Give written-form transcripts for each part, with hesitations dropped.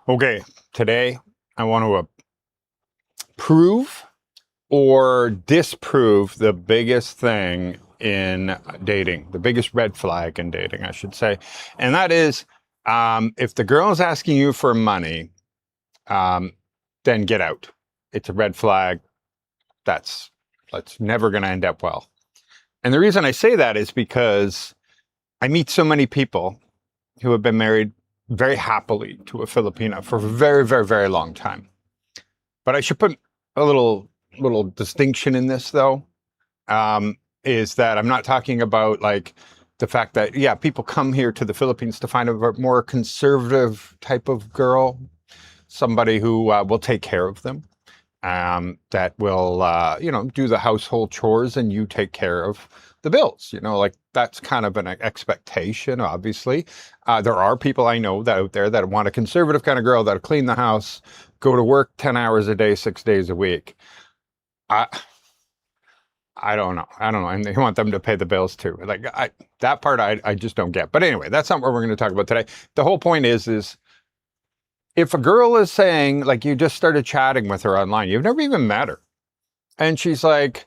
Okay, today I want to prove or disprove the biggest thing in dating, the biggest red flag in dating, I should say. And that is if the girl is asking you for money, um, then get out. It's a red flag. That's that's never going to end up well. And the reason I say that is because I meet so many people who have been married very happily to a Filipina for a very, very, very long time. But I should put a little distinction in this, though, is that I'm not talking about like the fact that yeah, people come here to the Philippines to find a more conservative type of girl, somebody who will take care of them, that will do the household chores and you take care of the bills. Like that's kind of an expectation. Obviously, there are people I know that out there that want a conservative kind of girl that'll clean the house, go to work 10 hours a day, 6 days a week. I I don't know. I don't know. And they want them to pay the bills too. Like that part I just don't get. But anyway, that's not what we're going to talk about today. The whole point is if a girl is saying, like, you just started chatting with her online, you've never even met her, and she's like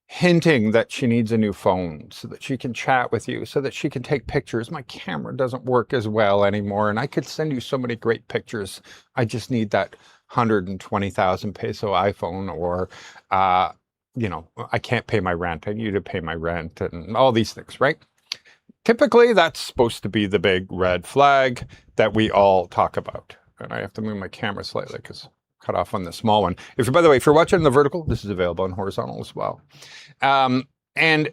hinting that she needs a new phone so that she can chat with you, so that she can take pictures. My camera doesn't work as well anymore, and I could send you so many great pictures. I just need that 120,000 peso iPhone, or, I can't pay my rent. I need to pay my rent, and all these things, right? Typically, that's supposed to be the big red flag that we all talk about. And I have to move my camera slightly because cut off on the small one. By the way, if you're watching the vertical, this is available on horizontal as well. And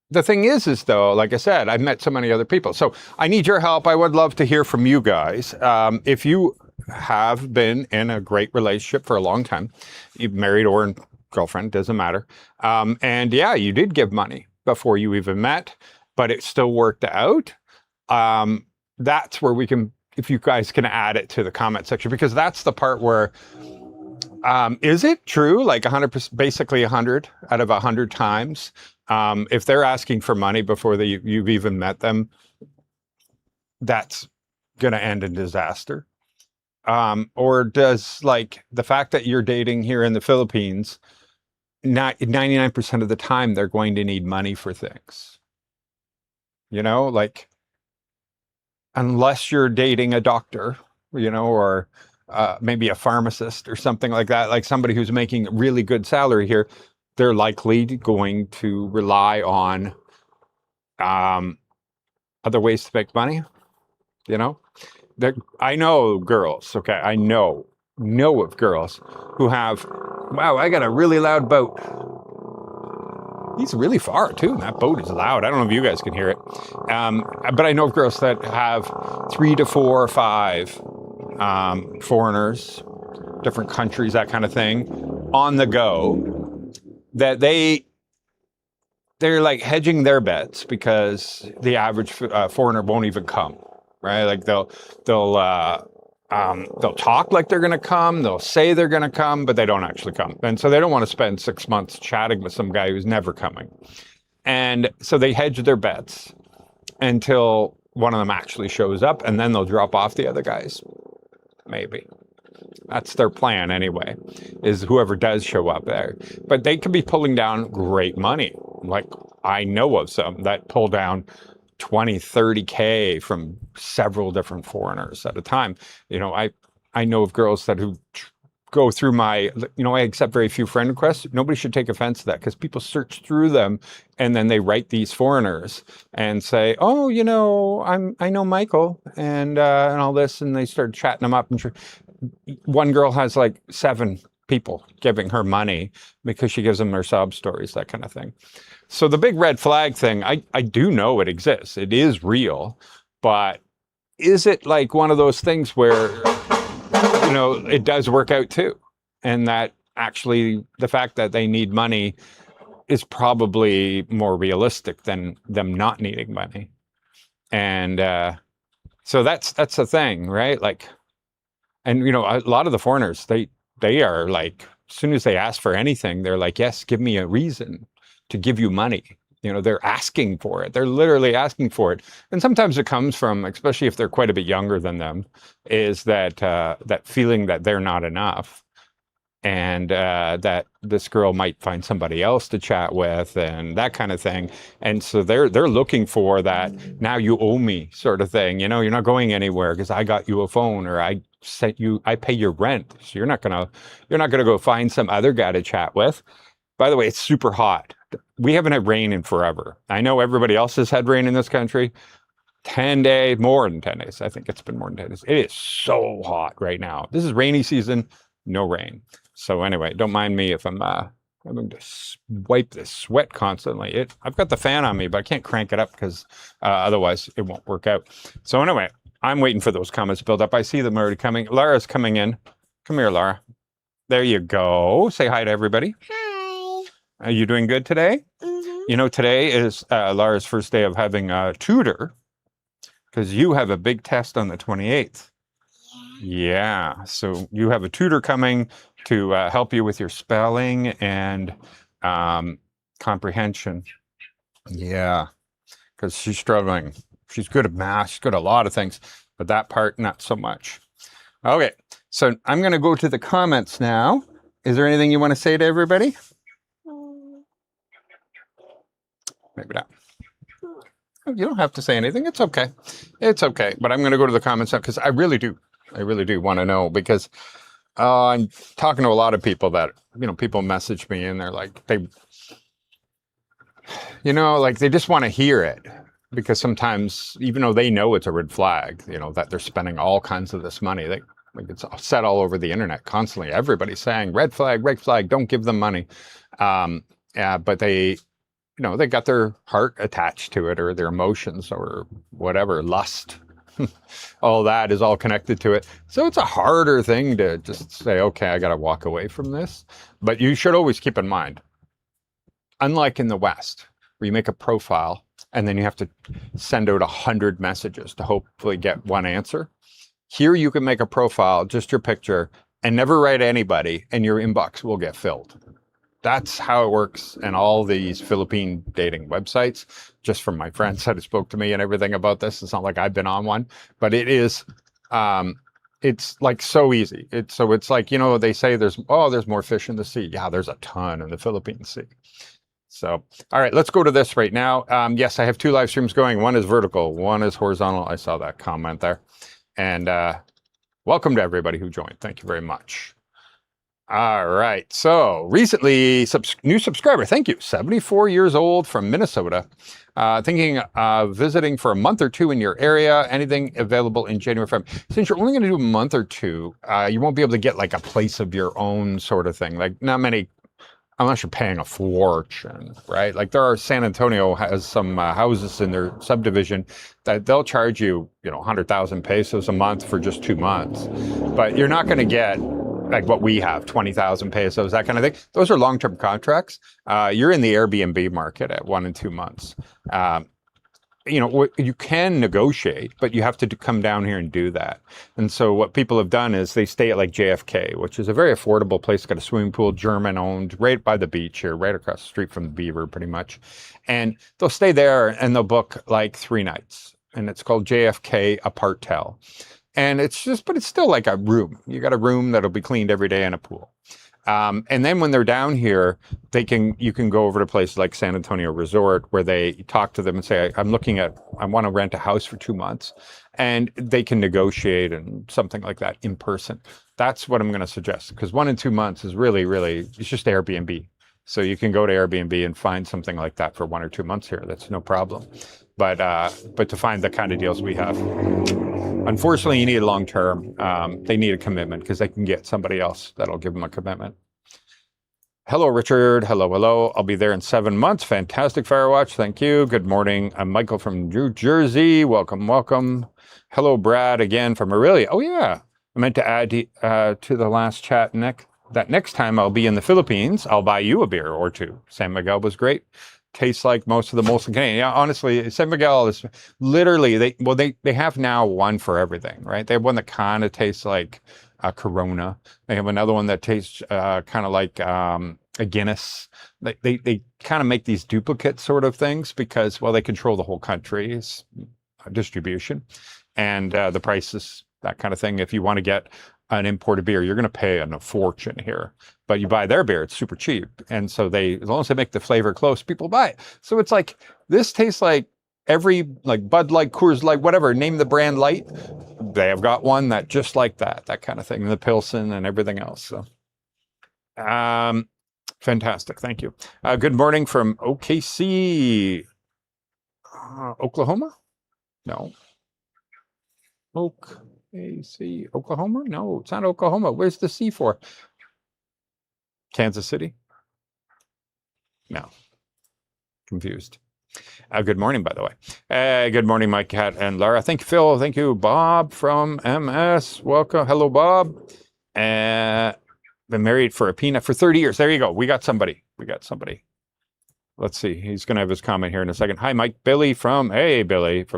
the thing is though, like I said, I've met so many other people. So I need your help. I would love to hear from you guys. If you have been in a great relationship for a long time, you've married or girlfriend, doesn't matter. And yeah, you did give money before you even met, but it still worked out. That's where we can, if you guys can add it to the comment section, because that's the part where, is it true? Like 100%, basically 100 out of 100 times, if they're asking for money before you've even met them, that's going to end in disaster. Or does, like, the fact that you're dating here in the Philippines, 99% of the time, they're going to need money for things. Like, unless you're dating a doctor, or maybe a pharmacist or something like that, like somebody who's making really good salary here, they're likely going to rely on other ways to make money. I know girls, okay, I know of girls who have, wow, I got a really loud boat. He's really far too. That boat is loud. I don't know if you guys can hear it. But I know of girls that have 3 to 4 or 5 foreigners, different countries, that kind of thing, on the go, that they're like hedging their bets because the average foreigner won't even come, right? Like they'll talk like they're going to come. They'll say they're going to come, but they don't actually come. And so they don't want to spend 6 months chatting with some guy who's never coming. And so they hedge their bets until one of them actually shows up, and then they'll drop off the other guys. Maybe. That's their plan anyway, is whoever does show up there. But they can be pulling down great money. Like, I know of some that pull down 20, 30K from several different foreigners at a time. I know of girls who go through my, I accept very few friend requests. Nobody should take offense to that, because people search through them and then they write these foreigners and say, oh, I know Michael and all this, and they start chatting them up. And one girl has like 7 people giving her money because she gives them their sob stories, that kind of thing. So the big red flag thing, I do know it exists. It is real. But is it like one of those things where, it does work out too? And that actually the fact that they need money is probably more realistic than them not needing money. And so that's the thing, right? Like, and a lot of the foreigners, they are like, as soon as they ask for anything, they're like, yes, give me a reason to give you money. they're asking for it. They're literally asking for it. And sometimes it comes from, especially if they're quite a bit younger than them, is that feeling that they're not enough, and that this girl might find somebody else to chat with and that kind of thing. And so they're looking for that now you owe me sort of thing. You're not going anywhere because I got you a phone, or I pay your rent. So you're not gonna go find some other guy to chat with. By the way, it's super hot. We haven't had rain in forever. I know everybody else has had rain in this country. 10 days, more than 10 days. I think it's been more than 10 days. It is so hot right now. This is rainy season, no rain. So anyway, don't mind me if I'm going to wipe this sweat constantly. I've got the fan on me, but I can't crank it up because otherwise it won't work out. So anyway, I'm waiting for those comments to build up. I see them already coming. Lara's coming in. Come here, Lara. There you go. Say hi to everybody. Hi. Are you doing good today? Mm-hmm. Today is Lara's first day of having a tutor because you have a big test on the 28th. Yeah, so you have a tutor coming to help you with your spelling and comprehension. Yeah, because she's struggling. She's good at math. She's good at a lot of things, but that part, not so much. Okay, so I'm going to go to the comments now. Is there anything you want to say to everybody? Maybe not. You don't have to say anything. It's okay. It's okay. But I'm going to go to the comments now because I really do want to know, because I'm talking to a lot of people that, people message me and they're like, they just want to hear it, because sometimes, even though they know it's a red flag, that they're spending all kinds of this money, it's said all over the internet constantly. Everybody's saying red flag, don't give them money. But they got their heart attached to it, or their emotions, or whatever, lust. All that is all connected to it. So it's a harder thing to just say, okay, I got to walk away from this. But you should always keep in mind, unlike in the West, where you make a profile and then you have to send out 100 messages to hopefully get one answer. Here you can make a profile, just your picture, and never write anybody, and your inbox will get filled. That's how it works in all these Philippine dating websites, just from my friends that have spoke to me and everything about this. It's not like I've been on one, but it is, it's like so easy. It's like, they say there's more fish in the sea. Yeah, there's a ton in the Philippine Sea. So, all right, let's go to this right now. Yes, I have 2 live streams going. One is vertical, one is horizontal. I saw that comment there. And welcome to everybody who joined. Thank you very much. All right. So recently, new subscriber. Thank you. 74 years old from Minnesota. Thinking of visiting for a month or 2 in your area. Anything available in January, February? Since you're only going to do a month or 2, you won't be able to get like a place of your own sort of thing. Like not many, unless you're paying a fortune, right? Like San Antonio has some houses in their subdivision that they'll charge you, 100,000 pesos a month for just 2 months. But you're not going to get like what we have, 20,000 pesos, that kind of thing. Those are long-term contracts. You're in the Airbnb market at 1 and 2 months. You can negotiate, but you have to come down here and do that. And so what people have done is they stay at like JFK, which is a very affordable place. It's got a swimming pool, German-owned, right by the beach here, right across the street from the Beaver, pretty much. And they'll stay there and they'll book like 3 nights. And it's called JFK Apartel. And but it's still like a room. You got a room that'll be cleaned every day and a pool. And then when they're down here, you can go over to places like San Antonio Resort, where they talk to them and say, I want to rent a house for 2 months, and they can negotiate and something like that in person. That's what I'm going to suggest, because 1 and 2 months is really, it's just Airbnb. So you can go to Airbnb and find something like that for 1 or 2 months here. That's no problem. But to find the kind of deals we have, unfortunately, you need long-term. They need a commitment, because they can get somebody else that'll give them a commitment. Hello, Richard. Hello. I'll be there in 7 months. Fantastic Firewatch. Thank you. Good morning. I'm Michael from New Jersey. Welcome. Hello, Brad, again from Aurelia. Oh, yeah. I meant to add to the last chat, Nick, that next time I'll be in the Philippines, I'll buy you a beer or 2. San Miguel was great. Tastes like most of the Molson Canadian. Yeah, honestly, San Miguel is literally, they have now one for everything, right? They have one that kind of tastes like a Corona. They have another one that tastes kind of like a Guinness. They kind of make these duplicate sort of things because, well, they control the whole country's distribution and the prices, that kind of thing. If you want to get an imported beer, you're going to pay a fortune here. But you buy their beer, it's super cheap. And so they, as long as they make the flavor close, people buy it. So it's like, this tastes like every, like Bud Light, Coors Light, whatever, name the brand light. They have got one that just like that kind of thing, the Pilsen and everything else. So, fantastic. Thank you. Good morning from OKC, Oklahoma? No. OKC, Oklahoma? No, it's not Oklahoma. Where's the C for? Kansas City? No. Confused. Good morning, by the way. Good morning, Mike, Kat, and Laura. Thank you, Phil. Thank you, Bob from MS. Welcome. Hello, Bob. Been married for a peanut for 30 years. There you go. We got somebody. Let's see. He's going to have his comment here in a second. Hi, Mike. Billy from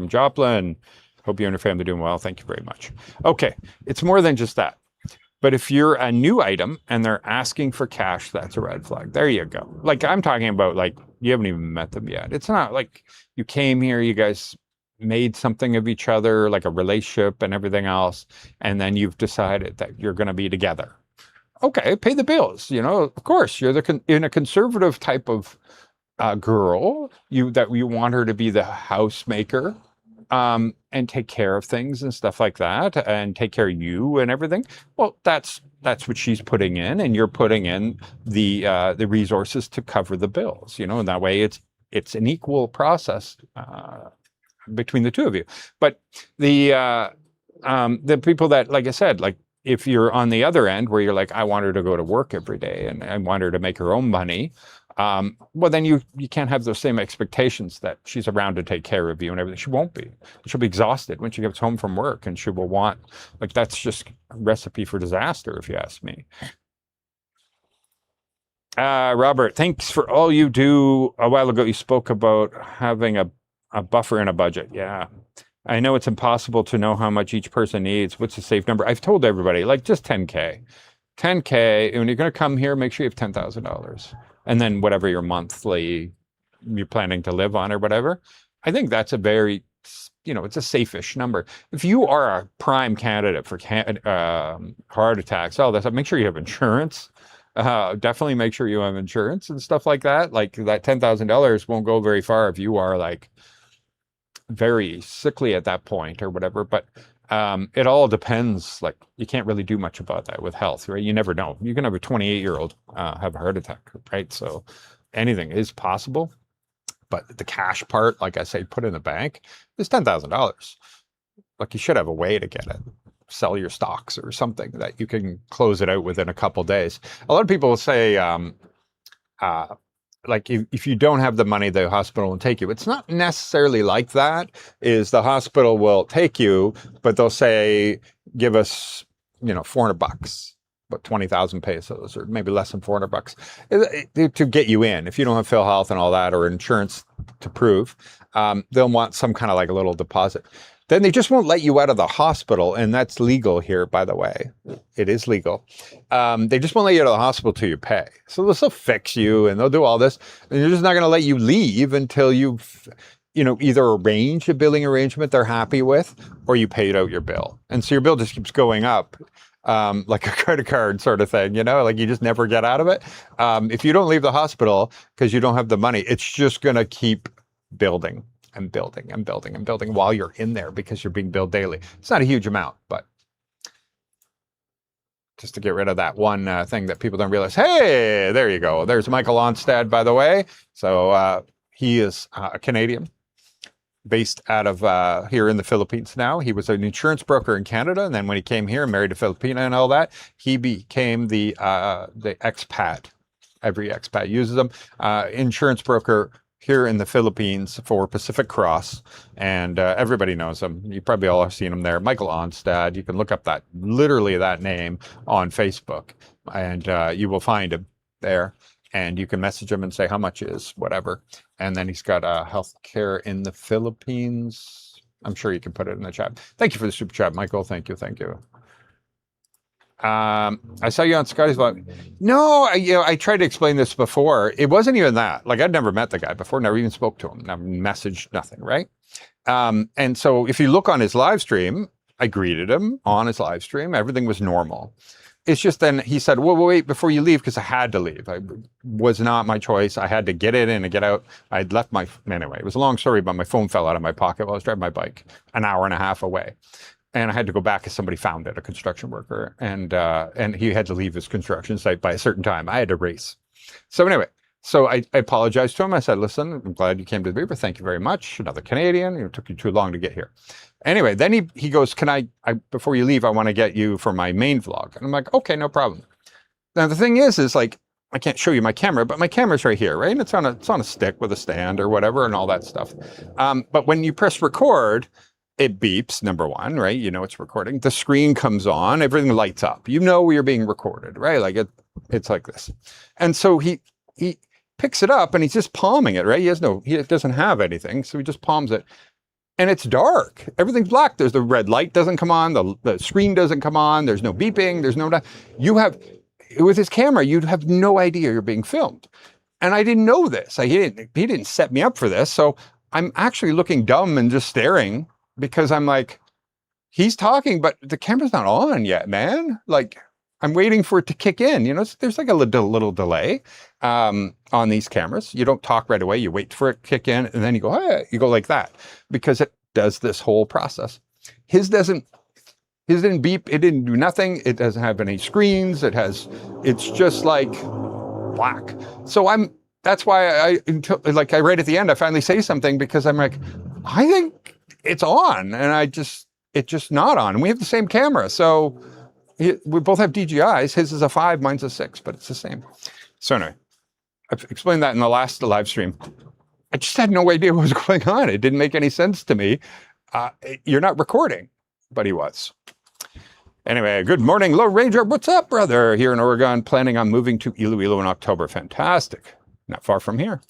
Joplin. Hope you and your family are doing well. Thank you very much. Okay. It's more than just that. But if you're a new item and they're asking for cash, that's a red flag. There you go. Like I'm talking about, like, you haven't even met them yet. It's not like you came here, you guys made something of each other, like a relationship and everything else, and then you've decided that you're going to be together. Okay, pay the bills. You know, of course, you're in a conservative type of girl. You want her to be the housemaker, and take care of things and stuff like that, and take care of you and everything. Well, that's what she's putting in, and you're putting in the resources to cover the bills. You know, and that way it's an equal process between the two of you. But the people that, like I said, like, if you're on the other end where you're like, I want her to go to work every day and I want her to make her own money, well, then you can't have those same expectations that she's around to take care of you and everything. She won't be. She'll be exhausted when she gets home from work, and she will want, like, that's just a recipe for disaster, if you ask me. Robert, thanks for all you do. A while ago, you spoke about having a buffer in a budget. Yeah. I know it's impossible to know how much each person needs. What's a safe number? I've told everybody, like, just 10K. 10K, and when you're going to come here, make sure you have $10,000. And then whatever your monthly you're planning to live on or whatever. I think that's a very, it's a safe-ish number. If you are a prime candidate for heart attacks, all that stuff, make sure you have insurance. Definitely make sure you have insurance and stuff like that. Like, that $10,000 won't go very far if you are, like, very sickly at that point or whatever. But it all depends. Like, you can't really do much about that with health, right? You never know. You can have a 28-year-old have a heart attack, right? So anything is possible. But the cash part, like I say, put in the bank, is $10,000. Like, you should have a way to get it. Sell your stocks or something that you can close it out within a couple days. A lot of people will say, like, if you don't have the money, the hospital will take you. It's not necessarily like that. Is the hospital will take you, but they'll say, give us, $400, about 20,000 pesos, or maybe less than $400 to get you in. If you don't have PhilHealth and all that, or insurance to prove, they'll want some kind of, like, a little deposit. Then they just won't let you out of the hospital, and that's legal here, by the way. It is legal. They just won't let you out of the hospital till you pay. So they'll still fix you, and they'll do all this, and they're just not going to let you leave until you've, either arrange a billing arrangement they're happy with, or you paid out your bill. And so your bill just keeps going up, like a credit card sort of thing, like, you just never get out of it. If you don't leave the hospital because you don't have the money, it's just going to keep building and building and building and building while you're in there, because you're being billed daily. It's not a huge amount, but just to get rid of that one thing that people don't realize. Hey, there you go. There's Michael Onstad, by the way. So he is a Canadian based out of here in the Philippines now. He was an insurance broker in Canada, and then when he came here, married a Filipina and all that, he became the expat. Every expat uses them. Insurance broker here in the Philippines for Pacific Cross, and everybody knows him. You probably all have seen him there. Michael Onstad. You can look up literally that name on Facebook, and you will find him there. And you can message him and say how much is whatever. And then he's got health care in the Philippines. I'm sure you can put it in the chat. Thank you for the super chat, Michael. Thank you. I saw you on Scotty's vlog. No, I tried to explain this before. It wasn't even that. Like, I'd never met the guy before, never even spoke to him, never messaged, nothing, right? And so if you look on his live stream, I greeted him on his live stream. Everything was normal. It's just then he said, well, wait, before you leave, because I had to leave. I was not my choice. I had to get in and get out. I'd left anyway, it was a long story, but my phone fell out of my pocket while I was driving my bike an hour and a half away. And I had to go back because somebody found it, a construction worker. And he had to leave his construction site by a certain time. I had to race. So anyway, so I apologized to him. I said, listen, I'm glad you came to the beaver. Thank you very much. Another Canadian. It took you too long to get here. Anyway, then he goes, can I before you leave, I want to get you for my main vlog. And I'm like, okay, no problem. Now, the thing is like, I can't show you my camera, but my camera's right here, right? And it's on a stick with a stand or whatever and all that stuff. But when you press record, it beeps, number one, right? You know it's recording. The screen comes on, everything lights up. You know you're being recorded, right? Like it's like this. And so he picks it up and he's just palming it, right? He doesn't have anything, so he just palms it. And it's dark. Everything's black. There's the red light doesn't come on. The screen doesn't come on. There's no beeping. There's no, with his camera, you'd have no idea you're being filmed. And I didn't know this. He didn't set me up for this. So I'm actually looking dumb and just staring because I'm like, he's talking, but the camera's not on yet, man. Like, I'm waiting for it to kick in. You know, there's like a little delay on these cameras. You don't talk right away. You wait for it to kick in, and then you go, hey, you go like that because it does this whole process. His didn't beep. It didn't do nothing. It doesn't have any screens. It's just like black. So that's why until right at the end, I finally say something because I'm like, I think it's on, and it's just not on. And we have the same camera, so. We both have DJIs. His is a 5, mine's a 6, but it's the same. So anyway, I've explained that in the last live stream. I just had no idea what was going on. It didn't make any sense to me. You're not recording, but he was. Anyway, good morning, Low Ranger. What's up, brother? Here in Oregon, planning on moving to Iloilo in October. Fantastic. Not far from here.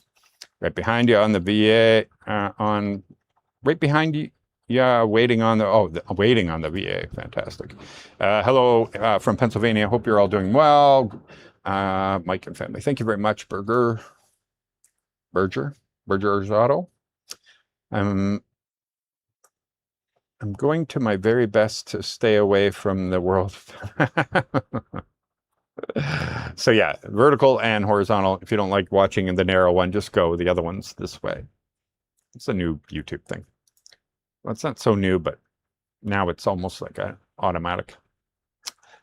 Right behind you on the VA, right behind you. Yeah, waiting on the VA. Fantastic. Hello from Pennsylvania. Hope you're all doing well. Mike and family. Thank you very much, Berger Auto. I'm going to my very best to stay away from the world. So yeah, vertical and horizontal. If you don't like watching in the narrow one, just go. The other one's this way. It's a new YouTube thing. Well, it's not so new, but now it's almost like an automatic.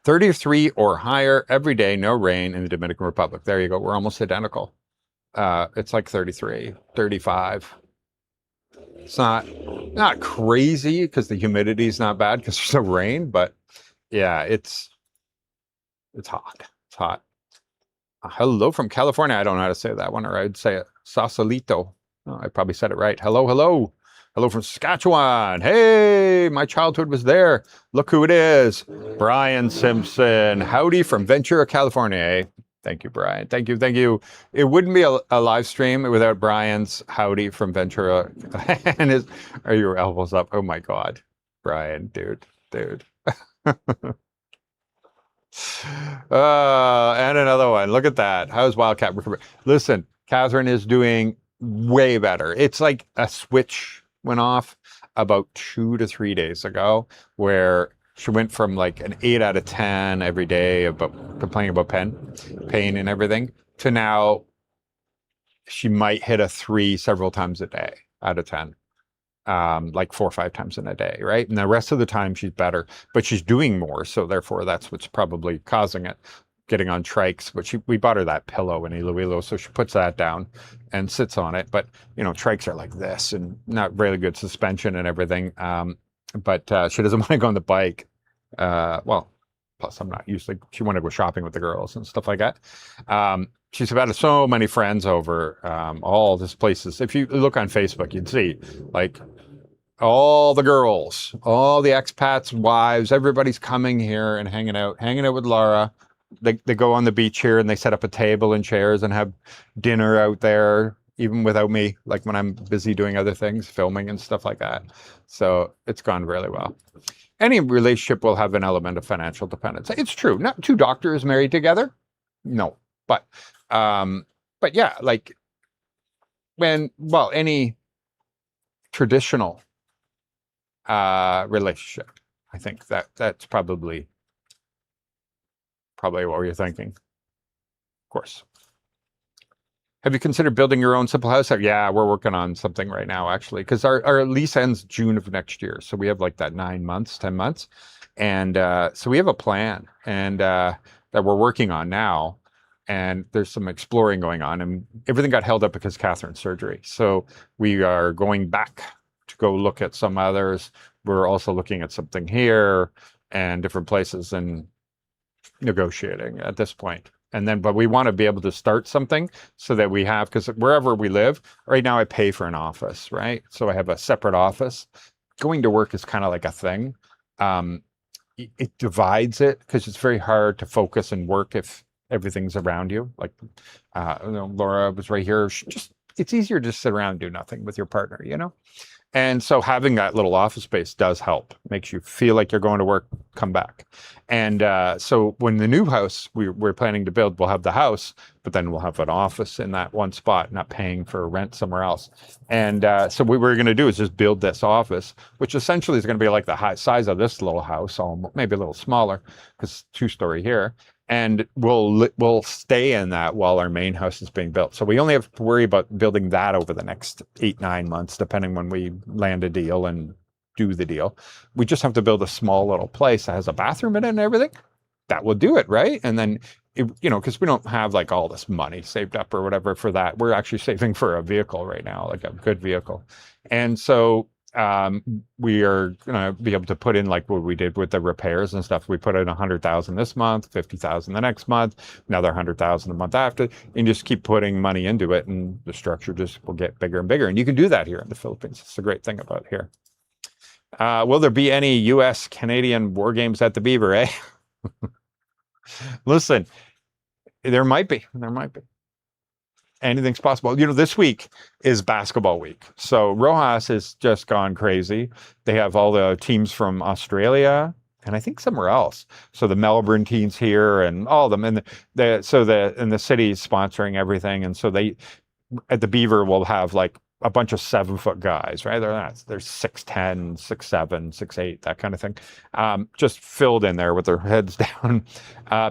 33 or higher every day, no rain in the Dominican Republic. There you go. We're almost identical. It's like 33, 35. It's not crazy because the humidity is not bad because there's no rain, but yeah, it's hot. It's hot. Hello from California. I don't know how to say that one, or I'd say it. Sausalito. Oh, I probably said it right. Hello, hello. Hello from Saskatchewan. Hey, my childhood was there. Look who it is. Brian Simpson. Howdy from Ventura, California. Hey, thank you, Brian. Thank you. Thank you. It wouldn't be a live stream without Brian's howdy from Ventura. And are your elbows up? Oh my God. Brian, dude. And another one. Look at that. How's Wildcat recovery? Listen, Catherine is doing way better. It's like a switch went off about 2 to 3 days ago, where she went from like an 8 out of 10 every day about complaining about pain and everything, to now she might hit a 3 several times a day out of 10, like 4 or 5 times in a day, right? And the rest of the time she's better, but she's doing more, so therefore that's what's probably causing it. Getting on trikes, but we bought her that pillow in Iloilo, so she puts that down and sits on it. But you know, trikes are like this and not really good suspension and everything. But she doesn't want to go on the bike. Well, plus I'm not usually. She wanted to go shopping with the girls and stuff like that. She's had so many friends over, all these places. If you look on Facebook, you'd see like all the girls, all the expats' wives, everybody's coming here and hanging out with Laura. They go on the beach here and they set up a table and chairs and have dinner out there, even without me, like when I'm busy doing other things, filming and stuff like that. So it's gone really well. any relationship will have an element of financial dependence. It's true. Not two doctors married together. No, but um, but yeah, like any traditional relationship, I think that's probably what you're thinking. Of course. Have you considered building your own simple house? Yeah, we're working on something right now, actually, because our lease ends June of next year. So we have like that 9 months, 10 months. And so we have a plan and that we're working on now. And there's some exploring going on. And everything got held up because of Catherine's surgery. So we are going back to go look at some others. We're also looking at something here and different places and negotiating at this point. And then, but we want to be able to start something so that we have, because wherever we live, right now I pay for an office, right? So I have a separate office. Going to work is kind of like a thing. It divides it because it's very hard to focus and work if everything's around you. Like, Laura was right here. It's easier to sit around and do nothing with your partner, And so having that little office space does help. Makes you feel like you're going to work, come back. And so when the new house we're planning to build, we'll have the house, but then we'll have an office in that one spot, not paying for rent somewhere else. And so what we're going to do is just build this office, which essentially is going to be like the high size of this little house, maybe a little smaller, because 2-story here. And we'll stay in that while our main house is being built. So we only have to worry about building that over the next 8-9 months, depending when we land a deal and do the deal. We just have to build a small little place that has a bathroom in it and everything. That will do it, right? And then, because we don't have like all this money saved up or whatever for that. We're actually saving for a vehicle right now, like a good vehicle. And so we are going to be able to put in like what we did with the repairs and stuff. We put in 100,000 this month, 50,000 the next month, another 100,000 a month after, and just keep putting money into it, and the structure just will get bigger and bigger. And you can do that here in the Philippines. It's a great thing about here. Will there be any U.S. Canadian war games at the Beaver? Eh? Listen, there might be. Anything's possible. This week is basketball week. So Rojas has just gone crazy. They have all the teams from Australia and I think somewhere else. So the Melbourne teams here and all of them. And the city is sponsoring everything. And so they, at the Beaver, will have like a bunch of 7-foot guys, right? They're 6'10", 6'7", 6'8", that kind of thing. Just filled in there with their heads down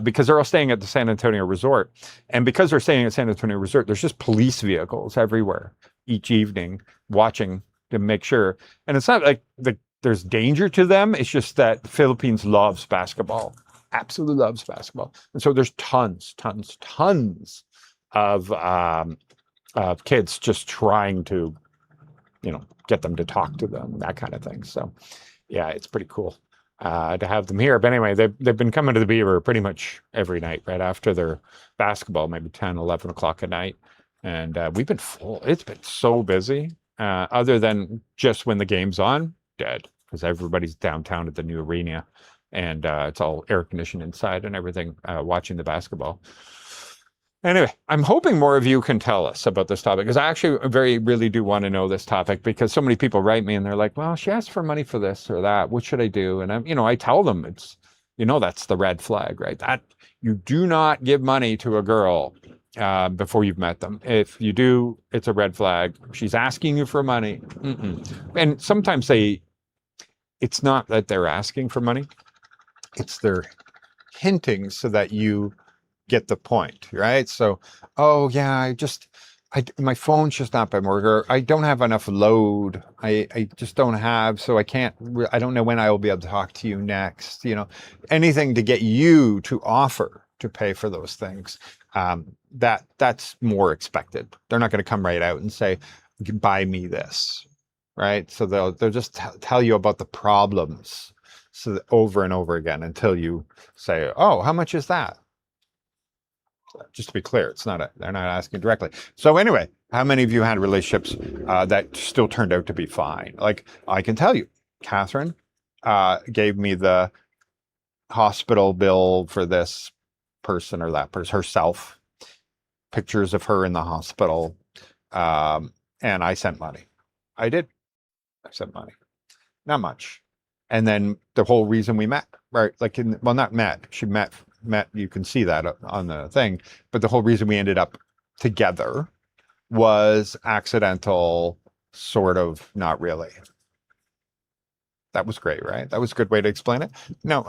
because they're all staying at the San Antonio Resort. And because they're staying at San Antonio Resort, there's just police vehicles everywhere each evening watching to make sure. And it's not like there's danger to them. It's just that the Philippines loves basketball, absolutely loves basketball. And so there's tons of kids just trying to, get them to talk to them, that kind of thing. So, yeah, it's pretty cool to have them here. But anyway, they've been coming to the Beaver pretty much every night right after their basketball, maybe 10, 11 o'clock at night. And we've been full. It's been so busy. Other than just when the game's on, dead, because everybody's downtown at the new arena. And it's all air conditioned inside and everything, watching the basketball. Anyway, I'm hoping more of you can tell us about this topic, because I actually really do want to know this topic, because so many people write me and they're like, well, she asked for money for this or that. What should I do? And I tell them it's, that's the red flag, right? That you do not give money to a girl before you've met them. If you do, it's a red flag. She's asking you for money. And sometimes it's not that they're asking for money. It's they're hinting so that you get the point, right? So, oh yeah, my phone's just not been working. Or I don't have enough load. I just don't have, so I don't know when I will be able to talk to you next. Anything to get you to offer to pay for those things. That's more expected. They're not going to come right out and say, buy me this, right? So they'll just tell you about the problems, so over and over again until you say, oh, how much is that? Just to be clear, they're not asking directly. So anyway, how many of you had relationships that still turned out to be fine? Like, I can tell you, Catherine gave me the hospital bill for this person or that person, herself, pictures of her in the hospital, and I sent money. I did. I sent money. Not much. And then the whole reason we met, right? Like, well, not met. She met. You can see that on the thing. But the whole reason we ended up together was accidental, sort of, not really. That was great, right? That was a good way to explain it. No,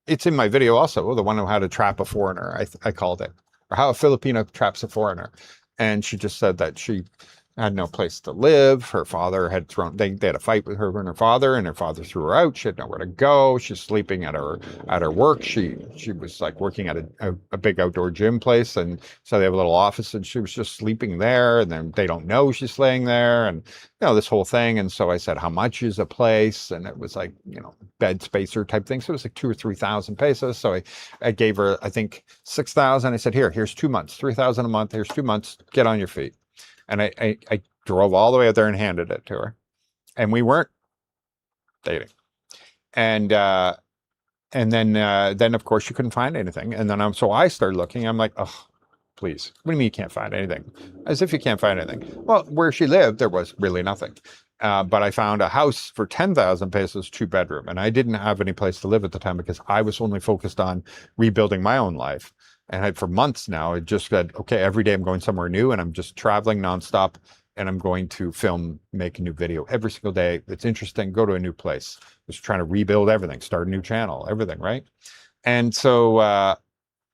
it's in my video also, the one on how to trap a foreigner, I called it, or how a Filipino traps a foreigner. And she just said that she had no place to live. Her father had they had a fight with her and her father threw her out. She had nowhere to go. She's sleeping at her work. She was like working at a big outdoor gym place, and so they have a little office, and she was just sleeping there, and then they don't know she's staying there, and this whole thing. And so I said, how much is a place? And it was like, bed spacer type thing. So it was like 2,000 or 3,000 pesos. So I gave her, I think, 6,000. I said, here's 2 months, 3,000 a month. Here's 2 months. Get on your feet. And I drove all the way out there and handed it to her. And we weren't dating. And then of course she couldn't find anything. And then I started looking. I'm like, oh, please. What do you mean you can't find anything? As if you can't find anything. Well, where she lived, there was really nothing. But I found a house for 10,000 pesos, 2-bedroom. And I didn't have any place to live at the time because I was only focused on rebuilding my own life. And for months now, it just said, okay, every day I'm going somewhere new and I'm just traveling nonstop and I'm going to make a new video every single day. It's interesting. Go to a new place. Just trying to rebuild everything, start a new channel, everything, right? And so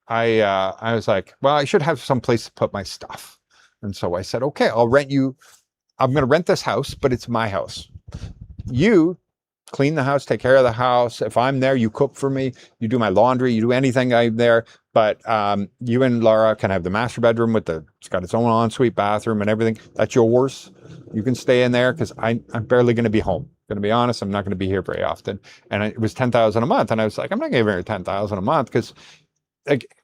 I was like, well, I should have some place to put my stuff. And so I said, okay, I'm going to rent this house, but it's my house. You clean the house, take care of the house. If I'm there, you cook for me, you do my laundry, you do anything I'm there. But you and Laura can have the master bedroom it's got its own ensuite bathroom and everything. That's yours. You can stay in there because I'm barely going to be home. Going to be honest, I'm not going to be here very often. And it was 10,000 a month. And I was like, I'm not giving her 10,000 a month because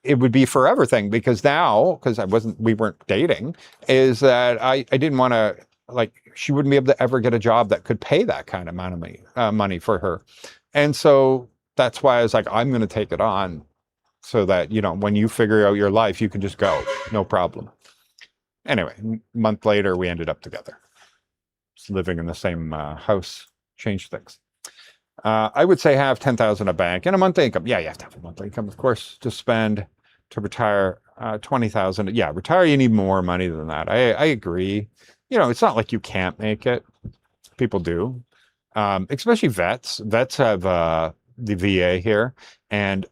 it would be forever thing. Because now, because we weren't dating, is that I didn't want to, she wouldn't be able to ever get a job that could pay that kind of amount of money for her. And so that's why I was like, I'm going to take it on so that, when you figure out your life, you can just go, no problem. Anyway, a month later, we ended up together. Just living in the same house changed things. I would say have 10,000 a bank and a monthly income. Yeah, you have to have a monthly income, of course, to spend to retire 20,000. Yeah, retire, you need more money than that. I agree. It's not like you can't make it. People do, especially vets. Vets have the VA here. And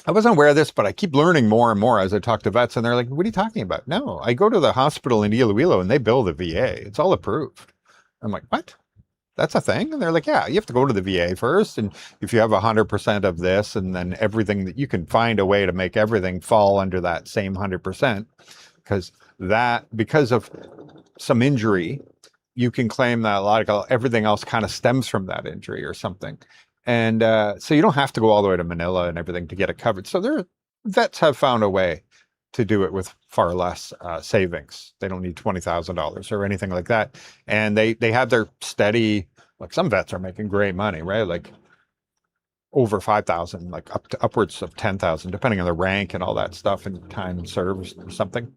I wasn't aware of this, but I keep learning more and more as I talk to vets. And they're like, what are you talking about? No, I go to the hospital in Iloilo and they bill the VA. It's all approved. I'm like, what? That's a thing? And they're like, yeah, you have to go to the VA first. And if you have 100% of this, and then everything that you can find a way to make everything fall under that same 100%, because of some injury, you can claim that everything else kind of stems from that injury or something. And so you don't have to go all the way to Manila and everything to get it covered. So vets have found a way to do it with far less savings. They don't need $20,000 or anything like that. And they have their steady, like some vets are making great money, right? Like over 5,000, like upwards of 10,000, depending on the rank and all that stuff and time and service or something.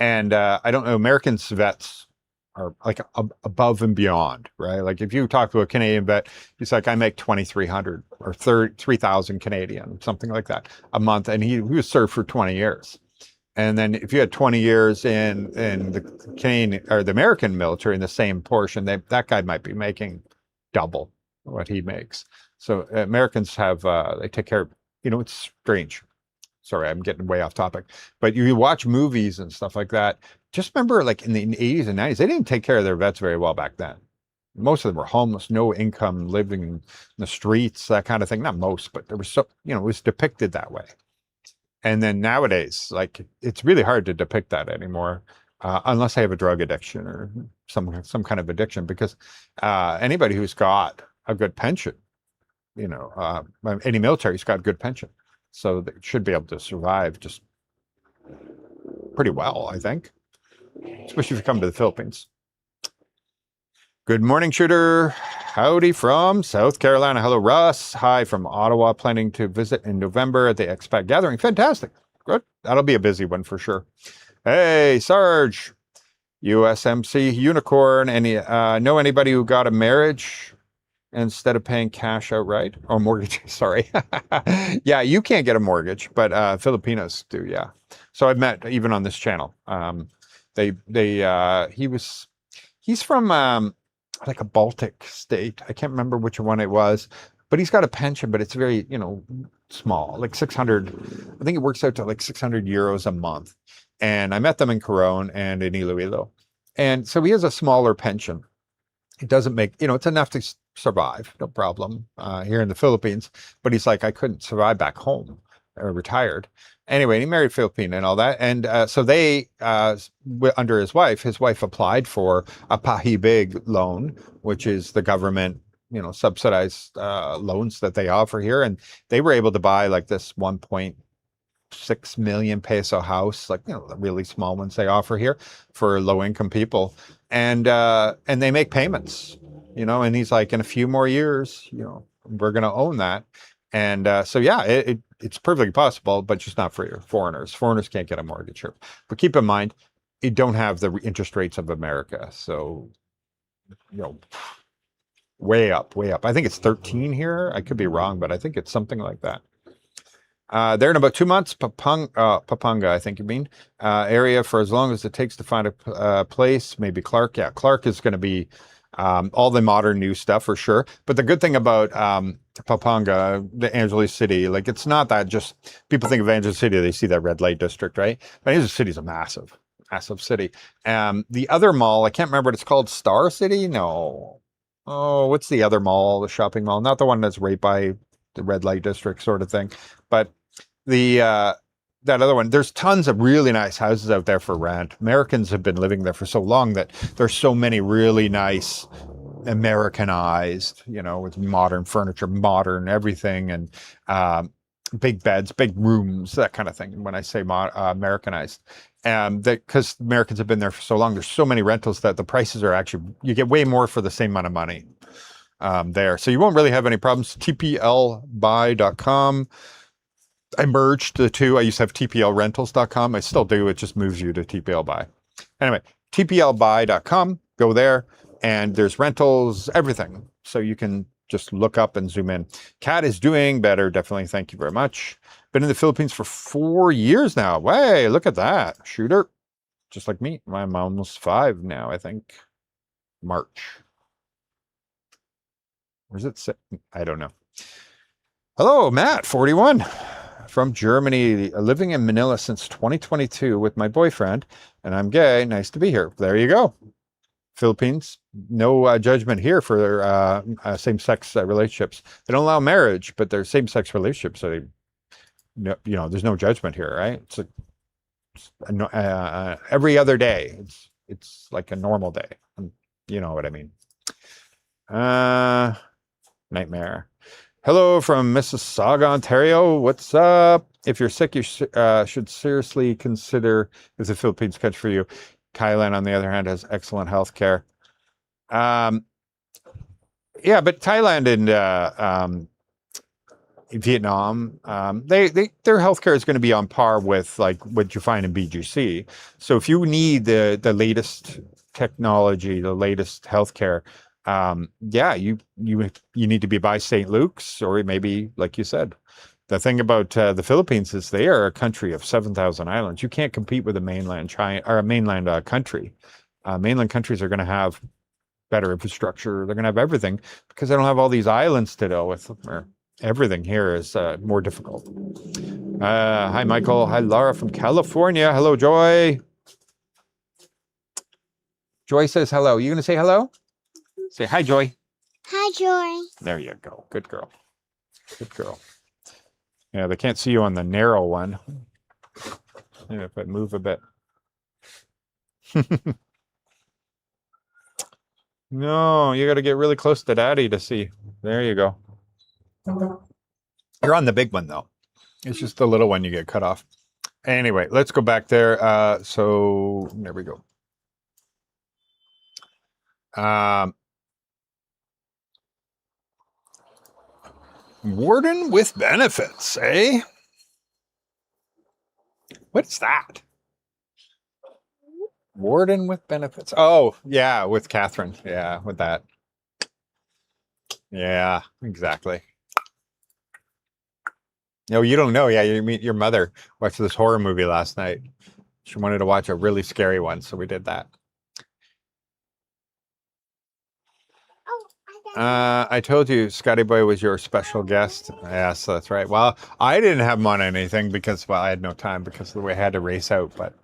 And I don't know, Americans vets are like above and beyond, right? Like if you talk to a Canadian vet, he's like, I make 2,300 or 3,000 Canadian, something like that a month. And he was served for 20 years. And then if you had 20 years in the Canadian or the American military in the same portion, that guy might be making double what he makes. So Americans have, they take care of, it's strange. Sorry, I'm getting way off topic. But you watch movies and stuff like that. Just remember, like in the 80s and 90s, they didn't take care of their vets very well back then. Most of them were homeless, no income, living in the streets, that kind of thing. Not most, but there was it was depicted that way. And then nowadays, like it's really hard to depict that anymore, unless they have a drug addiction or some kind of addiction. Because anybody who's got a good pension, any military's got a good pension, so they should be able to survive just pretty well, I think. Especially if you come to the Philippines. Good morning, Shooter. Howdy from South Carolina. Hello, Russ. Hi from Ottawa. Planning to visit in November at the Expat gathering. Fantastic. Good. That'll be a busy one for sure. Hey, Sarge. USMC Unicorn. Know anybody who got a marriage instead of paying cash outright or mortgage. Sorry. Yeah, you can't get a mortgage, but Filipinos do. Yeah. So I've met even on this channel. He's from like a Baltic state. I can't remember which one it was, but he's got a pension, but it's very, small, like 600. I think it works out to like 600 euros a month. And I met them in Coron and in Iloilo. And so he has a smaller pension. It doesn't make, it's enough to survive, no problem, here in the Philippines. But he's like, I couldn't survive back home or retired. Anyway, he married Filipina and all that. And so they, under his wife applied for a pahibig loan, which is the government, subsidized loans that they offer here. And they were able to buy like this 1.6 million peso house, like, the really small ones they offer here for low income people. And they make payments, and he's like, in a few more years, we're going to own that. And so, yeah, it's perfectly possible, but just not for foreigners. Foreigners can't get a mortgage here. But keep in mind, it don't have the interest rates of America. So, way up, way up. I think it's 13 here. I could be wrong, but I think it's something like that. There in about 2 months, Pampanga, I think you mean, area for as long as it takes to find a place, maybe Clark. Yeah, Clark is going to be all the modern new stuff for sure. But the good thing about Pampanga, the Angeles City, like it's not that just people think of Angeles City, they see that red light district, right? But Angeles City is a massive, massive city. The other mall, I can't remember what it's called, Star City? No. Oh, what's the other mall, the shopping mall? Not the one that's right by the red light district sort of thing. But the that other one, there's tons of really nice houses out there for rent. Americans have been living there for so long that there's so many really nice Americanized, with modern furniture, modern everything, and big beds, big rooms, that kind of thing. When I say Americanized, that because Americans have been there for so long, there's so many rentals that the prices are actually, you get way more for the same amount of money there. So you won't really have any problems. TPLbuy.com. I merged the two. I used to have tplrentals.com. I still do. It just moves you to TPL Buy. Anyway, tplbuy.com. Go there, and there's rentals, everything. So you can just look up and zoom in. Cat is doing better. Definitely. Thank you very much. Been in the Philippines for 4 years now. Way, look at that. Shooter. Just like me. I'm almost 5 now, I think. March. Where's it sit? I don't know. Hello, Matt, 41. From Germany, living in Manila since 2022 with my boyfriend, and I'm gay. Nice to be here. There you go. Philippines, no judgment here for their same-sex relationships. They don't allow marriage, but they're same-sex relationships. So, there's no judgment here, right? It's every other day. It's like a normal day. You know what I mean. Nightmare. Hello from Mississauga, Ontario. What's up? If you're sick, you should seriously consider if the Philippines country for you. Thailand, on the other hand, has excellent health care. Yeah, but Thailand and Vietnam, their healthcare is going to be on par with like what you find in BGC. So if you need the latest technology, the latest healthcare, yeah, you need to be by St. Luke's, or maybe, like you said, the thing about the Philippines is they are a country of 7,000 islands. You can't compete with a mainland China or a mainland country. Mainland countries are going to have better infrastructure. They're going to have everything because they don't have all these islands to deal with. Everything here is more difficult. Hi, Michael. Hi, Laura from California. Hello, Joy. Joy says hello. You going to say hello? Say hi, Joy. Hi, Joy. There you go. Good girl. Good girl. Yeah, they can't see you on the narrow one. Maybe if I move a bit. No, you got to get really close to Daddy to see. There you go. You're on the big one, though. It's just the little one you get cut off. Anyway, let's go back there. So there we go. Warden with benefits, eh? What's that? Warden with benefits. Oh, yeah, with Catherine. Yeah, with that. Yeah, exactly. No, you don't know. Yeah, you meet your mother watched this horror movie last night. She wanted to watch a really scary one, so we did that. I told you Scotty Boy was your special guest. Yes, that's right. Well, I didn't have him on anything because, well, I had no time because of the way I had to race out, but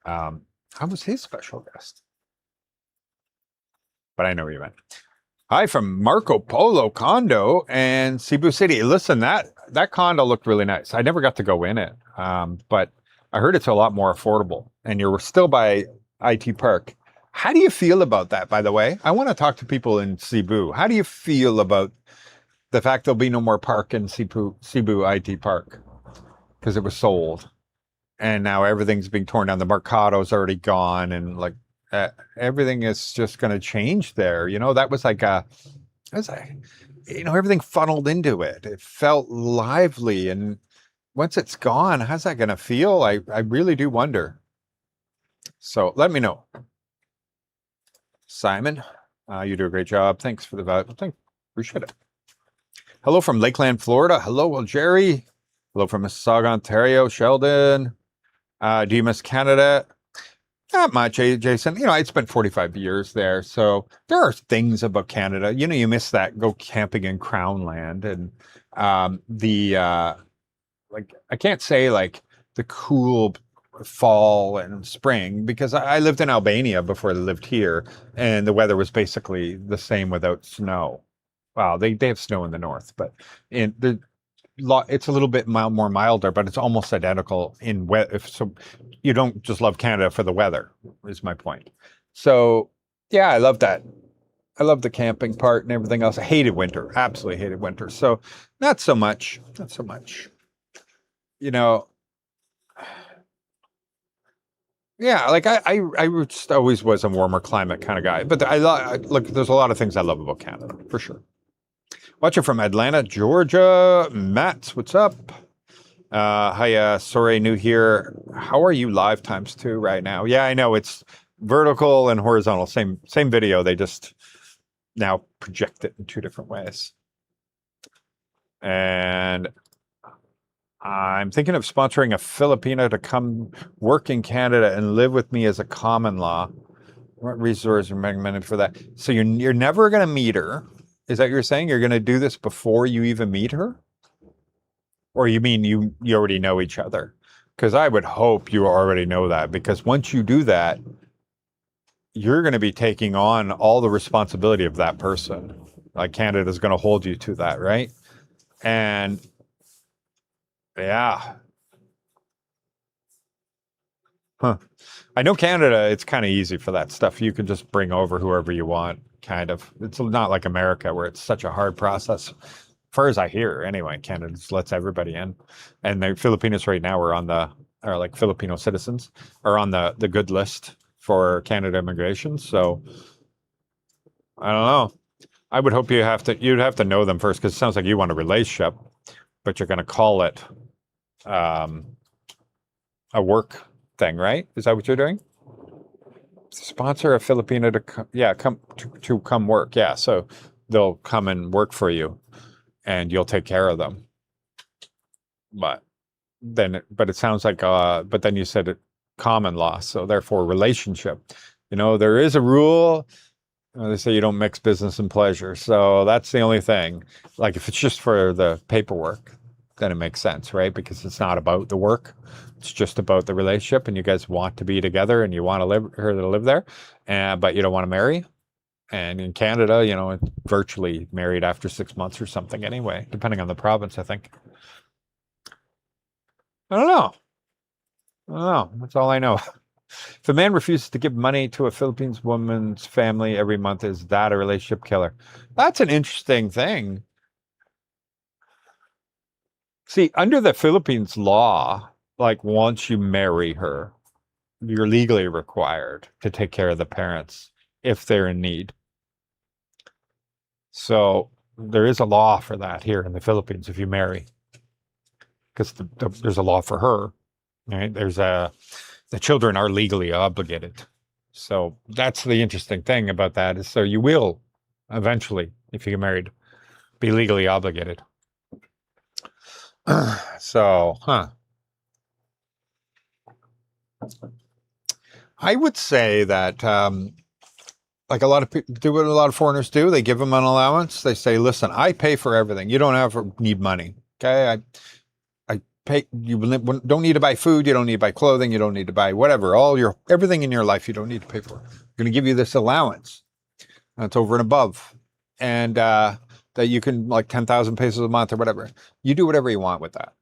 um, I was his special guest. But I know what you meant. Hi from Marco Polo condo and Cebu City. Listen, that condo looked really nice. I never got to go in it, but I heard it's a lot more affordable. And you're still by IT Park. How do you feel about that? By the way, I want to talk to people in Cebu. How do you feel about the fact there'll be no more park in Cebu IT Park because it was sold, and now everything's being torn down. The Mercado's already gone, and like everything is just going to change there. That was like it was like, everything funneled into it. It felt lively, and once it's gone, how's that going to feel? I really do wonder. So let me know, Simon. You do a great job. Thanks for the vote. Appreciate it. Hello from Lakeland, Florida. Hello, Jerry. Hello from Mississauga, Ontario. Sheldon. Do you miss Canada? Not much, Jason. I spent 45 years there, so there are things about Canada. You miss that go camping in Crown Land and the like. I can't say like the cool fall and spring because I lived in Albania before I lived here, and the weather was basically the same without snow. Wow, they have snow in the north, but in the it's a little bit more milder, but it's almost identical in weather. So you don't just love Canada for the weather, is my point. So yeah, I love that. I love the camping part and everything else. I hated winter, absolutely hated winter. So not so much, not so much. You know, yeah, like I just always was a warmer climate kind of guy. But look, there's a lot of things I love about Canada for sure. Watching from Atlanta, Georgia. Matt, what's up? Hi, sorry, new here. How are you live times two right now? Yeah, I know it's vertical and horizontal. Same video. They just now project it in two different ways. And I'm thinking of sponsoring a Filipino to come work in Canada and live with me as a common law. What resources are recommended for that? So you're never going to meet her. Is that what you're saying? You're going to do this before you even meet her? Or you mean you already know each other? Because I would hope you already know that, because once you do that, you're going to be taking on all the responsibility of that person. Like Canada's going to hold you to that, right? And yeah. Huh. I know Canada, it's kind of easy for that stuff. You can just bring over whoever you want, kind of. It's not like America where it's such a hard process. As far as I hear, anyway, Canada just lets everybody in. And the Filipinos right now are like Filipino citizens are on the good list for Canada immigration. So I don't know. I would hope you'd have to know them first, because it sounds like you want a relationship, but you're going to call it um, a work thing, right? Is that what you're doing? Sponsor a Filipino to come work. Yeah, so they'll come and work for you, and you'll take care of them. But it sounds like but then you said it common law, so therefore relationship. There is a rule. They say you don't mix business and pleasure, so that's the only thing. Like if it's just for the paperwork, then it makes sense, right? Because it's not about the work. It's just about the relationship, and you guys want to be together, and you want to live there, but you don't want to marry. And in Canada, it's virtually married after 6 months or something anyway, depending on the province, I think. I don't know. I don't know. That's all I know. If a man refuses to give money to a Philippines woman's family every month, is that a relationship killer? That's an interesting thing. See, under the Philippines law, like once you marry her, you're legally required to take care of the parents if they're in need. So there is a law for that here in the Philippines if you marry, because there's a law for her. Right? The children are legally obligated. So that's the interesting thing about that is, so you will eventually, if you get married, be legally obligated. So, I would say that, like a lot of people do, what a lot of foreigners do, they give them an allowance. They say, "Listen, I pay for everything. You don't ever need money. Okay, I pay. You don't need to buy food. You don't need to buy clothing. You don't need to buy whatever. Everything in your life, you don't need to pay for. I'm going to give you this allowance. That's over and above, and that you can, like, 10,000 pesos a month or whatever. You do whatever you want with that."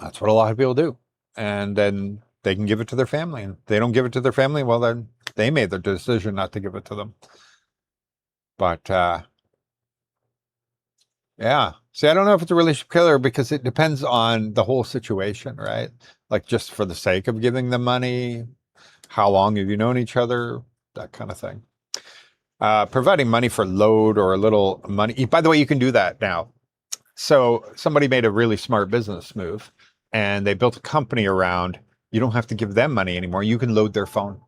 That's what a lot of people do, and then they can give it to their family. And if they don't give it to their family, well, then they made the decision not to give it to them. But yeah. See, I don't know if it's a relationship killer because it depends on the whole situation, right? Like, just for the sake of giving them money, how long have you known each other, that kind of thing. Providing money for load or a little money. By the way, you can do that now. So somebody made a really smart business move and they built a company around, you don't have to give them money anymore. You can load their phone.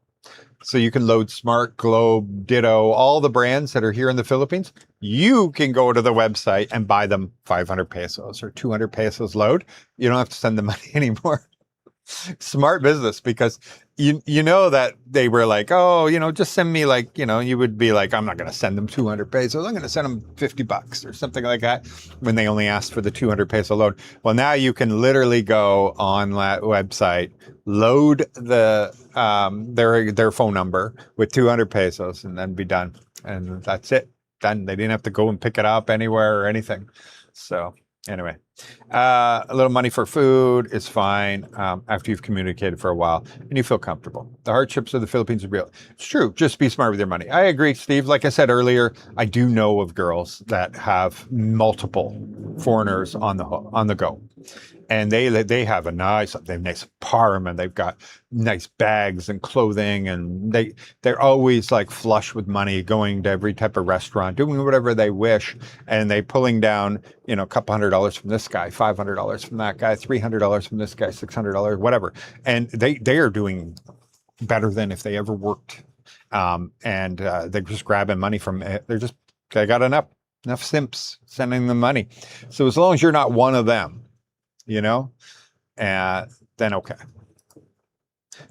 So you can load Smart, Globe, Ditto, all the brands that are here in the Philippines. You can go to the website and buy them 500 pesos or 200 pesos load. You don't have to send them money anymore. Smart business, because you know that they were like, oh, just send me, like, you would be like, I'm not going to send them 200 pesos. I'm going to send them $50 or something like that when they only asked for the 200 peso load. Well, now you can literally go on that website, load their phone number with 200 pesos and then be done. And that's it. Done. They didn't have to go and pick it up anywhere or anything. So anyway, a little money for food is fine after you've communicated for a while and you feel comfortable. The hardships of the Philippines are real. It's true. Just be smart with your money. I agree, Steve. Like I said earlier, I do know of girls that have multiple foreigners on the go. And they have a nice apartment. They've got nice bags and clothing, and they're always like flush with money, going to every type of restaurant, doing whatever they wish, and they pulling down, a couple $100 from this guy, $500 from that guy, $300 from this guy, $600, whatever, and they are doing better than if they ever worked, and they're just grabbing money from. They got enough simps sending them money, so as long as you're not one of them. Then okay.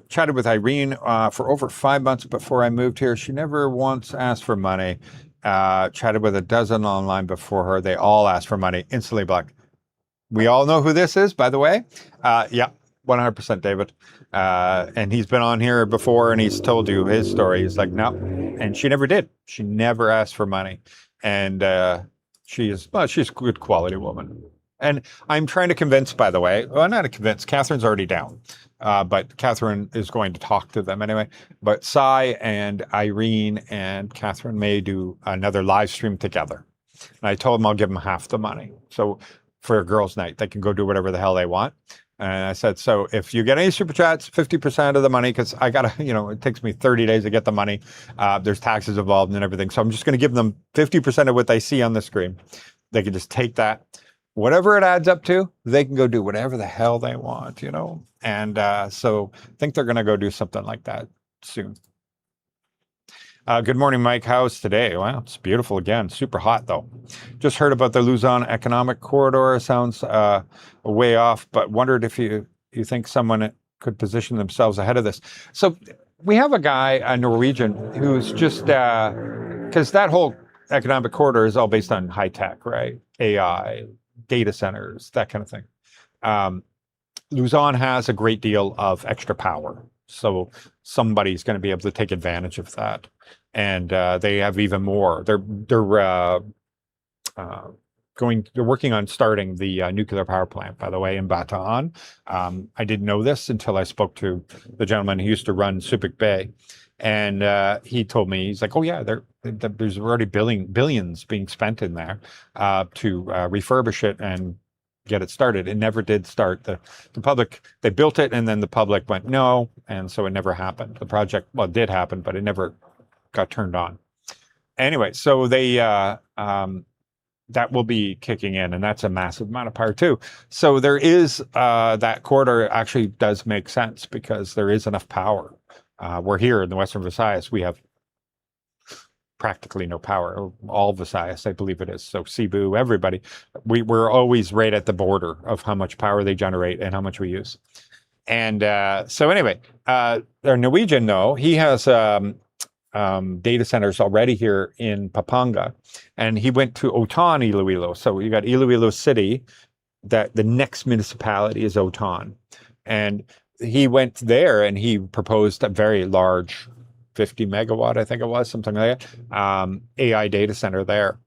Chatted with Irene for over 5 months before I moved here. She never once asked for money. Chatted with a dozen online before her. They all asked for money. Instantly blocked. We all know who this is, by the way. Yeah, 100% David. And he's been on here before and he's told you his story. He's like, no. And she never did. She never asked for money. And she's a good quality woman. And I'm trying to convince, by the way, well, not to convince, Catherine's already down, but Catherine is going to talk to them anyway. But Sai and Irene and Catherine may do another live stream together. And I told them I'll give them half the money. So for a girls' night, they can go do whatever the hell they want. And I said, so if you get any super chats, 50% of the money, because I got to, it takes me 30 days to get the money. There's taxes involved and everything. So I'm just going to give them 50% of what they see on the screen. They can just take that. Whatever it adds up to, they can go do whatever the hell they want, And so I think they're going to go do something like that soon. Good morning, Mike. How's today? Well, it's beautiful again. Super hot, though. Just heard about the Luzon Economic Corridor. Sounds way off, but wondered if you think someone could position themselves ahead of this. So we have a guy, a Norwegian, who's just, because that whole economic corridor is all based on high tech, right? AI, data centers, that kind of thing. Luzon has a great deal of extra power. So somebody's going to be able to take advantage of that. And they have even more. They're working on starting the nuclear power plant, by the way, in Bataan. I didn't know this until I spoke to the gentleman who used to run Subic Bay. And he told me, he's like, oh yeah, there's already billions being spent in there to refurbish it and get it started. It never did start. The public, they built it and then the public went no, and so it never happened. The project, well, it did happen, but it never got turned on. Anyway, so they that will be kicking in, and that's a massive amount of power too. So there is that corridor actually does make sense because there is enough power. We're here in the Western Visayas. We have practically no power. All Visayas, I believe it is. So Cebu, everybody, we're always right at the border of how much power they generate and how much we use. And so anyway, our Norwegian, though, he has data centers already here in Pampanga, and he went to Otan, Iloilo. So you got Iloilo City, that the next municipality is Otan, and he went there and he proposed a very large 50 megawatt, I think it was, something like that, AI data center there.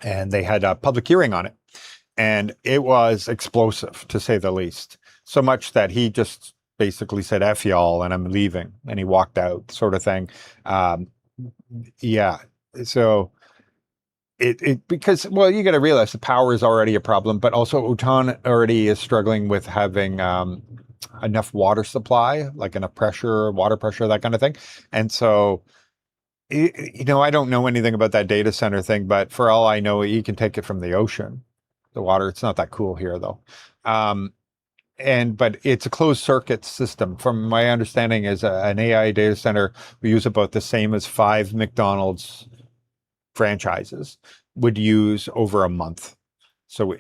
And they had a public hearing on it. And it was explosive, to say the least. So much that he just basically said, F y'all, and I'm leaving. And he walked out, sort of thing. Yeah. So because, well, you got to realize the power is already a problem, but also Otan already is struggling with having enough water supply, like enough pressure, water pressure, that kind of thing. And so, I don't know anything about that data center thing, but for all I know, you can take it from the ocean, the water. It's not that cool here, though. But it's a closed circuit system. From my understanding, is an AI data center, we use about the same as 5 McDonald's franchises would use over a month. So,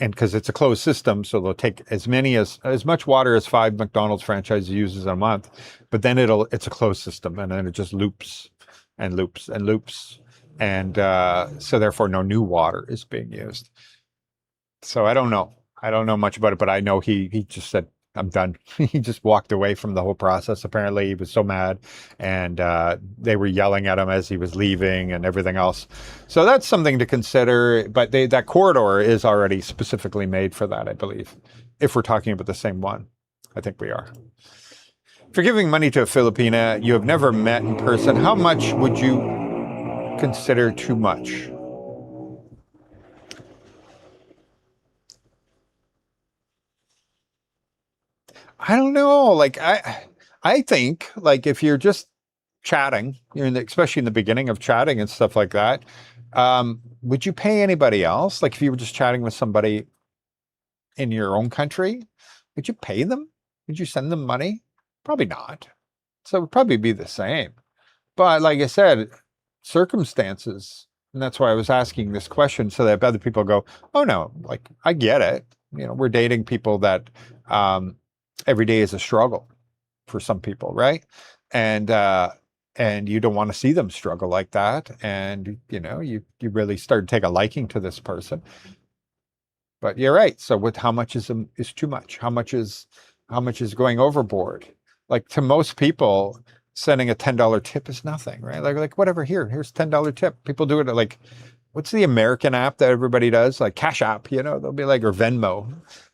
and because it's a closed system, so they'll take as much water as 5 McDonald's franchises uses a month, but then it's a closed system, and then it just loops and loops and loops, and so therefore no new water is being used. So I don't know much about it, but I know he just said, I'm done. He just walked away from the whole process. Apparently he was so mad, and they were yelling at him as he was leaving and everything else. So that's something to consider, but that corridor is already specifically made for that, I believe. If we're talking about the same one, I think we are. If you're giving money to a Filipina you have never met in person, how much would you consider too much? I don't know. Like I think like if you're just chatting, especially in the beginning of chatting and stuff like that, would you pay anybody else? Like if you were just chatting with somebody in your own country, would you pay them? Would you send them money? Probably not. So it would probably be the same. But like I said, circumstances, and that's why I was asking this question, so that other people go, oh no, like I get it. We're dating people that every day is a struggle for some people, right? And you don't want to see them struggle like that. And you really start to take a liking to this person. But you're right. So how much is too much? How much is going overboard? Like to most people, sending a $10 tip is nothing, right? Like whatever, here's $10 tip. People do it at like, what's the American app that everybody does? Like Cash App, they'll be like, or Venmo.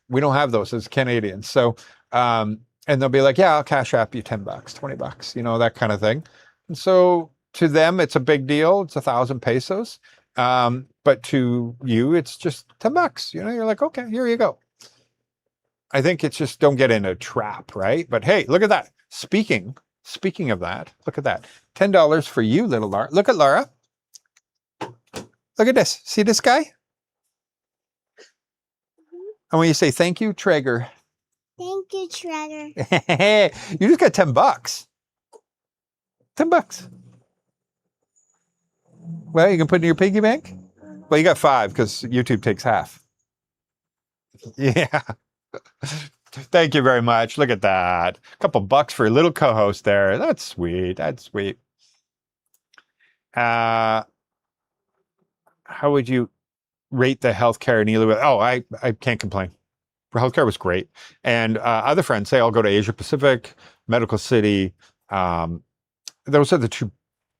We don't have those as Canadians. So, and they'll be like, yeah, I'll Cash App you $10, $20, that kind of thing. And so to them, it's a big deal. It's 1,000 pesos. But to you, it's just $10. You're like, okay, here you go. I think it's just don't get in a trap, right? But hey, look at that. Speaking of that, look at that. $10 for you, little Laura. Look at Laura. Look at this. See this guy? And when you say thank you, Traeger. Thank you, Traeger. You just got $10. $10. Well, you can put it in your piggy bank. Well, you got 5 because YouTube takes half. Yeah. Thank you very much. Look at that. A couple bucks for a little co-host there. That's sweet. That's sweet. How would you rate the healthcare in Iloilo? Oh, I can't complain. Healthcare was great. And other friends say I'll go to Asia Pacific, Medical City. Those are the two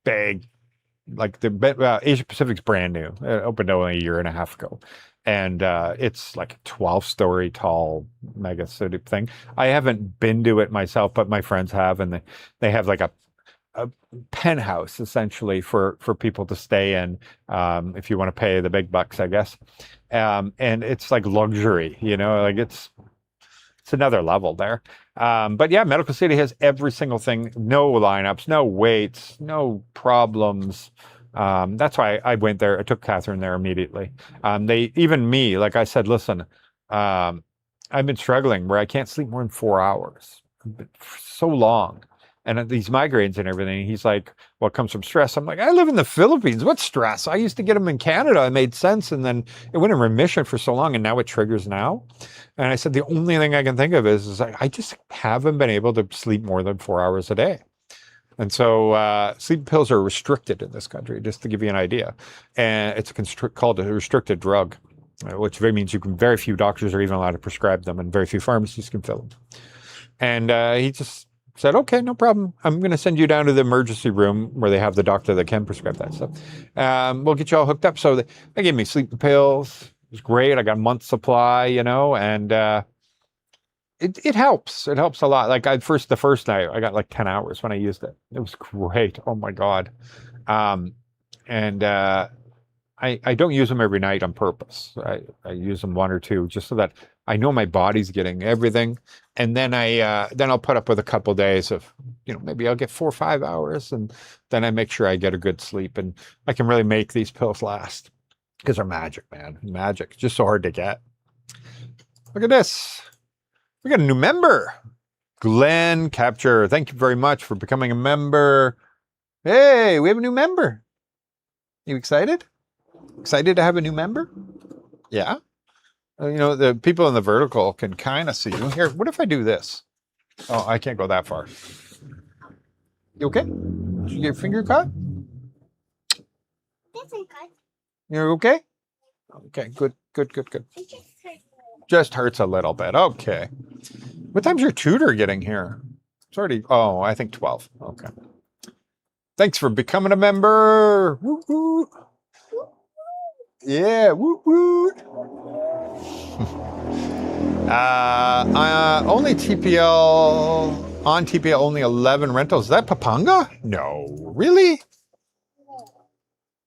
big, like the Asia Pacific's brand new. It opened only a year and a half ago. And it's like a 12-story tall mega city thing. I haven't been to it myself, but my friends have, and they have like a penthouse essentially for people to stay in if you want to pay the big bucks, I guess. And it's like luxury, like it's another level there. But yeah, Medical City has every single thing, no lineups, no waits, no problems. That's why I went there. I took Catherine there immediately. Even me, like I said, listen, I've been struggling where I can't sleep more than 4 hours, so long. and these migraines and everything. He's like, well, it comes from stress. I'm like, I live in the Philippines. What's stress? I used to get them in Canada. It made sense. And then it went in remission for so long, and now it triggers now. And I said, the only thing I can think of is I just haven't been able to sleep more than 4 hours a day. And so sleep pills are restricted in this country, just to give you an idea. And it's called a restricted drug, which very means very few doctors are even allowed to prescribe them, and very few pharmacies can fill them. And he just said, okay, no problem. I'm going to send you down to the emergency room where they have the doctor that can prescribe that stuff. We'll get you all hooked up. So they gave me sleeping pills. It was great. I got a month's supply, and it helps. It helps a lot. Like the first night, I got like 10 hours when I used it. It was great. Oh my God. I don't use them every night on purpose. I use them one or two just so that I know my body's getting everything. And then I'll put up with a couple days of, maybe I'll get 4 or 5 hours, and then I make sure I get a good sleep, and I can really make these pills last, because they're magic, man. Magic. Just so hard to get. Look at this. We got a new member. Glenn Capture. Thank you very much for becoming a member. Hey, we have a new member. You excited? Excited to have a new member? Yeah. The people in the vertical can kind of see you. Here, what if I do this? Oh, I can't go that far. You okay? Did you get your finger cut? Doesn't cut. You're okay? Okay, good. It just hurts. Just hurts a little bit. Okay. What time's your tutor getting here? It's already, I think 12. Okay. Thanks for becoming a member. Woo woo. Yeah, woo woo. Only TPL, on TPL, only 11 rentals. Is that Papanga? No, really?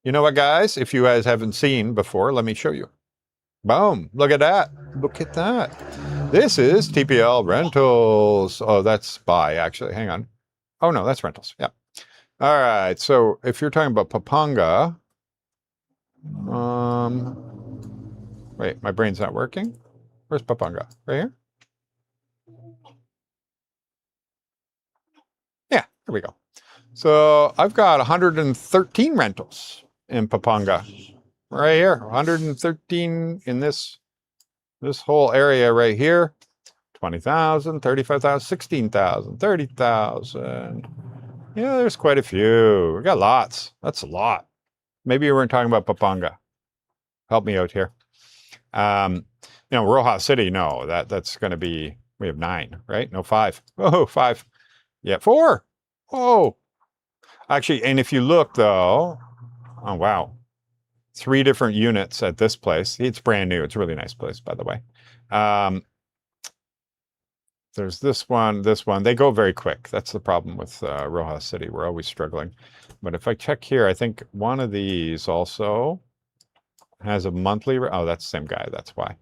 You know what, guys? If you guys haven't seen before, let me show you. Boom. Look at that. Look at that. This is TPL rentals. Oh, that's buy, actually. Hang on. Oh, no, that's rentals. Yeah. All right. So if you're talking about Papanga, wait, my brain's not working. Where's Papanga? Right here? Yeah, there we go. So I've got 113 rentals in Papanga. Right here. 113 in this whole area right here. 20,000, 35,000, 16,000, 30,000. Yeah, there's quite a few. We got lots. That's a lot. Maybe you weren't talking about Papanga. Help me out here. Rojas City, no, that's going to be, we have 9, right? No, 5. Oh, 5. Yeah, 4. Oh, actually, and if you look though, oh, wow. 3 different units at this place. It's brand new. It's a really nice place, by the way. There's this one. They go very quick. That's the problem with Rojas City. We're always struggling. But if I check here, I think one of these also has a monthly. Oh, that's the same guy. That's why.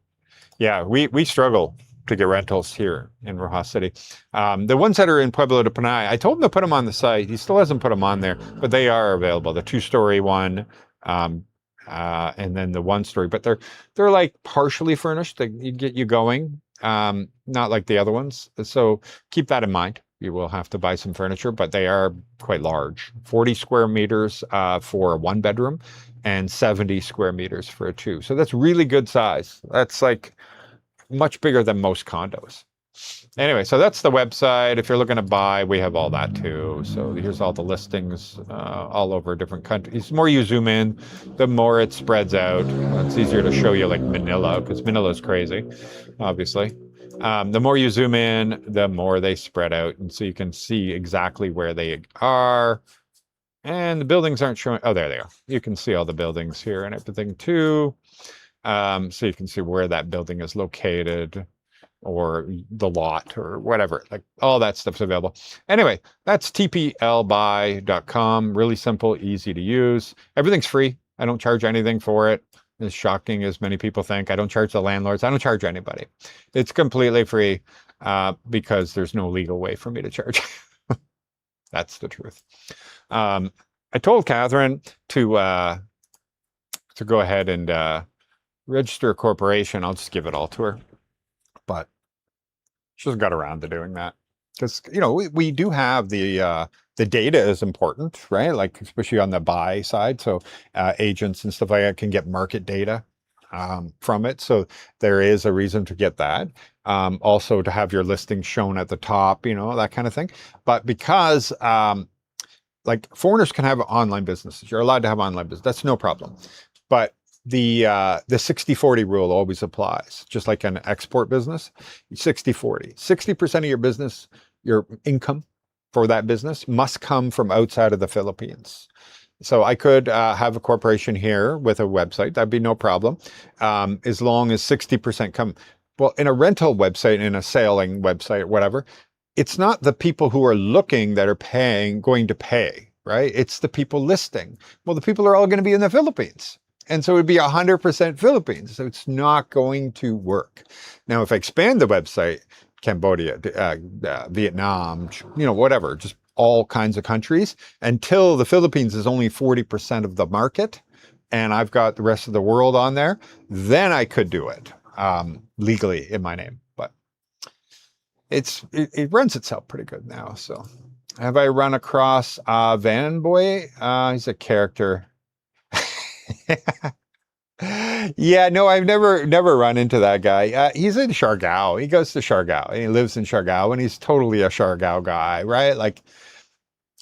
Yeah, we struggle to get rentals here in Rojas City. The ones that are in Pueblo de Panay, I told him to put them on the site. He still hasn't put them on there, but they are available. The 2-story one, and then the 1-story. But they're like partially furnished to get you going. Not like the other ones. So keep that in mind. You will have to buy some furniture, but they are quite large. 40 square meters for a 1-bedroom and 70 square meters for a 2. So that's really good size. That's like much bigger than most condos. Anyway, so that's the website. If you're looking to buy, we have all that too. So here's all the listings all over different countries. The more you zoom in, the more it spreads out. It's easier to show you like Manila, because Manila is crazy, obviously. The more you zoom in, the more they spread out. And so you can see exactly where they are. And the buildings aren't showing. Oh, there they are. You can see all the buildings here and everything too. So you can see where that building is located, or the lot, or whatever. Like all that stuff's available. Anyway, that's tplbuy.com. Really simple, easy to use. Everything's free. I don't charge anything for it. As shocking as many people think. I don't charge the landlords. I don't charge anybody. It's completely free because there's no legal way for me to charge. That's the truth. I told Catherine to go ahead and register a corporation. I'll just give it all to her. But she hasn't got around to doing that. because we do have the data is important, right? Like especially on the buy side, so agents and stuff like that can get market data from it. So there is a reason to get that. Also to have your listing shown at the top, that kind of thing. But because like foreigners can have online businesses, you're allowed to have online business. That's no problem. But the 60-40 rule always applies, just like an export business. 60-40. 60% of your business, your income for that business must come from outside of the Philippines. So I could have a corporation here with a website. That'd be no problem, as long as 60% come. Well, in a rental website, in a sailing website, whatever, it's not the people who are looking that are going to pay, right? It's the people listing. Well, the people are all going to be in the Philippines. And so it would be 100% Philippines. So it's not going to work. Now, if I expand the website, Cambodia, Vietnam, whatever, just all kinds of countries, until the Philippines is only 40% of the market, and I've got the rest of the world on there, then I could do it legally in my name. But it runs itself pretty good now. So have I run across Van Boy? He's a character. Yeah, no, I've never run into that guy. He's in Siargao. He goes to Siargao and he lives in Siargao and he's totally a Siargao guy, right? Like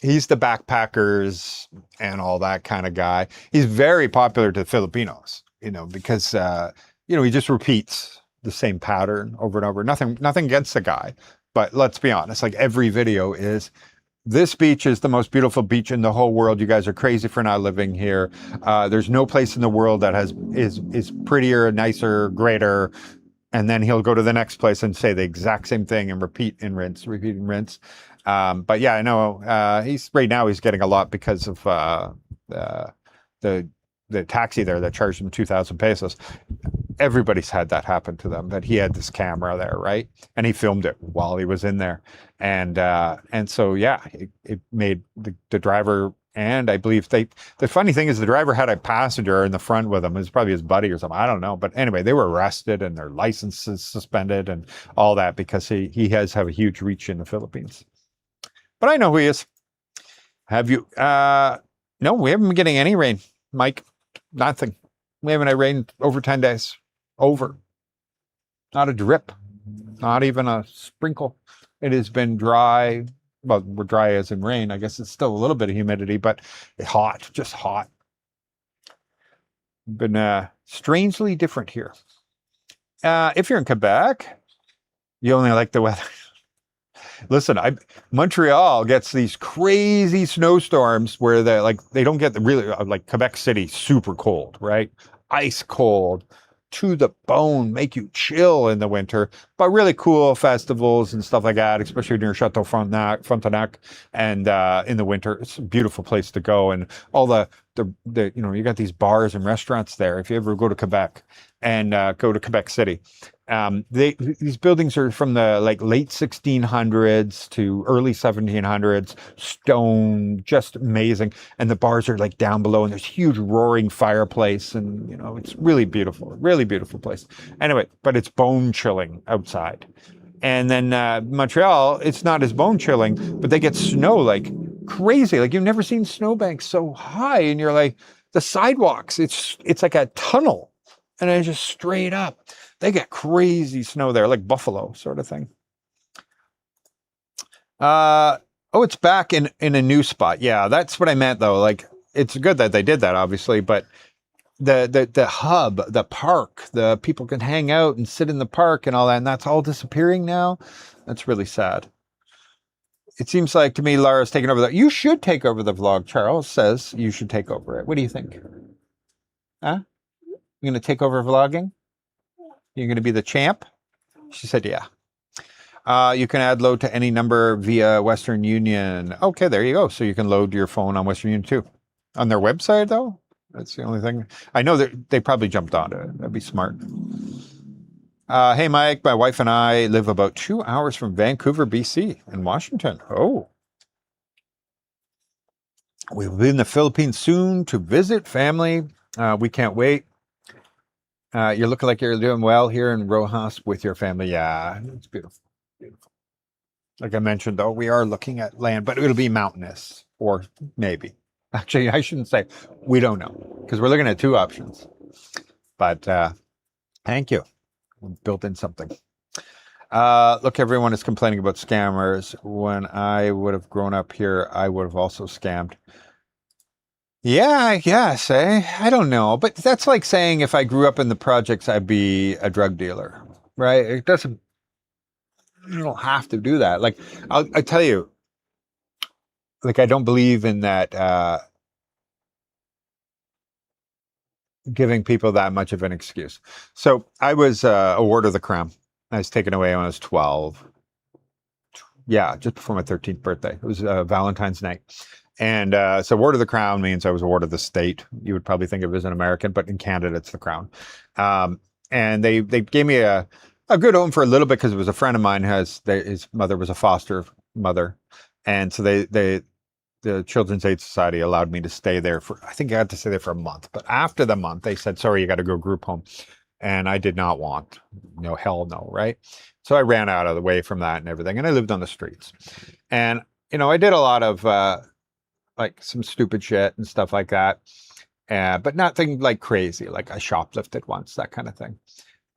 he's the backpackers and all that kind of guy. He's very popular to Filipinos, because he just repeats the same pattern over and over. Nothing against the guy, but let's be honest, like every video is, this beach is the most beautiful beach in the whole world. You guys are crazy for not living here. There's no place in the world that is prettier, nicer, greater. And then he'll go to the next place and say the exact same thing and repeat and rinse. But yeah, I know right now he's getting a lot because of the taxi there that charged him 2,000 pesos. Everybody's had that happen to them, that he had this camera there, right? And he filmed it while he was in there. And so, yeah, it made the driver, and I believe the funny thing is the driver had a passenger in the front with him. It was probably his buddy or something. I don't know. But anyway, they were arrested and their licenses suspended and all that because he has a huge reach in the Philippines. But I know who he is. Have you? No, we haven't been getting any rain, Mike. Nothing. We haven't had rain over 10 days. Over. Not a drip. Not even a sprinkle. It has been dry. Well, we're dry as in rain. I guess it's still a little bit of humidity, but hot. Just hot. Been strangely different here. If you're in Quebec, you only like the weather. Listen, Montreal gets these crazy snowstorms where they don't get the really, like Quebec City, super cold, right? Ice cold, to the bone, make you chill in the winter, but really cool festivals and stuff like that, especially near Chateau Frontenac, and in the winter, it's a beautiful place to go. And all the you got these bars and restaurants there. If you ever go to Quebec and go to Quebec City, these buildings are from the late 1600s to early 1700s, stone, just amazing. And the bars are down below, and there's huge roaring fireplace, and it's really beautiful place. Anyway, but it's bone chilling outside. And then Montreal, it's not as bone chilling, but they get snow like crazy. Like you've never seen snowbanks so high, and you're like, the sidewalks, it's like a tunnel, and it's just straight up. They get crazy snow there, like Buffalo sort of thing. It's back in a new spot. Yeah, that's what I meant though. Like it's good that they did that, obviously, but the hub, the park, the people can hang out and sit in the park and all that, and that's all disappearing now. That's really sad. It seems like to me Lara's taking over that. You should take over the vlog. Charles says you should take over it. What do you think? Huh? You're gonna take over vlogging? You're going to be the champ? She said, yeah. You can add load to any number via Western Union. Okay, there you go. So you can load your phone on Western Union too. On their website, though? That's the only thing. I know that they probably jumped onto it. That'd be smart. Hey, Mike, my wife and I live about 2 hours from Vancouver, BC in Washington. Oh. We'll be in the Philippines soon to visit family. We can't wait. You're looking like you're doing well here in Rojas with your family. Yeah, it's beautiful. Beautiful. Like I mentioned, though, we are looking at land, but it'll be mountainous or maybe. Actually, I shouldn't say we don't know because we're looking at two options. But thank you. Built in something. Look, everyone is complaining about scammers. When I would have grown up here, I would have also scammed. Yeah, I guess, eh? I don't know. But that's like saying if I grew up in the projects, I'd be a drug dealer, right? It doesn't, you don't have to do that. Like, I tell you, like, I don't believe in that giving people that much of an excuse. So I was a ward of the crown. I was taken away when I was 12. Yeah, just before my 13th birthday. It was Valentine's night. And so ward of the crown means I was a ward of the state. You would probably think of it as an American, but in Canada, it's the crown. And they gave me a good home for a little bit because it was a friend of mine. His mother was a foster mother. And so the Children's Aid Society allowed me to stay there for, I think I had to stay there for a month. But after the month, they said, sorry, you got to go group home. And I did not want, no, hell no, right? So I ran out of the way from that and everything. And I lived on the streets. And, I did a lot of like some stupid shit and stuff like that. But nothing like crazy. Like I shoplifted once, that kind of thing.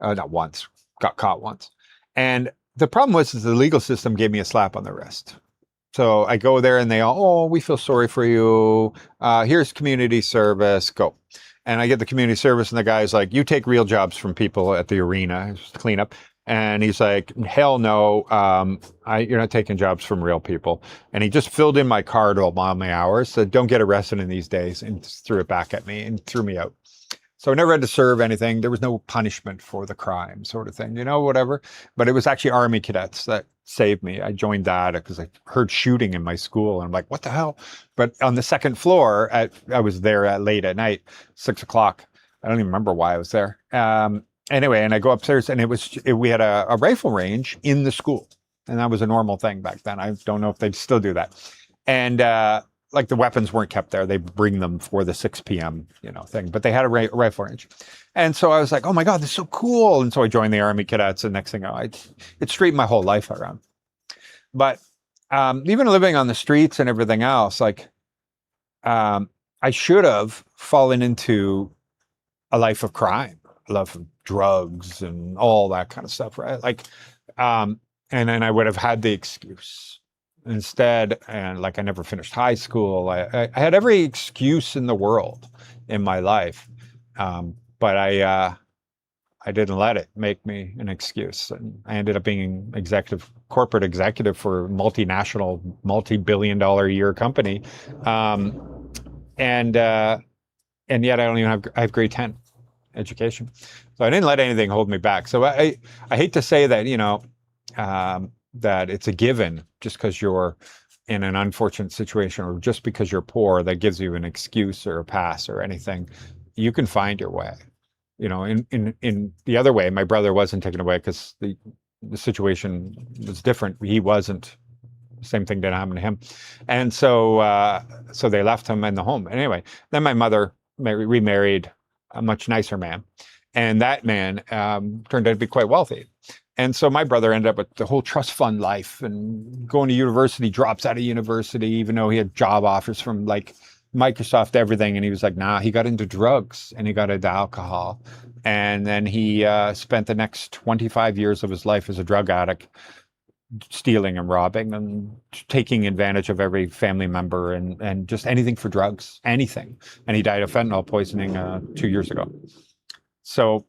Not once, got caught once. And the problem was is the legal system gave me a slap on the wrist. So I go there and they all, oh, we feel sorry for you. Here's community service, go. And I get the community service and the guy's like, you take real jobs from people at the arena, just clean up. And he's like, hell no, you're not taking jobs from real people. And he just filled in my card all my hours, said, don't get arrested in these days, and threw it back at me and threw me out. So I never had to serve anything. There was no punishment for the crime sort of thing, whatever. But it was actually Army cadets that saved me. I joined that because I heard shooting in my school. And I'm like, what the hell? But on the second floor, I was there at late at night, 6 o'clock. I don't even remember why I was there. Anyway, and I go upstairs and we had a rifle range in the school. And that was a normal thing back then. I don't know if they still do that. And like the weapons weren't kept there. They bring them for the 6 p.m. Thing, but they had a rifle range. And so I was like, oh my God, this is so cool. And so I joined the Army cadets. And next thing I know, it straightened my whole life around. But even living on the streets and everything else, like I should have fallen into a life of crime, a life of drugs and all that kind of stuff, right? Like, and then I would have had the excuse. Instead, and like I never finished high school. I had every excuse in the world in my life, but I didn't let it make me an excuse. And I ended up being corporate executive for a multinational, multi-billion-dollar a year company, and yet I have grade 10 education, so I didn't let anything hold me back. So I hate to say that that it's a given just because you're in an unfortunate situation or just because you're poor that gives you an excuse or a pass or anything. You can find your way. In the other way, my brother wasn't taken away because the situation was different. He wasn't. Same thing didn't happen to him, and so they left him in the home. Anyway, then my mother remarried a much nicer man, and that man turned out to be quite wealthy. And so my brother ended up with the whole trust fund life and going to university, drops out of university, even though he had job offers from like Microsoft, everything. And he was like, nah, he got into drugs and he got into alcohol. And then he spent the next 25 years of his life as a drug addict, stealing and robbing and taking advantage of every family member and just anything for drugs, anything. And he died of fentanyl poisoning 2 years ago. So,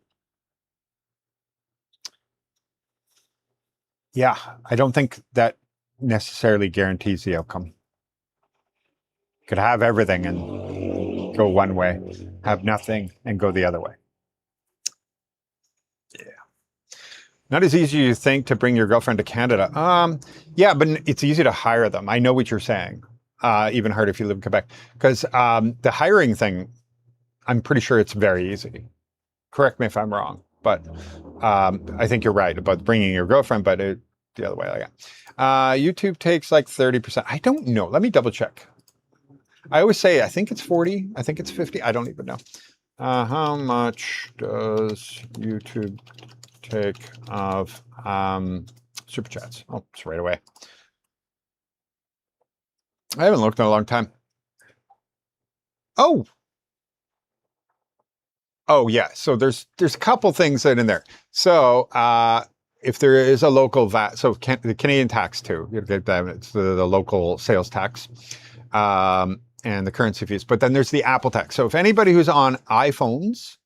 yeah, I don't think that necessarily guarantees the outcome. Could have everything and go one way, have nothing and go the other way. Yeah. Not as easy as you think to bring your girlfriend to Canada. Yeah, but it's easy to hire them. I know what you're saying. Even harder if you live in Quebec. Because the hiring thing, I'm pretty sure it's very easy. Correct me if I'm wrong. But I think you're right about bringing your girlfriend, but the other way. Like YouTube takes like 30%. I don't know. Let me double check. I always say, I think it's 40. I think it's 50. I don't even know. How much does YouTube take of super chats? Oh, it's right away. I haven't looked in a long time. Oh, oh yeah. So there's a couple things in there. So if there is a local VAT, so the Canadian tax too, you get that. It's the local sales tax, and the currency fees. But then there's the Apple tax. So if anybody who's on iPhones,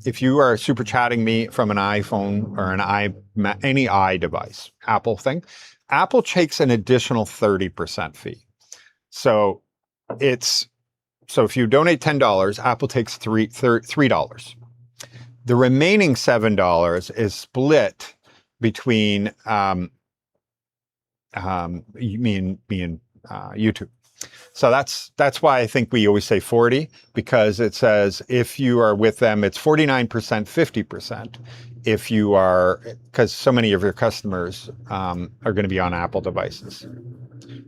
if you are super chatting me from an iPhone or any device, Apple thing, Apple takes an additional 30% fee. So if you donate $10, Apple takes $3. The remaining $7 is split between me and YouTube. So that's why I think we always say 40, because it says if you are with them, it's 49%, 50%. If you are, because so many of your customers are going to be on Apple devices.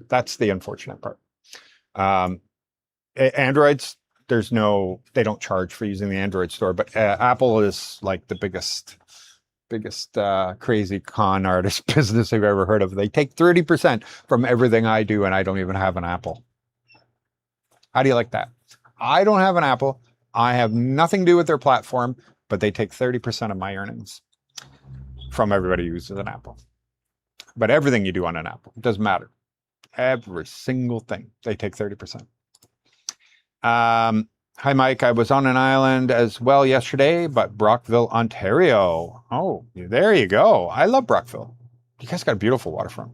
That's the unfortunate part. Androids, they don't charge for using the Android store, but Apple is like the biggest crazy con artist business I've ever heard of. They take 30% from everything I do, and I don't even have an Apple. How do you like that? I don't have an Apple. I have nothing to do with their platform, but they take 30% of my earnings from everybody who uses an Apple. But everything you do on an Apple, it doesn't matter. Every single thing, they take 30%. Hi, Mike. I was on an island as well yesterday, but Brockville, Ontario. Oh, there you go. I love Brockville. You guys got a beautiful waterfront.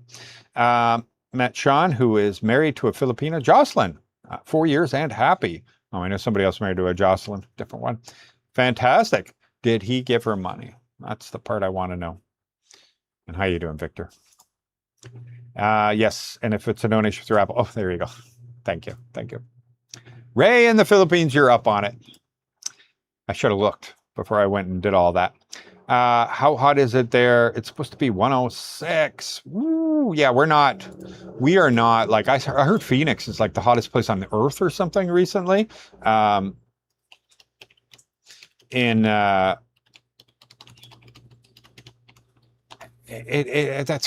Met Sean, who is married to a Filipina, Jocelyn. 4 years and happy. Oh, I know somebody else married to a Jocelyn, different one. Fantastic. Did he give her money? That's the part I want to know. And how you doing, Victor? Yes, and if it's a donation through Apple, oh, there you go. Thank you. Ray in the Philippines, you're up on it. I should have looked before I went and did all that. How hot is it there? It's supposed to be 106. Woo, yeah, we are not, like, I heard Phoenix is like the hottest place on earth or something recently. That's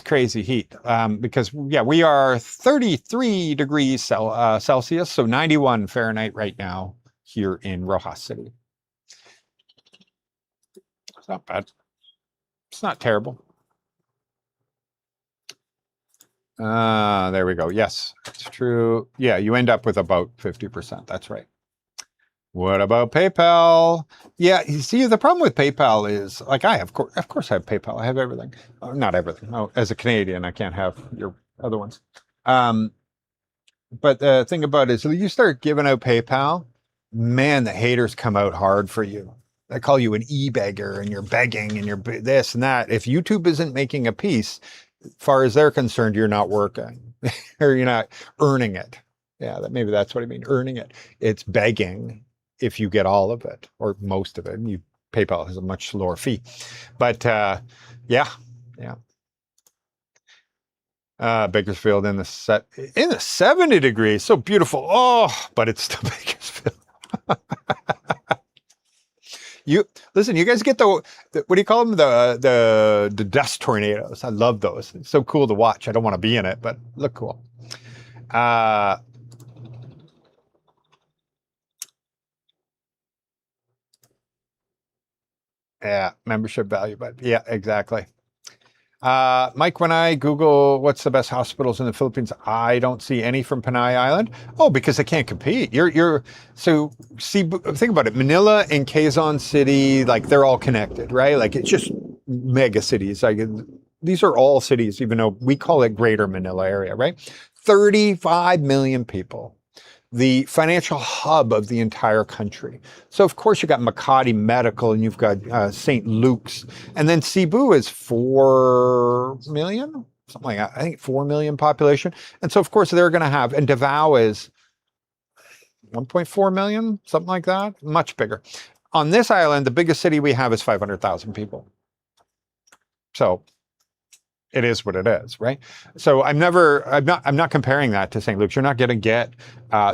crazy heat, because we are 33 degrees Celsius, so 91 Fahrenheit right now here in Rojas City. It's not bad. It's not terrible. There we go. Yes, it's true. Yeah, you end up with about 50%. That's right. What about PayPal? Yeah, you see, the problem with PayPal is, like, of course I have PayPal. I have everything. Not everything. Oh, as a Canadian, I can't have your other ones. But the thing about it is, you start giving out PayPal, man, the haters come out hard for you. They call you an e-beggar, and you're begging, and you're this and that. If YouTube isn't making a piece, as far as they're concerned, you're not working or you're not earning it. Yeah, maybe that's what I mean, earning it. It's begging if you get all of it or most of it. PayPal has a much lower fee. But yeah. Bakersfield in the 70 degrees, so beautiful. Oh, but it's still Bakersfield. You guys get the what do you call them? The dust tornadoes. I love those. It's so cool to watch. I don't want to be in it, but look cool. Yeah, membership value, but yeah, exactly. Mike, when I Google what's the best hospitals in the Philippines, I don't see any from Panay Island. Oh, because they can't compete. So think about it. Manila and Quezon City, like, they're all connected, right? Like, it's just mega cities. Like, these are all cities, even though we call it Greater Manila area, right? 35 million people. The financial hub of the entire country. So, of course, you got Makati Medical, and you've got St. Luke's. And then Cebu is 4 million, something like that. I think 4 million population. And so, of course, they're going to have, and Davao is 1.4 million, something like that, much bigger. On this island, the biggest city we have is 500,000 people. So it is what it is, right? So I'm not comparing that to St. Luke's. You're not going to get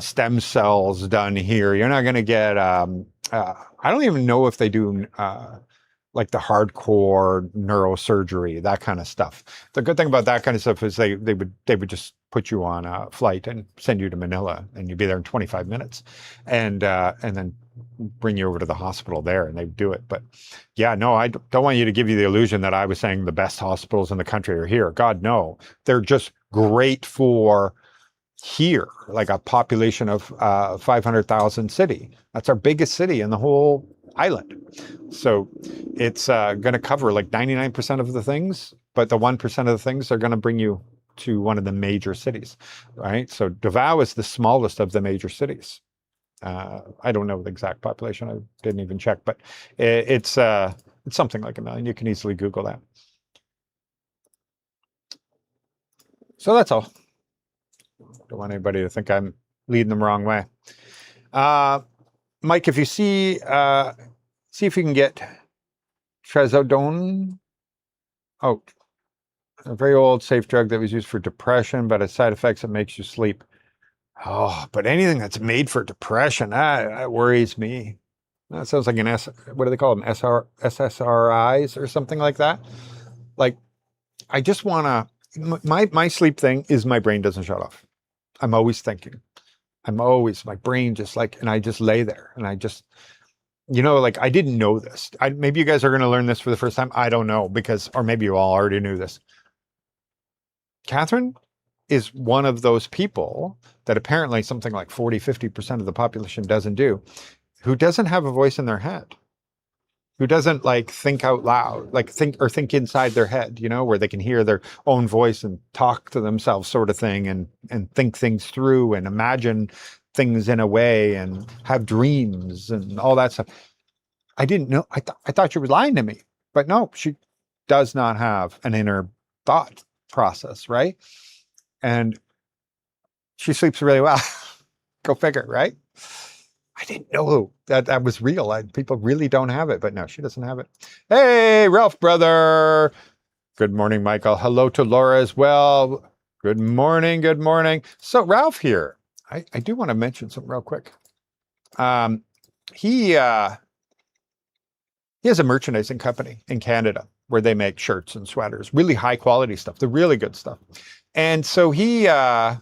stem cells done here. You're not going to get, I don't even know if they do like the hardcore neurosurgery, that kind of stuff. The good thing about that kind of stuff is they would just put you on a flight and send you to Manila, and you'd be there in 25 minutes, and then bring you over to the hospital there, and they do it. But yeah, no, I don't want you to give you the illusion that I was saying the best hospitals in the country are here. God, no, they're just great for here, like a population of 500,000 city. That's our biggest city in the whole island. So it's going to cover like 99% of the things, but the 1% of the things are going to bring you to one of the major cities, right? So Davao is the smallest of the major cities. I don't know the exact population. I didn't even check, but it's something like 1 million. You can easily Google that. So that's all. Don't want anybody to think I'm leading them the wrong way. Mike, if you see if you can get trazodone. Oh, a very old safe drug that was used for depression, but its side effects, it makes you sleep. Oh, but anything that's made for depression, that worries me. That sounds like what do they call them? SSRIs or something like that. Like, I just want to, my sleep thing is my brain doesn't shut off. I'm always thinking. My brain just like, and I just lay there and I just, like I didn't know this. Maybe you guys are going to learn this for the first time. I don't know or maybe you all already knew this. Catherine is one of those people that apparently something like 40-50% of the population doesn't do, who doesn't have a voice in their head, who doesn't like think out loud, like think inside their head, where they can hear their own voice and talk to themselves sort of thing and think things through and imagine things in a way and have dreams and all that stuff. I didn't know. I thought she was lying to me, but no, she does not have an inner thought process, right? And she sleeps really well. Go figure, right? I didn't know that was real. People really don't have it, but no, she doesn't have it. Hey, Ralph, brother. Good morning, Michael. Hello to Laura as well. Good morning. Good morning. So Ralph here, I do want to mention something real quick. He has a merchandising company in Canada where they make shirts and sweaters, really high quality stuff, the really good stuff. And so can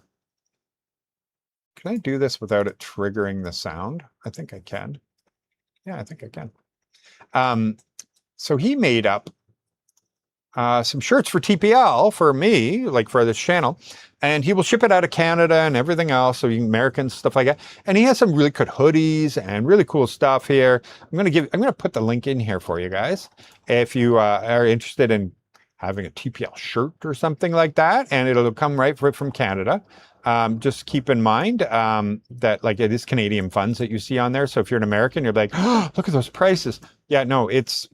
I do this without it triggering the sound? I think I can. Yeah, I think I can. So he made up some shirts for TPL for me, like for this channel, and he will ship it out of Canada and everything else. So American stuff like that. And he has some really good hoodies and really cool stuff here. I'm going to put the link in here for you guys. If you are interested in having a TPL shirt or something like that, and it'll come right from Canada. Just keep in mind that like it is Canadian funds that you see on there. So if you're an American, you're like, oh, look at those prices. Yeah, no, it's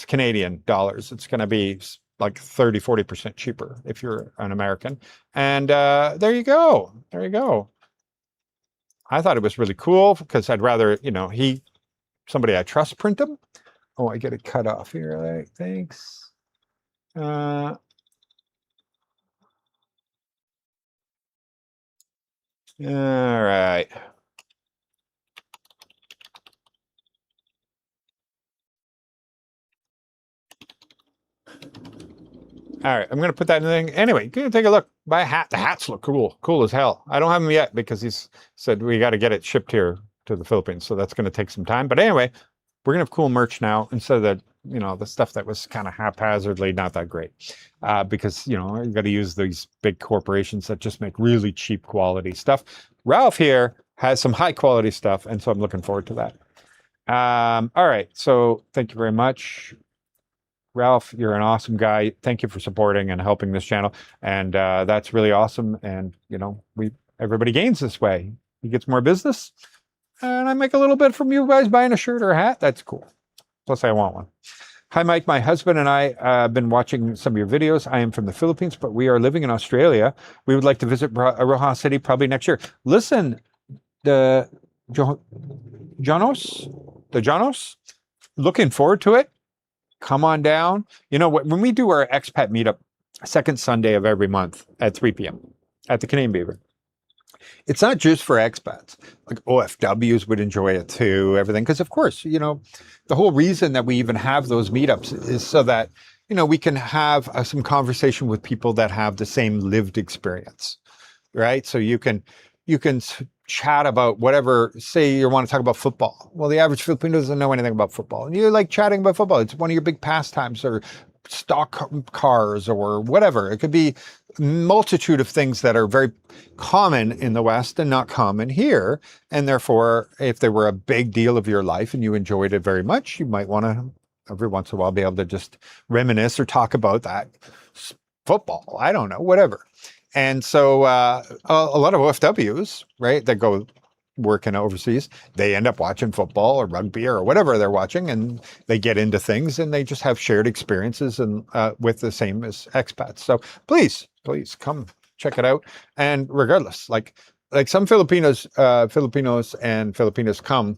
Canadian dollars. It's going to be like 30-40% cheaper if you're an American. And there you go. There you go. I thought it was really cool because I'd rather, somebody I trust print them. Oh, I get it cut off here. Right? Thanks. All right. All right, I'm going to put that in the thing. Anyway, you can take a look. Buy a hat. The hats look cool. Cool as hell. I don't have them yet because he's said we got to get it shipped here to the Philippines. So that's going to take some time. But anyway, we're going to have cool merch now instead of the stuff that was kind of haphazardly not that great. Because, you got to use these big corporations that just make really cheap quality stuff. Ralph here has some high quality stuff. And so I'm looking forward to that. All right. So thank you very much. Ralph, you're an awesome guy. Thank you for supporting and helping this channel. And that's really awesome. And, everybody gains this way. He gets more business. And I make a little bit from you guys buying a shirt or a hat. That's cool. Plus, I want one. Hi, Mike. My husband and I have been watching some of your videos. I am from the Philippines, but we are living in Australia. We would like to visit Rojas City probably next year. Listen, the Janos, looking forward to it. Come on down. When we do our expat meetup, second Sunday of every month at 3 p.m. at the Canadian Beaver, It's not just for expats. Like OFWs would enjoy it too, everything. Because, of course, the whole reason that we even have those meetups is so that, we can have some conversation with people that have the same lived experience, right? So you can chat about whatever. Say you want to talk about football. Well, the average Filipino doesn't know anything about football, and you like chatting about football. It's one of your big pastimes, or stock cars, or whatever. It could be a multitude of things that are very common in the West and not common here. And therefore, if they were a big deal of your life and you enjoyed it very much, you might want to every once in a while be able to just reminisce or talk about that football. I don't know, whatever. And so a lot of OFWs, right, that go working overseas, they end up watching football or rugby or whatever they're watching, and they get into things and they just have shared experiences and with the same as expats. So please come check it out. And regardless, like some Filipinos and Filipinas come,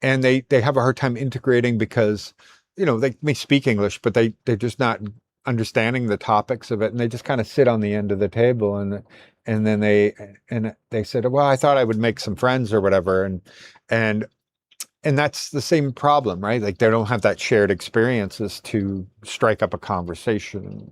and they have a hard time integrating because they may speak English, but they're just not understanding the topics of it, and they just kind of sit on the end of the table, and then they said, well, I thought I would make some friends or whatever, and that's the same problem, right? Like they don't have that shared experiences to strike up a conversation,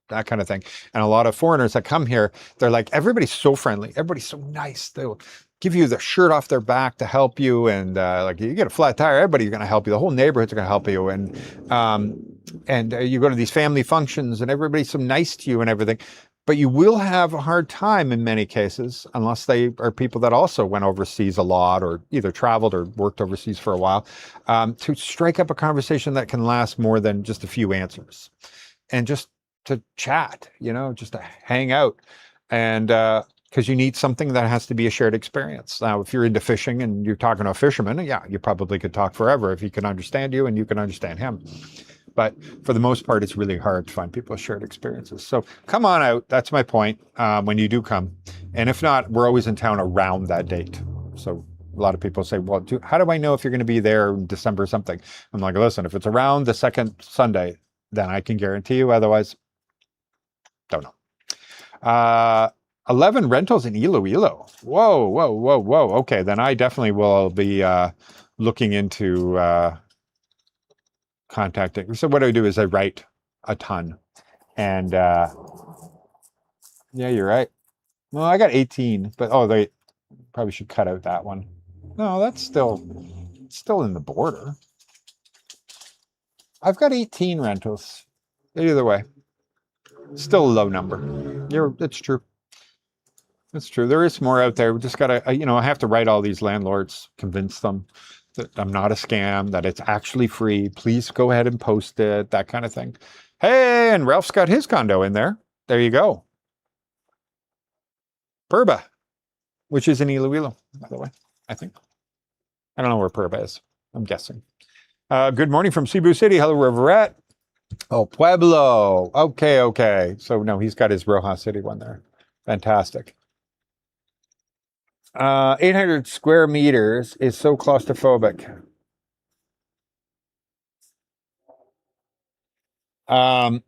that kind of thing. And a lot of foreigners that come here, they're like, everybody's so friendly, everybody's so nice, they'll give you the shirt off their back to help you, and like you get a flat tire, everybody's going to help you, the whole neighborhood's going to help you, and you go to these family functions and everybody's so nice to you and everything. But you will have a hard time in many cases, unless they are people that also went overseas a lot, or either traveled or worked overseas for a while, to strike up a conversation that can last more than just a few answers, and just to chat, just to hang out. And because you need something that has to be a shared experience. Now, if you're into fishing and you're talking to a fisherman, yeah, you probably could talk forever if he can understand you and you can understand him. But for the most part, it's really hard to find people with shared experiences. So come on out. That's my point when you do come. And if not, we're always in town around that date. So a lot of people say, well, how do I know if you're going to be there in December or something? I'm like, listen, if it's around the second Sunday, then I can guarantee you. Otherwise, don't know. 11 rentals in Iloilo. Whoa. Okay, then I definitely will be looking into contacting. So what I do is I write a ton. And yeah, you're right. Well, I got 18, but they probably should cut out that one. No, that's still in the border. I've got 18 rentals. Either way, still a low number. It's true. It's true. There is more out there. We just gotta, I have to write all these landlords, convince them that I'm not a scam, that it's actually free. Please go ahead and post it, that kind of thing. Hey, and Ralph's got his condo in there. There you go. Purba, which is in Iloilo, by the way, I think. I don't know where Purba is. I'm guessing. Good morning from Cebu City. Hello, Riverette. Oh, Pueblo. Okay. So, no, he's got his Rojas City one there. Fantastic. 800 square meters is so claustrophobic. You're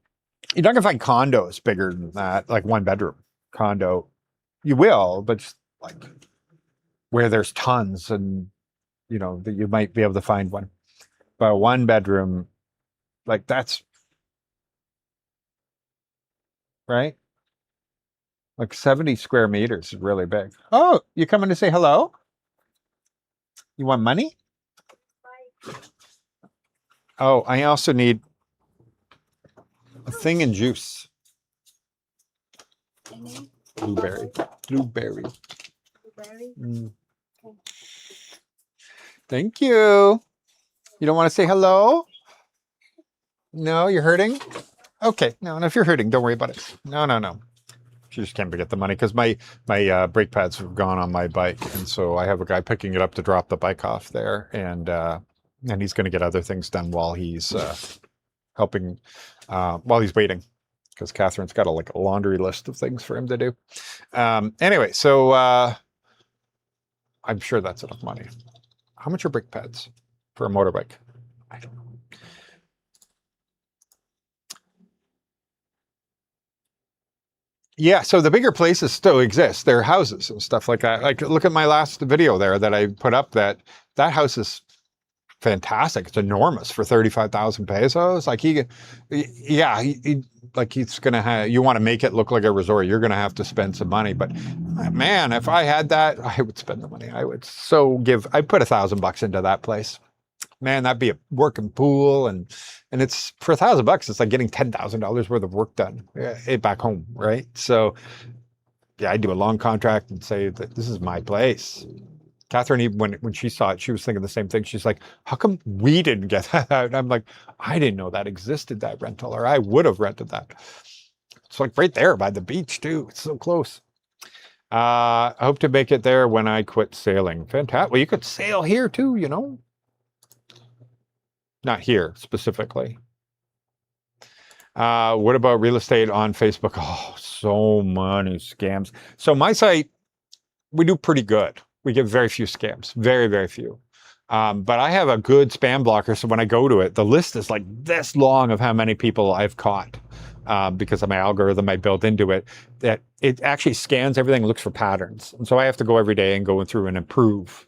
not gonna find condos bigger than that, like one bedroom condo. You will, but just like where there's tons, and that you might be able to find one. But a one bedroom, like that's right. Like 70 square meters is really big. Oh, you coming to say hello? You want money? Oh, I also need a thing in juice. Blueberry. Mm. Thank you. You don't want to say hello? No, you're hurting? Okay. No, if you're hurting, don't worry about it. No. She just can't get the money because my brake pads have gone on my bike, and so I have a guy picking it up to drop the bike off there, and he's going to get other things done while he's helping, while he's waiting, because Catherine's got a laundry list of things for him to do. Anyway, so I'm sure that's enough money. How much are brake pads for a motorbike? I don't know. Yeah, so the bigger places still exist. There are houses and stuff like that. Like, look at my last video there that I put up. That house is fantastic. It's enormous for 35,000 pesos. Like like he's gonna have. You want to make it look like a resort, you're gonna have to spend some money. But man, if I had that, I would spend the money. I would I'd put $1,000 into that place. Man, that'd be a working pool, and it's for $1,000. It's like getting $10,000 worth of work done back home, right? So yeah, I'd do a long contract and say that this is my place. Catherine, even when she saw it, she was thinking the same thing. She's like, how come we didn't get that out? And I'm like, I didn't know that existed, that rental, or I would have rented that. It's like right there by the beach too. It's so close. I hope to make it there when I quit sailing. Fantastic. Well, you could sail here too, you know. Not here specifically. What about real estate on Facebook? Oh, so many scams. So my site, we do pretty good. We get very few scams, very, very few. But I have a good spam blocker. So when I go to it, the list is like this long of how many people I've caught because of my algorithm I built into it, that it actually scans everything, looks for patterns. And so I have to go every day and go through and improve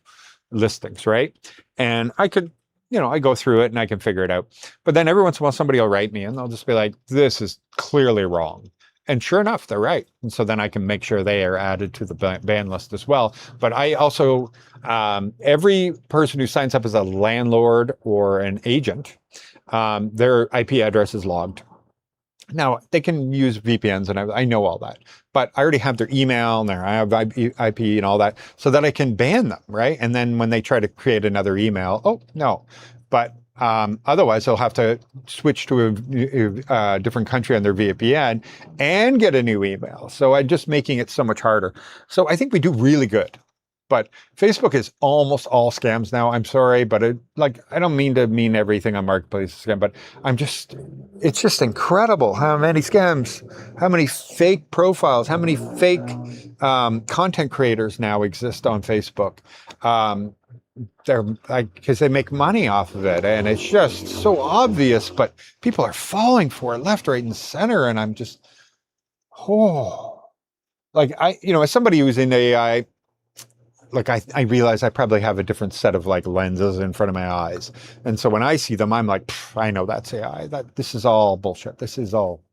listings, right? And I could, I go through it and I can figure it out. But then every once in a while, somebody will write me and they'll just be like, this is clearly wrong. And sure enough, they're right. And so then I can make sure they are added to the ban list as well. But I also, every person who signs up as a landlord or an agent, their IP address is logged. Now, they can use VPNs, and I know all that, but I already have their email and I have IP and all that, so that I can ban them, right? And then when they try to create another email, oh, no. But otherwise, they'll have to switch to a different country on their VPN and get a new email. So I'm just making it so much harder. So I think we do really good. But Facebook is almost all scams now. I'm sorry, but I don't mean to mean everything on Marketplace is a scam, but it's just incredible how many scams, how many fake profiles, how many fake content creators now exist on Facebook. They're because they make money off of it, and it's just so obvious, but people are falling for it left, right, and center. And I'm just, as somebody who's in AI, I realize I probably have a different set of lenses in front of my eyes. And so when I see them, I'm like, I know that's AI. This is all bullshit. This is all.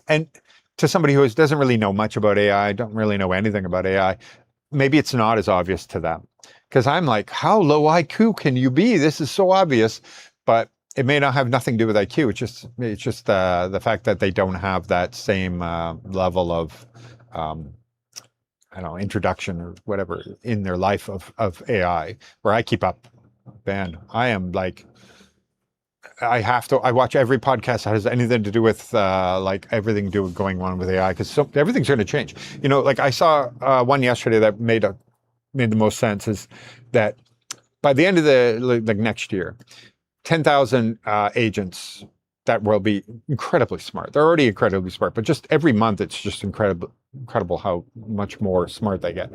And to somebody who doesn't really know much about AI, don't really know anything about AI, maybe it's not as obvious to them. Because I'm like, how low IQ can you be? This is so obvious. But it may not have nothing to do with IQ. It's just the fact that they don't have that same level of introduction or whatever in their life of AI, where I keep up. Man, I am I watch every podcast that has anything to do with everything to do with going on with AI, because everything's going to change. I saw one yesterday that made the most sense, is that by the end of the next year, 10,000 agents that will be incredibly smart. They're already incredibly smart, but just every month, it's just incredible how much more smart they get.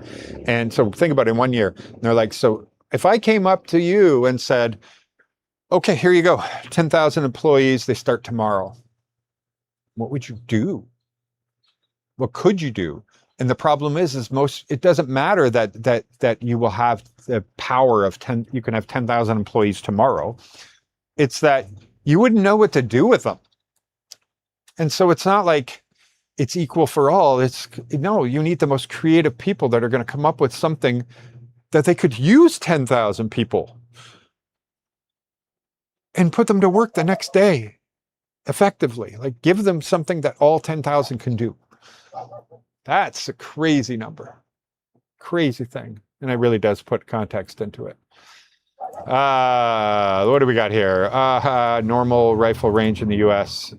And so think about it, in 1 year, they're like, so if I came up to you and said, okay, here you go, 10,000 employees, they start tomorrow, what would you do? What could you do? And the problem is it doesn't matter that you will have the power of you can have 10,000 employees tomorrow. It's that you wouldn't know what to do with them. And so it's not like it's equal for all. You need the most creative people that are going to come up with something that they could use 10,000 people and put them to work the next day effectively. Give them something that all 10,000 can do. That's a crazy number, crazy thing. And it really does put context into it. What do we got here? Normal rifle range in the U.S.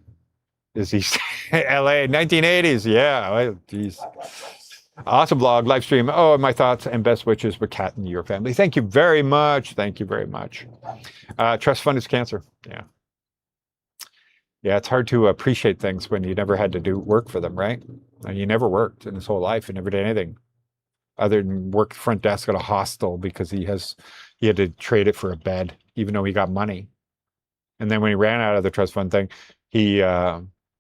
is East LA, 1980s. Yeah, geez. Awesome blog, live stream. Oh, my thoughts and best wishes for Kat and your family. Thank you very much. Thank you very much. Trust fund is cancer. Yeah. Yeah, it's hard to appreciate things when you never had to do work for them, right? And you never worked in his whole life and never did anything other than work front desk at a hostel because he had to trade it for a bed, even though he got money. And then when he ran out of the trust fund thing, he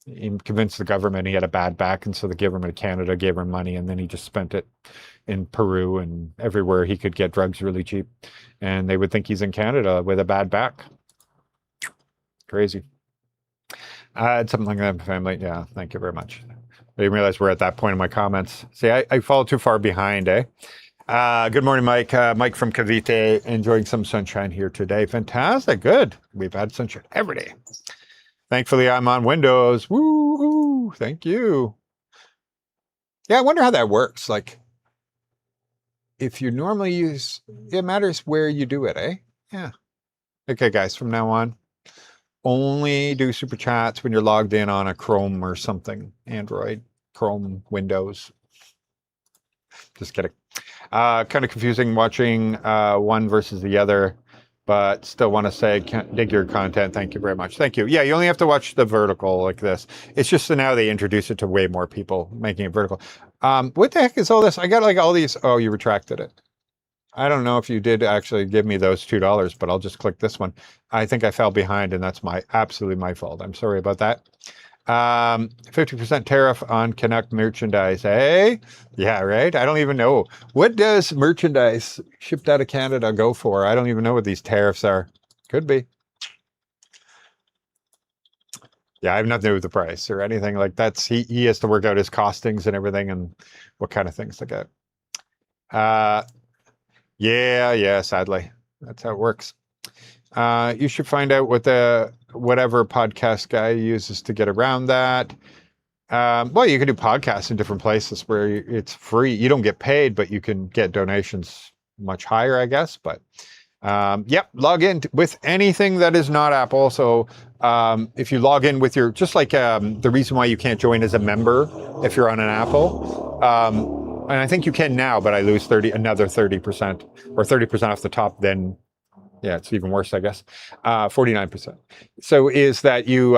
he convinced the government he had a bad back, and so the government of Canada gave him money, and then he just spent it in Peru and everywhere he could get drugs really cheap. And they would think he's in Canada with a bad back. Crazy. I had something like that in my family. Yeah, thank you very much. I didn't realize we're at that point in my comments. See, I fall too far behind, eh? Good morning, Mike. Mike from Cavite, enjoying some sunshine here today. Fantastic. Good. We've had sunshine every day. Thankfully, I'm on Windows. Woo! Thank you. Yeah, I wonder how that works. Like, if you normally use, it matters where you do it, eh? Yeah. Okay, guys, from now on, only do super chats when you're logged in on a Chrome or something. Android, Chrome, Windows. Just kidding. Kind of confusing watching one versus the other, but still want to say, dig your content. Thank you very much. Thank you. Yeah, you only have to watch the vertical like this. It's just now they introduce it to way more people, making it vertical. What the heck is all this? I got like all these. Oh, you retracted it. I don't know if you did actually give me those $2, but I'll just click this one. I think I fell behind, and that's absolutely my fault. I'm sorry about that. 50% tariff on Canuck merchandise. Hey, yeah, right. I don't even know. What does merchandise shipped out of Canada go for? I don't even know what these tariffs are. Could be. Yeah, I have nothing to do with the price or anything like that. He has to work out his costings and everything and what kind of things to get. Yeah, sadly. That's how it works. You should find out what whatever podcast guy uses to get around that. Well, you can do podcasts in different places where it's free. You don't get paid, but you can get donations much higher, I guess. But yep, log in with anything that is not Apple. So if you log in with your, just like the reason why you can't join as a member if you're on an Apple. And I think you can now, but I lose another 30% or 30% off the top, then yeah, it's even worse, I guess. 49%. So is that you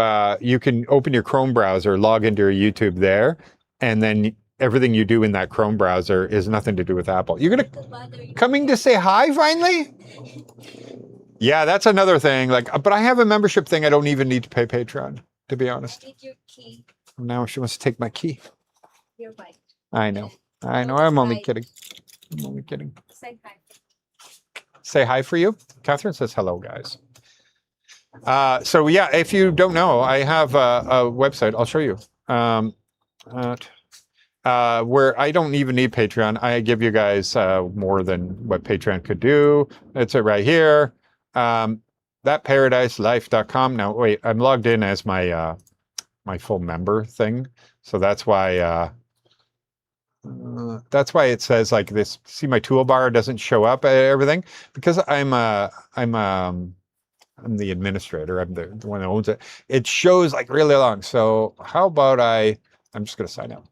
can open your Chrome browser, log into your YouTube there, and then everything you do in that Chrome browser is nothing to do with Apple. You're coming to say hi finally? Yeah, that's another thing. Like, but I have a membership thing. I don't even need to pay Patreon, to be honest. Take your key. Now she wants to take my key. Your bike. I know. I'm only kidding. I'm only kidding. Say hi. Say hi for you. Catherine says hello, guys. So yeah, if you don't know, I have a website. I'll show you. Where I don't even need Patreon. I give you guys more than what Patreon could do. It's it right here. Thatparadiselife.com. Now wait, I'm logged in as my my full member thing. So that's why it says like this. See, my toolbar doesn't show up everything because I'm the administrator. I'm the one that owns it. It shows like really long. So how about I'm just going to sign up.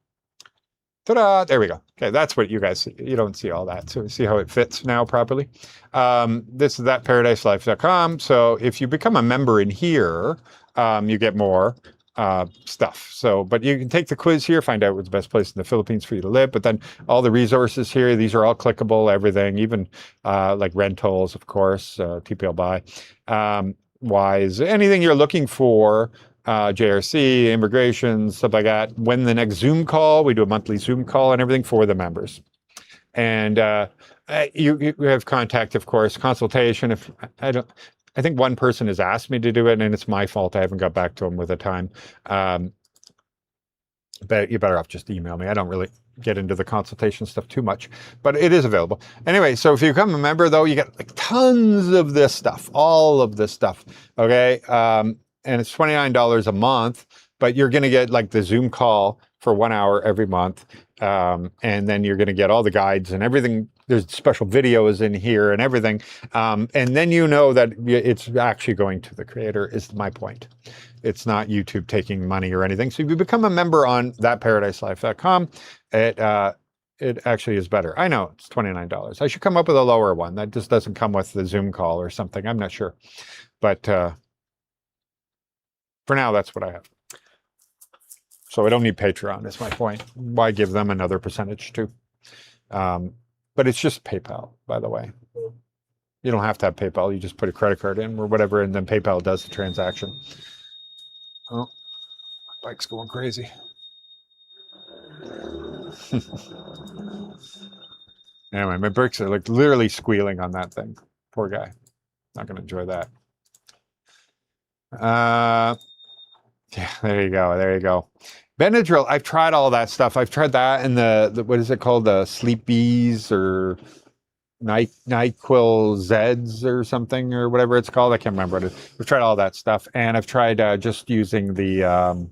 Ta-da! There we go. Okay, that's what you guys see. You don't see all that. So see how it fits now properly. This is thatparadiselife.com. So if you become a member in here, you get more stuff. So, but you can take the quiz here, find out what's the best place in the Philippines for you to live. But then all the resources here, these are all clickable, everything, even like rentals, of course, TPL buy, wise, anything you're looking for, JRC, immigration, stuff like that. When the next Zoom call, we do a monthly Zoom call and everything for the members. And you have contact, of course, consultation. If I think one person has asked me to do it, and it's my fault. I haven't got back to them with a time. But you're better off just email me. I don't really get into the consultation stuff too much, but it is available. Anyway, so if you become a member, though, you get like tons of this stuff, all of this stuff. Okay. And it's $29 a month, but you're going to get like the Zoom call for 1 hour every month. And then you're going to get all the guides and everything. There's special videos in here and everything. And then you know that it's actually going to the creator is my point. It's not YouTube taking money or anything. So if you become a member on thatparadiselife.com, it actually is better. I know it's $29. I should come up with a lower one. That just doesn't come with the Zoom call or something. I'm not sure. But for now, that's what I have. So I don't need Patreon, is my point. Why give them another percentage too? But it's just PayPal, by the way. You don't have to have PayPal. You just put a credit card in or whatever, and then PayPal does the transaction. Oh, bike's going crazy. Anyway, my brakes are like literally squealing on that thing. Poor guy. Not gonna enjoy that. Yeah, there you go. There you go. Benadryl, I've tried all that stuff. I've tried that and the what is it called? The Sleep Bees or NyQuil Zeds or something or whatever it's called. I can't remember what it is. I've tried all that stuff. And I've tried just using the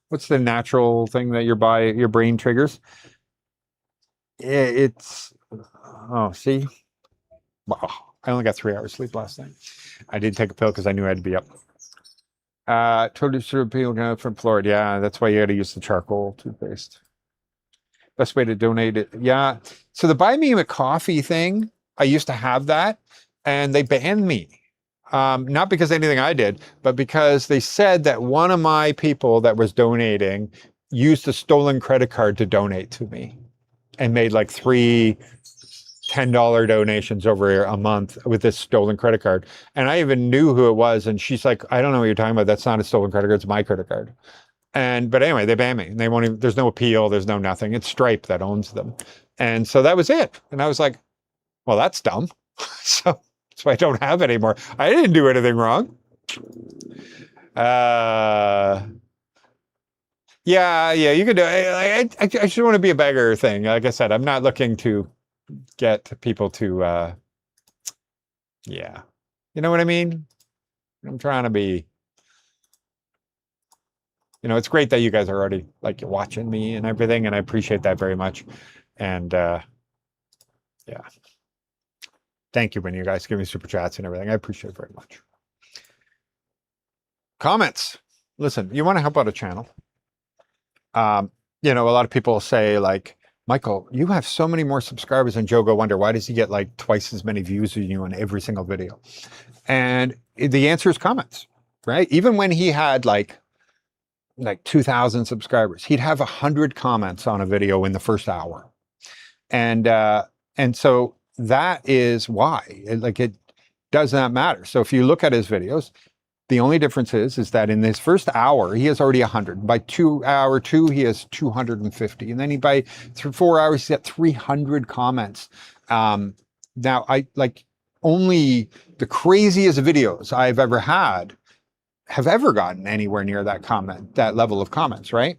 what's the natural thing that your brain triggers? It's oh, see? Wow. I only got 3 hours sleep last night. I did take a pill because I knew I had to be up. Totally sure people going from Florida. Yeah, that's why you got to use the charcoal toothpaste. Best way to donate it. Yeah. So the buy me a coffee thing, I used to have that, and they banned me. Not because of anything I did, but because they said that one of my people that was donating used a stolen credit card to donate to me, and made like 3 $10 donations over a month with this stolen credit card. And I even knew who it was. And she's like, I don't know what you're talking about. That's not a stolen credit card. It's my credit card. But anyway, they banned me and they won't even, there's no appeal. There's no nothing. It's Stripe that owns them. And so that was it. And I was like, well, that's dumb. So I don't have it anymore. I didn't do anything wrong. Yeah, you could do it. I just want to be a beggar thing. Like I said, I'm not looking to get people to, yeah. You know what I mean? I'm trying to be, it's great that you guys are already like watching me and everything, and I appreciate that very much. And yeah. Thank you when you guys give me super chats and everything. I appreciate it very much. Comments. Listen, you want to help out a channel. A lot of people say like, Michael, you have so many more subscribers than Joe Go Wonder. Why does he get like twice as many views as you on every single video? And the answer is comments, right? Even when he had like 2,000 subscribers, he'd have 100 comments on a video in the first hour. And so that is why it does not matter. So if you look at his videos, the only difference is that in his first hour, he has already 100. By hour 2, he has 250. And then by 4 hours, he's at 300 comments. Now, only the craziest videos I've ever had have ever gotten anywhere near that level of comments, right?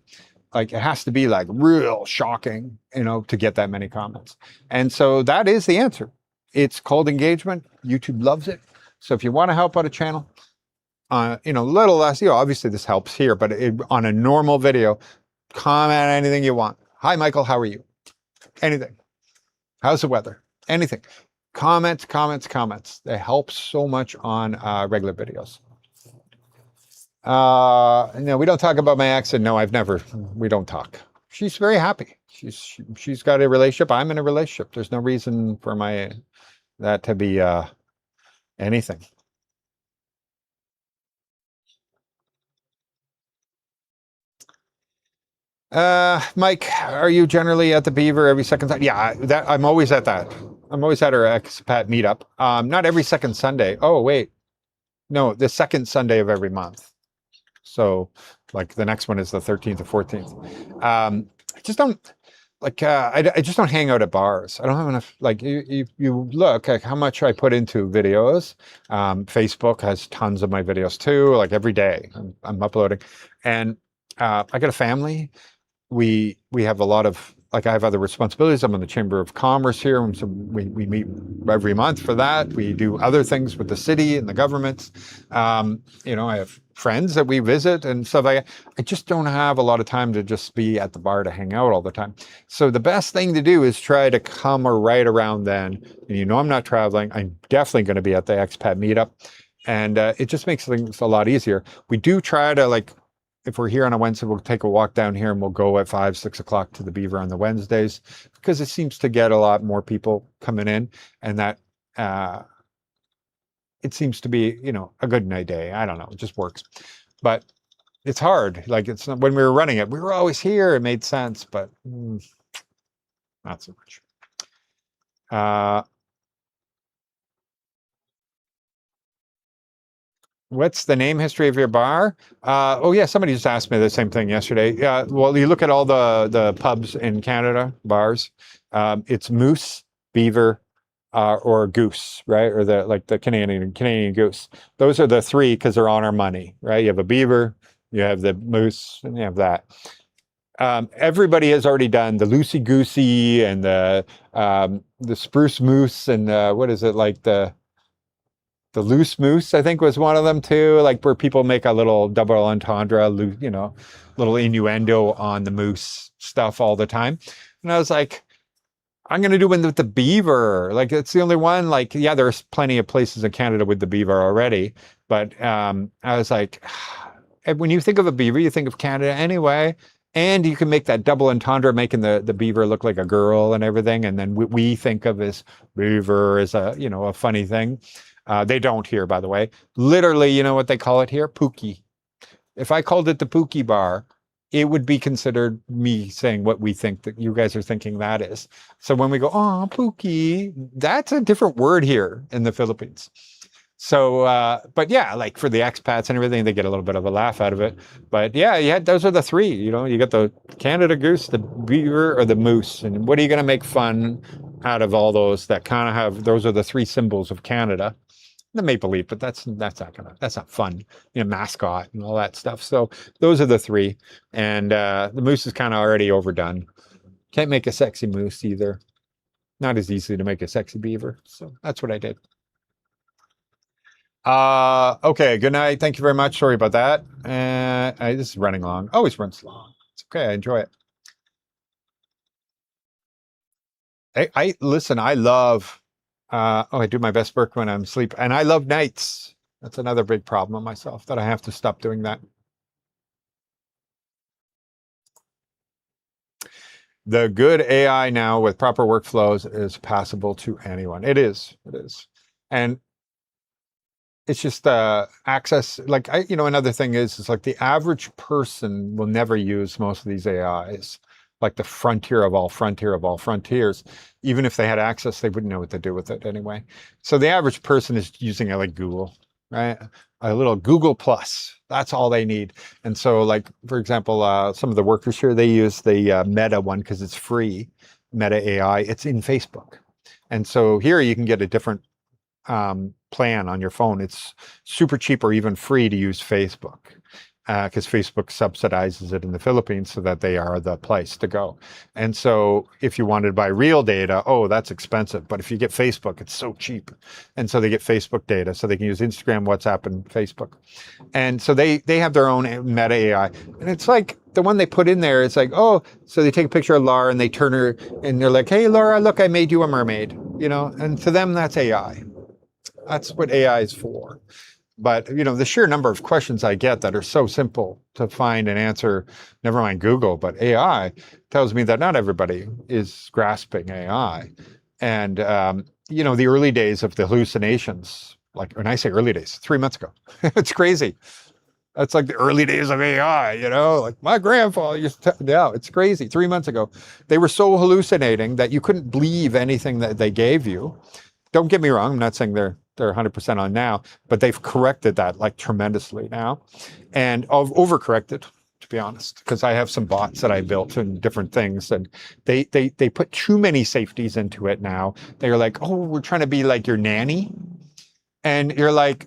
Like it has to be like real shocking, to get that many comments. And so that is the answer. It's called engagement. YouTube loves it. So if you want to help out a channel, little less, obviously this helps here, but on a normal video, comment anything you want. Hi, Michael, how are you? Anything. How's the weather? Anything. Comments. They help so much on regular videos. We don't talk about my ex, and no, we don't talk. She's very happy. She's got a relationship. I'm in a relationship. There's no reason for that to be anything. Mike, are you generally at the Beaver every second Sunday? Yeah, I'm always at that. I'm always at our expat meetup. Not every second Sunday. Oh, wait. No, the second Sunday of every month. So like the next one is the 13th or 14th. I just don't I just don't hang out at bars. I don't have enough, you look like how much I put into videos. Facebook has tons of my videos too, like every day I'm uploading. And I got a family. We have a lot of, I have other responsibilities. I'm in the Chamber of Commerce here, and so we meet every month for that. We do other things with the city and the government. I have friends that we visit and stuff like that. I just don't have a lot of time to just be at the bar to hang out all the time. So the best thing to do is try to come right around then. And I'm not traveling. I'm definitely going to be at the expat meetup. And it just makes things a lot easier. We do try to if we're here on a Wednesday, we'll take a walk down here and we'll go at 5, 6 o'clock to the Beaver on the Wednesdays, because it seems to get a lot more people coming in, and that it seems to be, a good night day. I don't know. It just works, but it's hard. It's not, when we were running it, we were always here. It made sense, but not so much. What's the name history of your bar? Oh yeah, somebody just asked me the same thing yesterday. Yeah, well, you look at all the pubs in Canada, bars. It's Moose, Beaver, or Goose, right? Or the Canadian Goose. Those are the three because they're on our money, right? You have a Beaver, you have the Moose, and you have that. Everybody has already done the Loosey Goosey and the Spruce Moose and what is it like the loose moose, I think was one of them too, like where people make a little double entendre, little innuendo on the moose stuff all the time. And I was like, I'm going to do one with the beaver. Like it's the only one, like, yeah, there's plenty of places in Canada with the beaver already. But I was like, when you think of a beaver, you think of Canada anyway. And you can make that double entendre, making the beaver look like a girl and everything. And then we think of as beaver as a funny thing. They don't here, by the way. Literally, you know what they call it here? Pookie. If I called it the Pookie Bar, it would be considered me saying what we think that you guys are thinking that is. So when we go, oh, Pookie, that's a different word here in the Philippines. So, but yeah, like for the expats and everything, they get a little bit of a laugh out of it. But yeah, those are the three. You got the Canada Goose, the Beaver, or the Moose. And what are you going to make fun out of all those that kind of have? Those are the three symbols of Canada. The maple leaf, but that's not fun, mascot and all that stuff. So those are the three, and the moose is kind of already overdone. Can't make a sexy moose either. Not as easy to make a sexy beaver. So that's what I did. Okay. Good night. Thank you very much. Sorry about that. This is running long. Always runs long. It's okay. I enjoy it. I listen. I love. I do my best work when I'm asleep, and I love nights. That's another big problem of myself that I have to stop doing that. The good AI now with proper workflows is passable to anyone. It is, and it's just access. Like another thing is like the average person will never use most of these AIs. Like the frontier of all frontiers. Even if they had access, they wouldn't know what to do with it anyway. So the average person is using it like Google, right? A little Google Plus. That's all they need. And so, like for example, some of the workers here, they use the Meta one because it's free. Meta AI. It's in Facebook, and so here you can get a different plan on your phone. It's super cheap or even free to use Facebook. Because Facebook subsidizes it in the Philippines so that they are the place to go. And so if you wanted to buy real data, that's expensive. But if you get Facebook, it's so cheap. And so they get Facebook data. So they can use Instagram, WhatsApp, and Facebook. And so they have their own Meta AI. And it's like the one they put in there, it's like, so they take a picture of Laura and they turn her and they're like, hey, Laura, look, I made you a mermaid. And to them, that's AI. That's what AI is for. But, the sheer number of questions I get that are so simple to find and answer, never mind Google, but AI tells me that not everybody is grasping AI. And, the early days of the hallucinations, like when I say early days, 3 months ago, it's crazy. That's like the early days of AI, like my grandfather used to, yeah, it's crazy. 3 months ago, they were so hallucinating that you couldn't believe anything that they gave you. Don't get me wrong. I'm not saying they're 100% on now, but they've corrected that like tremendously now, and I've overcorrected, to be honest, because I have some bots that I built and different things, and they put too many safeties into it now. They're like, we're trying to be like your nanny, and you're like,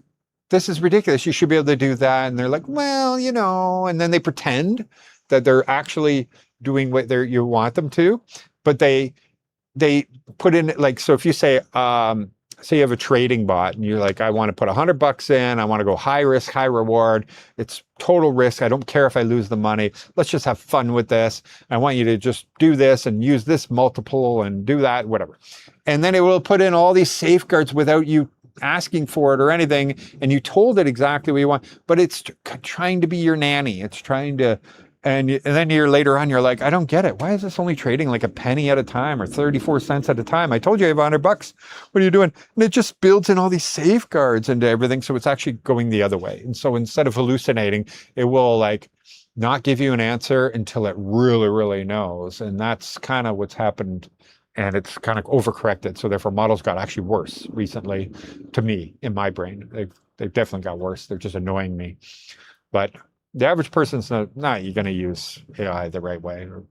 this is ridiculous. You should be able to do that, and they're like, well, and then they pretend that they're actually doing what you want them to, but they put in like, so if you say you have a trading bot and you're like, I want to put $100 in, I want to go high risk, high reward. It's total risk. I don't care if I lose the money. Let's just have fun with this. I want you to just do this and use this multiple and do that, whatever. And then it will put in all these safeguards without you asking for it or anything. And you told it exactly what you want, but it's trying to be your nanny. It's trying to, and then later on, you're like, I don't get it. Why is this only trading like a penny at a time or 34 cents at a time? I told you I have $100. What are you doing? And it just builds in all these safeguards into everything. So it's actually going the other way. And so instead of hallucinating, it will like not give you an answer until it really, really knows. And that's kind of what's happened. And it's kind of overcorrected. So therefore models got actually worse recently to me in my brain. They've They've definitely got worse. They're just annoying me. But the average person's not going to use AI the right way or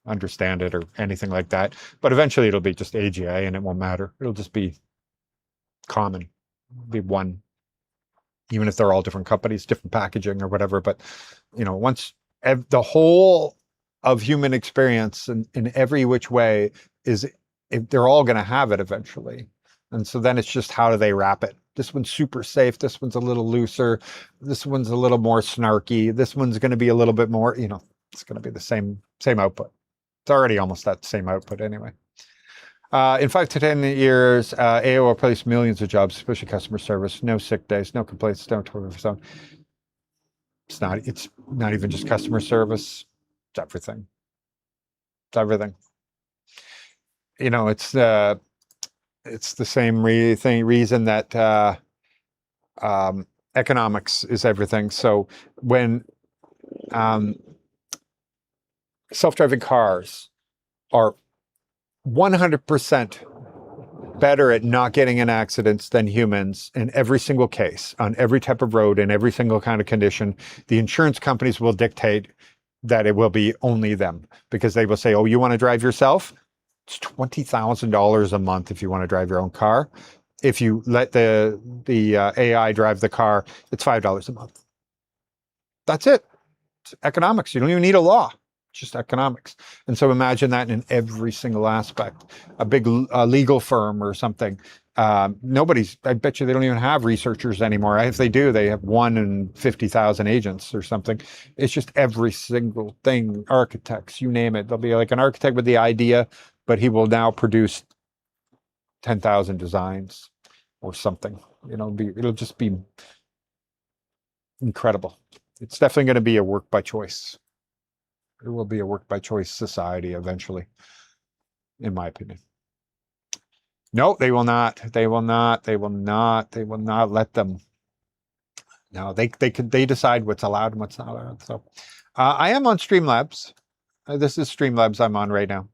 understand it or anything like that. But eventually it'll be just AGI and it won't matter. It'll just be common, be one, even if they're all different companies, different packaging or whatever. But, once the whole of human experience in every which way they're all going to have it eventually. And so then it's just how do they wrap it? This one's super safe. This one's a little looser. This one's a little more snarky. This one's going to be a little bit more, it's going to be the same output. It's already almost that same output anyway. In 5 to 10 years, AI will replace millions of jobs, especially customer service. No sick days, no complaints, no total zone. It's not even just customer service. It's everything. It's everything. It's the same reason that economics is everything. So when self-driving cars are 100% better at not getting in accidents than humans in every single case, on every type of road, in every single kind of condition, the insurance companies will dictate that it will be only them, because they will say, oh, you want to drive yourself? It's $20,000 a month if you want to drive your own car. If you let the AI drive the car, it's $5 a month. That's it. It's economics. You don't even need a law. It's just economics. And so imagine that in every single aspect. A big legal firm or something. I bet you they don't even have researchers anymore. If they do, they have 1 in 50,000 agents or something. It's just every single thing. Architects, you name it. There'll be like an architect with the idea, but he will now produce 10,000 designs or something. It'll just be incredible. It's definitely going to be a work by choice. It will be a work by choice society eventually, in my opinion. No, they will not. They will not. They will not. They will not let them. No, they decide what's allowed and what's not allowed. So I am on Streamlabs. This is Streamlabs I'm on right now.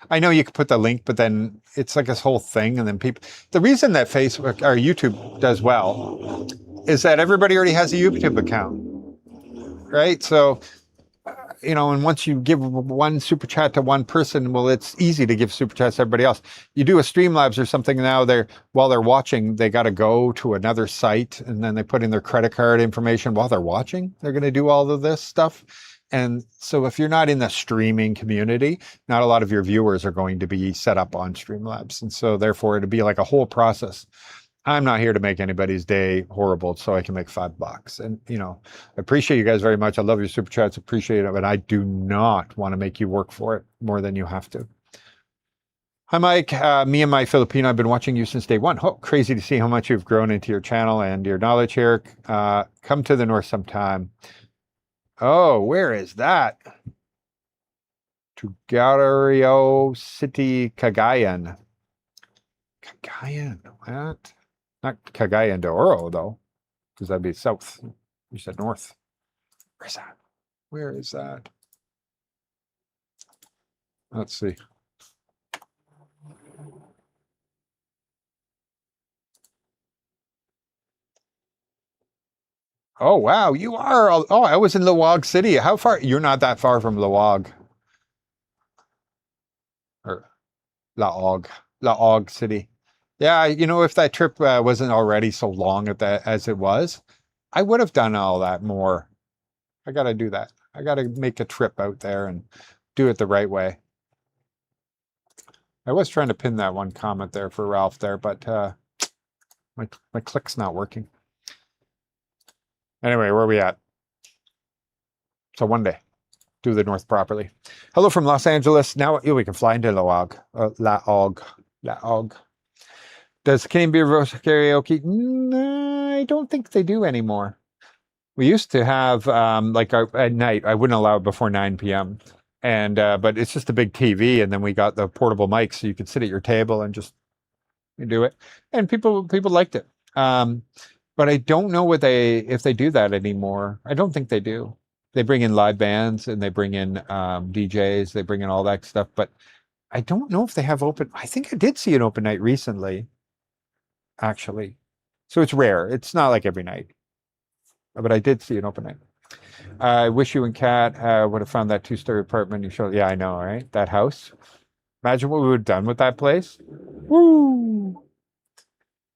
I know you could put the link, but then it's like this whole thing. And then the reason that Facebook or YouTube does well is that everybody already has a YouTube account, right? So, and once you give one super chat to one person, well, it's easy to give super chats to everybody else. You do a Streamlabs or something now, while they're watching, they got to go to another site and then they put in their credit card information while they're watching. They're going to do all of this stuff. And so if you're not in the streaming community, not a lot of your viewers are going to be set up on Streamlabs. And so therefore it'd be like a whole process. I'm not here to make anybody's day horrible so I can make $5. And, I appreciate you guys very much. I love your super chats. Appreciate it. But I do not want to make you work for it more than you have to. Hi, Mike. Me and my Filipino, I've been watching you since day one. Oh, crazy to see how much you've grown into your channel and your knowledge here. Come to the north sometime. Oh, where is that? Tugario City, Cagayan. Cagayan, what? Not Cagayan de Oro, though, because that'd be south. You said north. Where's that? Where is that? Let's see. Oh, wow. You are. Oh, I was in Lawag City. How far? You're not that far from Lawag. Or Laog City. Yeah, if that trip wasn't already so long as it was, I would have done all that more. I got to do that. I got to make a trip out there and do it the right way. I was trying to pin that one comment there for Ralph there, but my click's not working. Anyway, where are we at? So one day, do the north properly. Hello from Los Angeles. Now we can fly into Laog. Laog. Does Canadian Beer Roast karaoke? No, I don't think they do anymore. We used to have at night. I wouldn't allow it before 9 p.m. And but it's just a big TV, and then we got the portable mics, so you could sit at your table and just do it. And people liked it. But I don't know if they do that anymore. I don't think they do. They bring in live bands and they bring in DJs. They bring in all that stuff. But I don't know if they have open. I think I did see an open night recently, actually. So it's rare. It's not like every night. But I did see an open night. I wish you and Kat would have found that 2-story apartment you showed. Yeah, I know, right? That house. Imagine what we would have done with that place. Woo!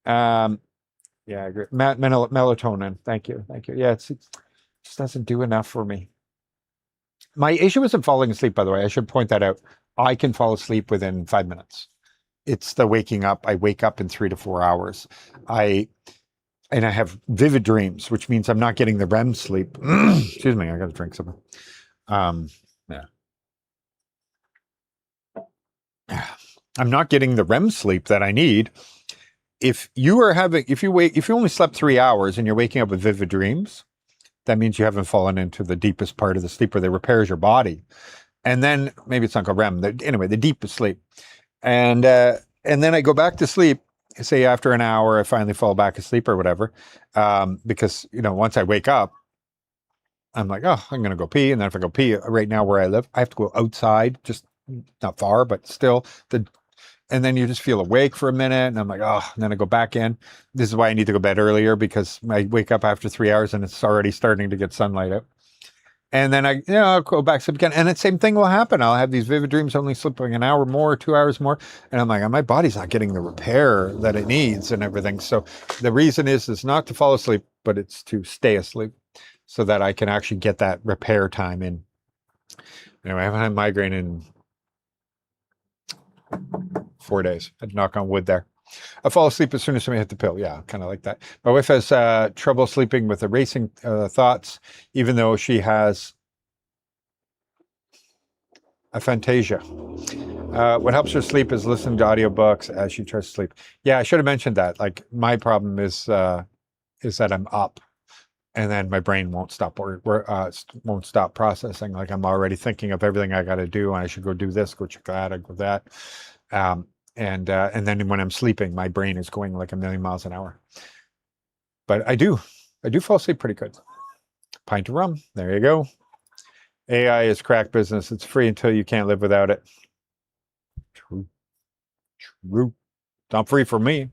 Yeah, I agree. Melatonin. Thank you. Thank you. Yeah, it just doesn't do enough for me. My issue isn't falling asleep, by the way. I should point that out. I can fall asleep within 5 minutes. It's the waking up. I wake up in 3 to 4 hours. I have vivid dreams, which means I'm not getting the REM sleep. Excuse me, I got to drink something. Yeah. I'm not getting the REM sleep that I need. If you only slept 3 hours and you're waking up with vivid dreams, that means you haven't fallen into the deepest part of the sleep where they repairs your body. And then maybe it's not called REM. Anyway, the deepest sleep. And then I go back to sleep. Say after an hour, I finally fall back asleep or whatever. Because, once I wake up, I'm like, oh, I'm going to go pee. And then if I go pee right now where I live, I have to go outside, just not far, but still. And then you just feel awake for a minute. And I'm like, oh, and then I go back in. This is why I need to go to bed earlier, because I wake up after 3 hours and it's already starting to get sunlight out. And then I'll go back to sleep again. And the same thing will happen. I'll have these vivid dreams, only sleeping an hour more, 2 hours more. And I'm like, my body's not getting the repair that it needs and everything. So the reason is not to fall asleep, but it's to stay asleep so that I can actually get that repair time in. Anyway, I haven't had migraine in 4 days. I'd knock on wood there. I fall asleep as soon as somebody hit the pill. Yeah, kind of like that. My wife has trouble sleeping with the racing thoughts, even though she has aphantasia. What helps her sleep is listening to audiobooks as she tries to sleep. Yeah, I should have mentioned that. Like, my problem is that I'm up, and then my brain won't stop won't stop processing. Like, I'm already thinking of everything I got to do, and I should go do this, go check that, I go that. And then when I'm sleeping, my brain is going like a million miles an hour. But I do fall asleep pretty good. Pint of rum, there you go. AI is crack business. It's free until you can't live without it. True. Not free for me.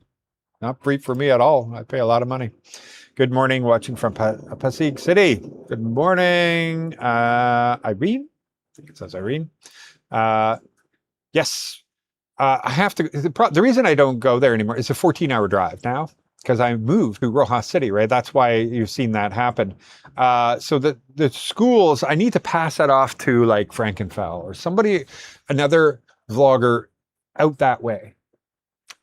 Not free for me at all. I pay a lot of money. Good morning, watching from Pasig City. Good morning, Irene. I think it says Irene. Yes. I have to. The reason I don't go there anymore is a 14-hour drive now, because I moved to Rojas City, right? That's why you've seen that happen. So the schools, I need to pass that off to like Frankenfell or somebody, another vlogger out that way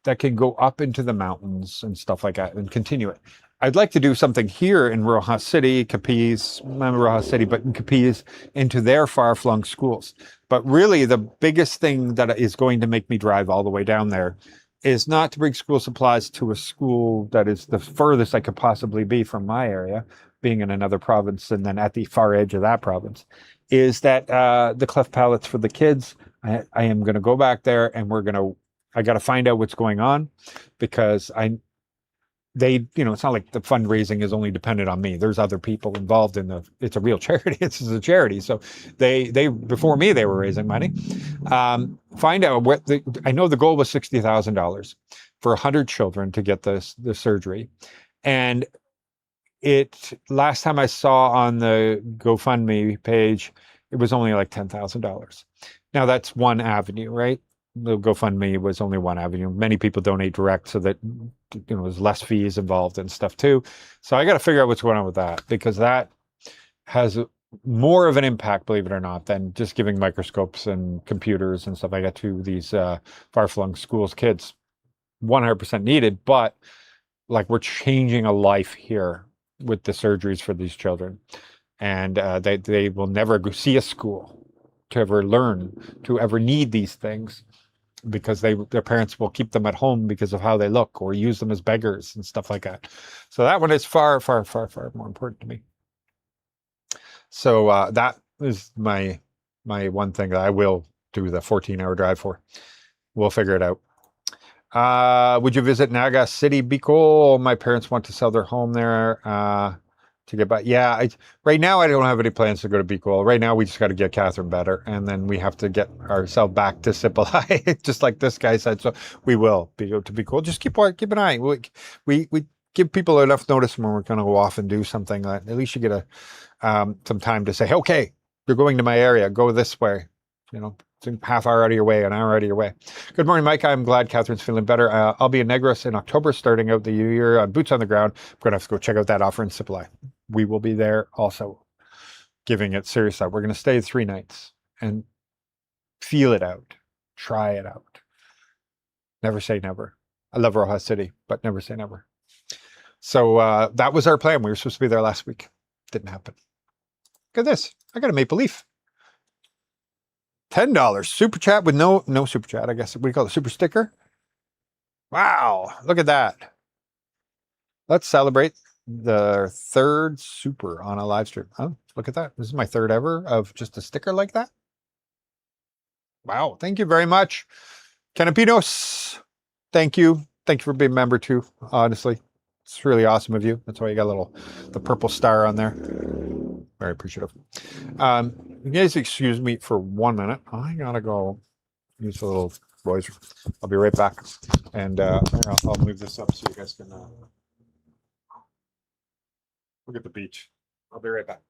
that can go up into the mountains and stuff like that and continue it. I'd like to do something here in Rojas City, Capiz, not Rojas City, but in Capiz, into their far-flung schools. But really, the biggest thing that is going to make me drive all the way down there is not to bring school supplies to a school that is the furthest I could possibly be from my area, being in another province and then at the far edge of that province, is that the cleft palates for the kids, I am going to go back there and I got to find out what's going on, because it's not like the fundraising is only dependent on me. There's other people involved it's a real charity. It's a charity. So they before me, they were raising money. Find out I know the goal was $60,000 for 100 children to get the surgery. And last time I saw on the GoFundMe page, it was only like $10,000. Now that's one avenue, right? The GoFundMe was only one avenue. Many people donate direct, so that there's less fees involved and stuff too. So I got to figure out what's going on with that, because that has more of an impact, believe it or not, than just giving microscopes and computers and stuff like that to these far-flung schools kids. 100% needed, but like, we're changing a life here with the surgeries for these children, and they will never go see a school to ever learn, to ever need these things, because their parents will keep them at home because of how they look, or use them as beggars and stuff like that. So that one is far, far, far, far more important to me. So that is my one thing that I will do the 14-hour drive for. We'll figure it out. Would you visit Naga City, Bicol? My parents want to sell their home there to get back. Yeah, right now I don't have any plans to go to Bicol. Right now we just got to get Catherine better, and then we have to get ourselves back to Sipalai, just like this guy said. So we will go to Bicol. Just keep an eye. We give people enough notice when we're going to go off and do something. At least you get some time to say, okay, you're going to my area, go this way. You know, it's a half hour out of your way, an hour out of your way. Good morning, Mike. I'm glad Catherine's feeling better. I'll be in Negros in October, starting out the new year. Boots on the ground. I'm going to have to go check out that offer in Supply. We will be there also, giving it serious thought. We're going to stay 3 nights and feel it out, try it out. Never say never. I love Rojas City, but never say never. So that was our plan. We were supposed to be there last week. Didn't happen. Look at this. I got a maple leaf. $10 super chat with no super chat. I guess we call it super sticker. Wow, look at that. Let's celebrate the 3rd super on a live stream. Oh, look at that. This is my 3rd ever of just a sticker like that. Wow, thank you very much. Canapinos, thank you. Thank you for being a member too, honestly. It's really awesome of you. That's why you got the purple star on there. Very appreciative. You guys excuse me for 1 minute. I gotta go use a little voice. I'll be right back. And I'll move this up so you guys can look at the beach. I'll be right back.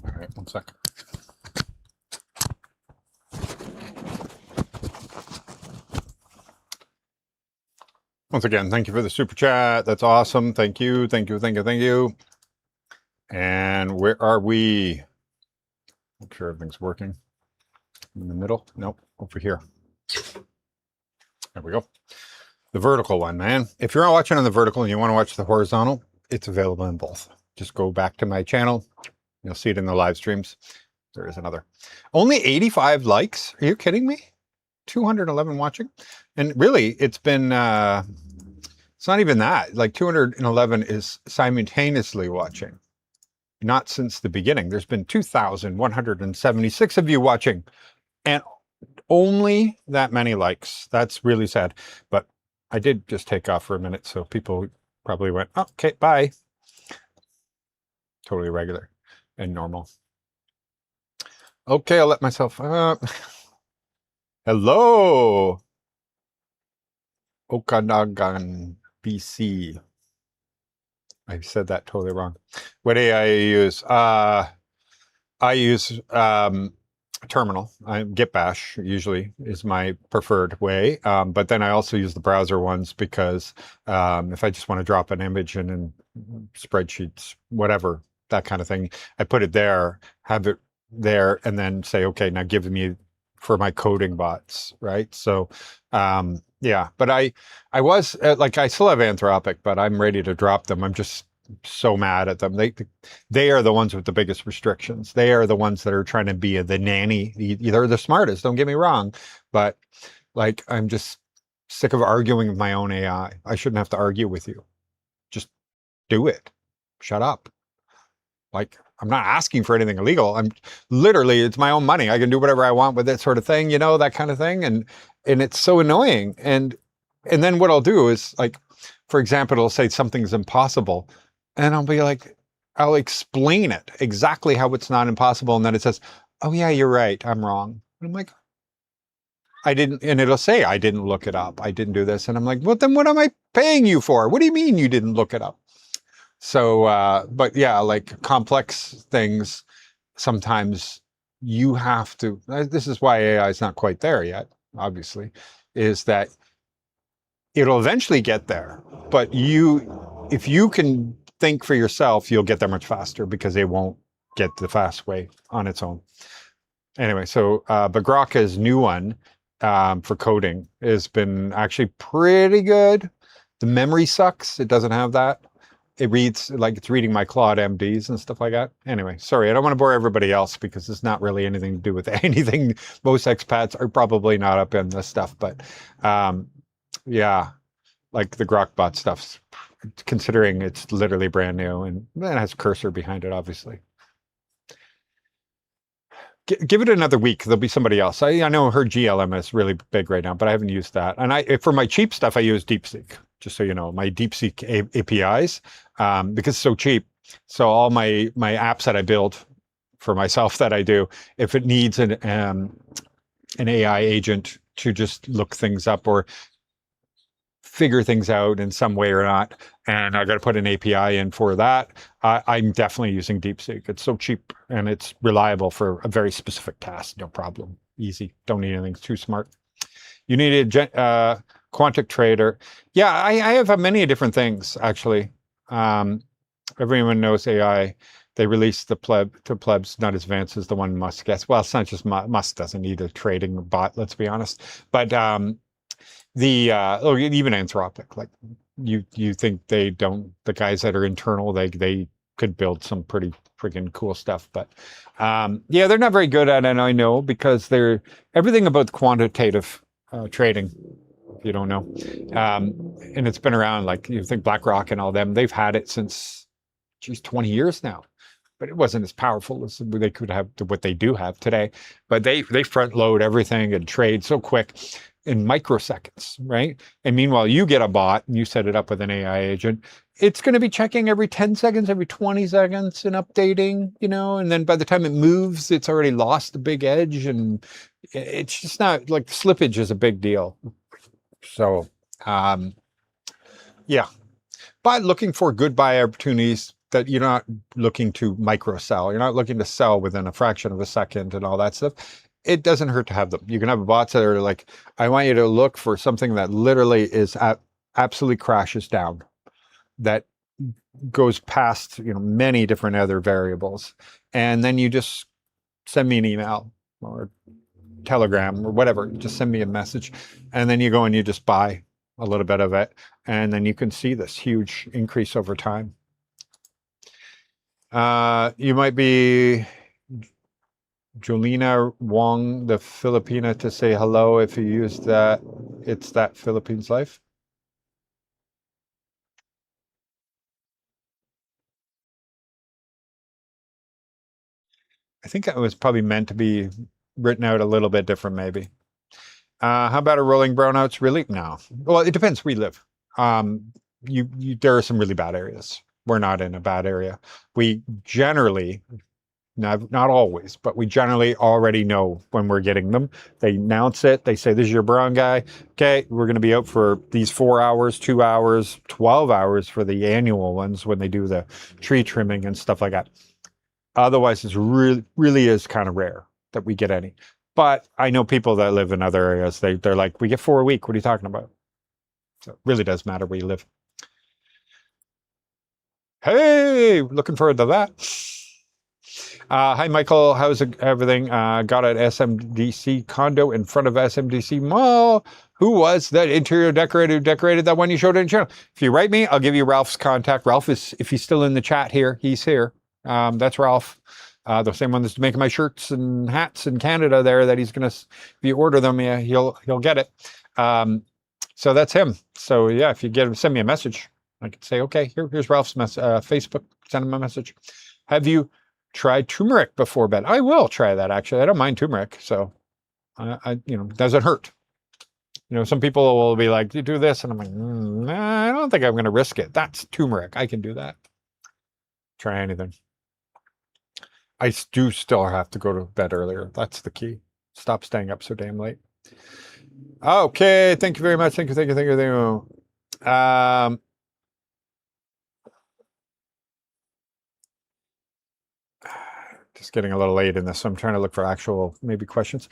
All right, 1 second. Once again, thank you for the super chat. That's awesome. Thank you. Thank you. Thank you. Thank you. And where are we? Make sure everything's working. In the middle? Nope. Over here. There we go. The vertical one, man. If you're not watching on the vertical and you want to watch the horizontal, it's available in both. Just go back to my channel. You'll see it in the live streams. There is another. Only 85 likes. Are you kidding me? 211 watching. And really, it's been, it's not even that. Like 211 is simultaneously watching. Not since the beginning. There's been 2,176 of you watching. And only that many likes. That's really sad. But I did just take off for a minute, so people probably went, oh, okay, bye. Totally regular and normal. Okay, I'll let myself Hello. Okanagan, BC. I said that totally wrong. What AI use? I use terminal. Gitbash usually is my preferred way, but then I also use the browser ones because if I just want to drop an image in spreadsheets, whatever, that kind of thing, I put it there, have it there, and then say, okay, now give me for my coding bots, right? So, yeah, but I was like, I still have Anthropic, but I'm ready to drop them. I'm just so mad at them. They are the ones with the biggest restrictions. They are the ones that are trying to be the nanny. They're the smartest, don't get me wrong, but like, I'm just sick of arguing with my own AI. I shouldn't have to argue with you. Just do it. Shut up. Like, I'm not asking for anything illegal. I'm literally, it's my own money. I can do whatever I want with it, sort of thing, that kind of thing. And it's so annoying. And then what I'll do is, like, for example, it'll say something's impossible. And I'll be like, I'll explain it exactly how it's not impossible. And then it says, oh yeah, you're right. I'm wrong. And I'm like, I didn't, and it'll say, I didn't look it up. I didn't do this. And I'm like, well, then what am I paying you for? What do you mean you didn't look it up? So, but yeah, like complex things, sometimes you have to, this is why AI is not quite there yet, obviously, is that it'll eventually get there. But if you can think for yourself, you'll get there much faster because it won't get the fast way on its own. Anyway, so but Grokka's new one for coding has been actually pretty good. The memory sucks. It doesn't have that. It reads like it's reading my Claude MDs and stuff like that. Anyway, sorry, I don't want to bore everybody else because it's not really anything to do with anything. Most expats are probably not up in this stuff, but yeah, like the Grokbot stuff, considering it's literally brand new and it has cursor behind it, obviously. Give it another week. There'll be somebody else. I know her GLM is really big right now, but I haven't used that. And for my cheap stuff, I use DeepSeek. Just so you know, my DeepSeek APIs, because it's so cheap. So all my apps that I build for myself that I do, if it needs an AI agent to just look things up or figure things out in some way or not, and I got to put an API in for that, I'm definitely using DeepSeek. It's so cheap and it's reliable for a very specific task. No problem. Easy. Don't need anything too smart. You need a Quantic Trader. Yeah, I have many different things, actually. Everyone knows AI. They released the plebs, not as advanced as the one Musk gets. Well, it's not just Musk doesn't need a trading bot, let's be honest. But even Anthropic, like you think they don't, the guys that are internal, they could build some pretty freaking cool stuff. But yeah, they're not very good at it, I know, because they're everything about quantitative trading, if you don't know. And it's been around, like you think BlackRock and all them, they've had it since, 20 years now. But it wasn't as powerful as they could have, what they do have today. But they front load everything and trade so quick in microseconds, right? And meanwhile, you get a bot and you set it up with an AI agent. It's going to be checking every 10 seconds, every 20 seconds and updating, and then by the time it moves, it's already lost the big edge. And it's just not, like, slippage is a big deal. So, yeah. But looking for good buy opportunities that you're not looking to micro sell. You're not looking to sell within a fraction of a second and all that stuff. It doesn't hurt to have them. You can have bots that are like, I want you to look for something that literally is absolutely crashes down, that goes past, many different other variables. And then you just send me an email or Telegram or whatever, just send me a message. And then you go and you just buy a little bit of it. And then you can see this huge increase over time. You might be Jolina Wong, the Filipina, to say hello if you use that. It's that Philippines life. I think that was probably meant to be written out a little bit different, maybe. How about a rolling brownouts? Really? No. Well, it depends where you live. There are some really bad areas. We're not in a bad area. We generally, not always, but we generally already know when we're getting them. They announce it. They say, this is your brown guy. Okay, we're going to be out for these 4 hours, 2 hours, 12 hours for the annual ones when they do the tree trimming and stuff like that. Otherwise, it's really is kind of rare that we get any. But I know people that live in other areas. They're like, we get 4 a week. What are you talking about? So it really does matter where you live. Hey, looking forward to that. Hi, Michael. How's everything? Got an SMDC condo in front of SMDC Mall. Who was that interior decorator who decorated that one you showed in the channel? If you write me, I'll give you Ralph's contact. Ralph is, if he's still in the chat here, he's here. That's Ralph. The same one that's making my shirts and hats in Canada there that he's going to, if you order them, yeah, he'll get it. So that's him. So yeah, if you send me a message, I can say, okay, here's Ralph's Facebook, send him a message. Have you tried turmeric before bed? I will try that, actually. I don't mind turmeric, so it doesn't hurt. Some people will be like, you do this, and I'm like, nah, I don't think I'm going to risk it. That's turmeric. I can do that. Try anything. I do still have to go to bed earlier. That's the key. Stop staying up so damn late. Okay, thank you very much. Thank you. Just getting a little late in this, so I'm trying to look for actual maybe questions.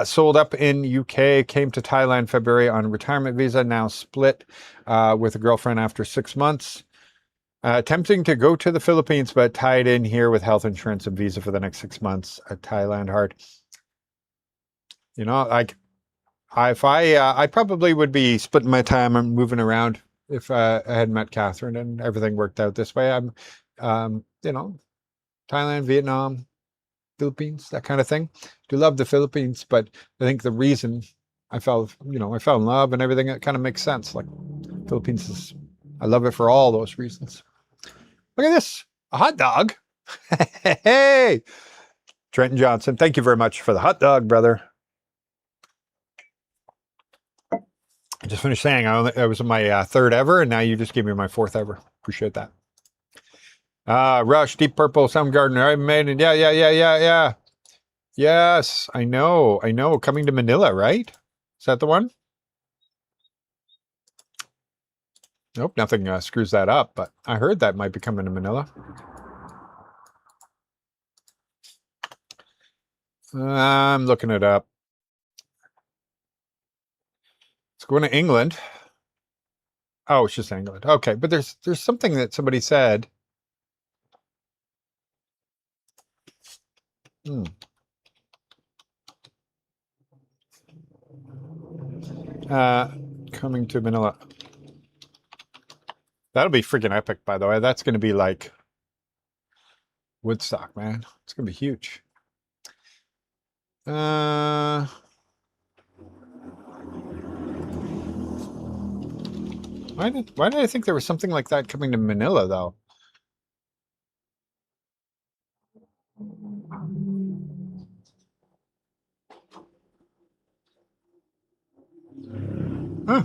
Sold up in UK, came to Thailand February on retirement visa, now split with a girlfriend after 6 months. Attempting to go to the Philippines, but tied in here with health insurance and visa for the next 6 months. Thailand hard. I probably would be splitting my time and moving around if I had met Catherine and everything worked out this way. I'm, Thailand, Vietnam, Philippines, that kind of thing. Do love the Philippines, but I think the reason I fell in love and everything, it kind of makes sense. Like Philippines I love it for all those reasons. Look at this, a hot dog. Hey, Trenton Johnson, thank you very much for the hot dog, brother. I just finished saying I was my third ever, and now you just gave me my fourth ever. Appreciate that. Rush, Deep Purple, Soundgarden, Iron Maiden. Yeah. Yes, I know. Coming to Manila, right? Is that the one? Nope, nothing screws that up, but I heard that might be coming to Manila. I'm looking it up. It's going to England. Oh, it's just England. Okay, but there's something that somebody said. Coming to Manila. That'll be freaking epic, by the way. That's going to be like Woodstock, man. It's going to be huge. Why did I think there was something like that coming to Manila, though? Huh.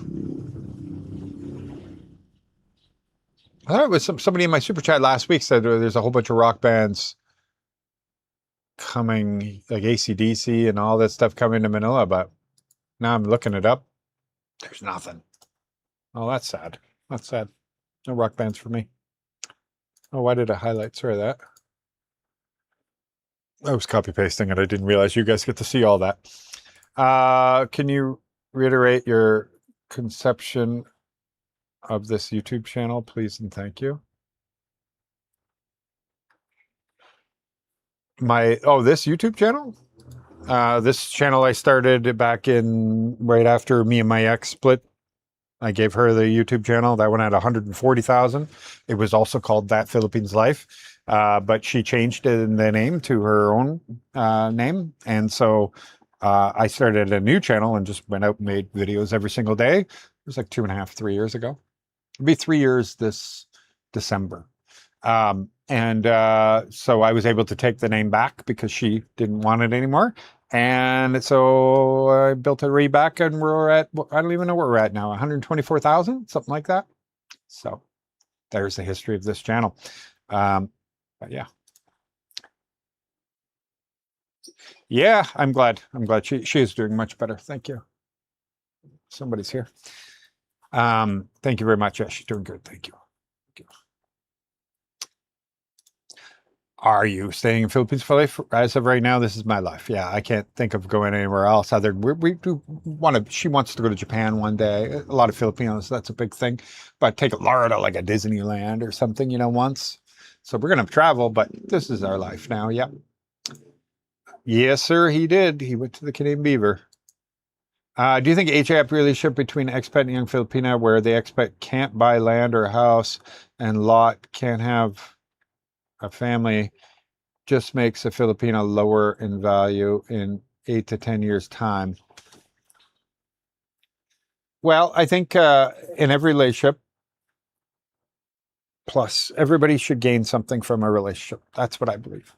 I thought it was somebody in my super chat last week said there's a whole bunch of rock bands coming, like AC/DC and all that stuff coming to Manila, but now I'm looking it up. There's nothing. Oh, that's sad. That's sad. No rock bands for me. Oh, why did I highlight? Sorry, that. I was copy pasting it. I didn't realize you guys get to see all that. Can you reiterate your conception of this YouTube channel, please, and thank you. This YouTube channel? This channel I started back right after me and my ex split. I gave her the YouTube channel. That one had 140,000. It was also called That Philippines Life, but she changed the name to her own name. And so I started a new channel and just went out and made videos every single day. It was like 2.5, 3 years ago. It'll be 3 years this December. So I was able to take the name back because she didn't want it anymore. And so I built a back, and we're at, I don't even know where we're at now, 124,000, something like that. So there's the history of this channel. But yeah. Yeah, I'm glad she is doing much better. Thank you. Somebody's here. Thank you very much. Yeah, she's doing good. Thank you. Are you staying in Philippines for life? As of right now, this is my life. Yeah, I can't think of going anywhere else other than we do she wants to go to Japan one day. A lot of Filipinos, that's a big thing. But take Laura to like a Disneyland or something, once. So we're going to travel, but this is our life now. Yep. Yes, sir, he did. He went to the Canadian Beaver. Do you think age-gap relationship between expat and young Filipina where the expat can't buy land or a house and lot can't have a family just makes a Filipina lower in value in 8 to 10 years' time? Well, I think in every relationship, plus everybody should gain something from a relationship. That's what I believe.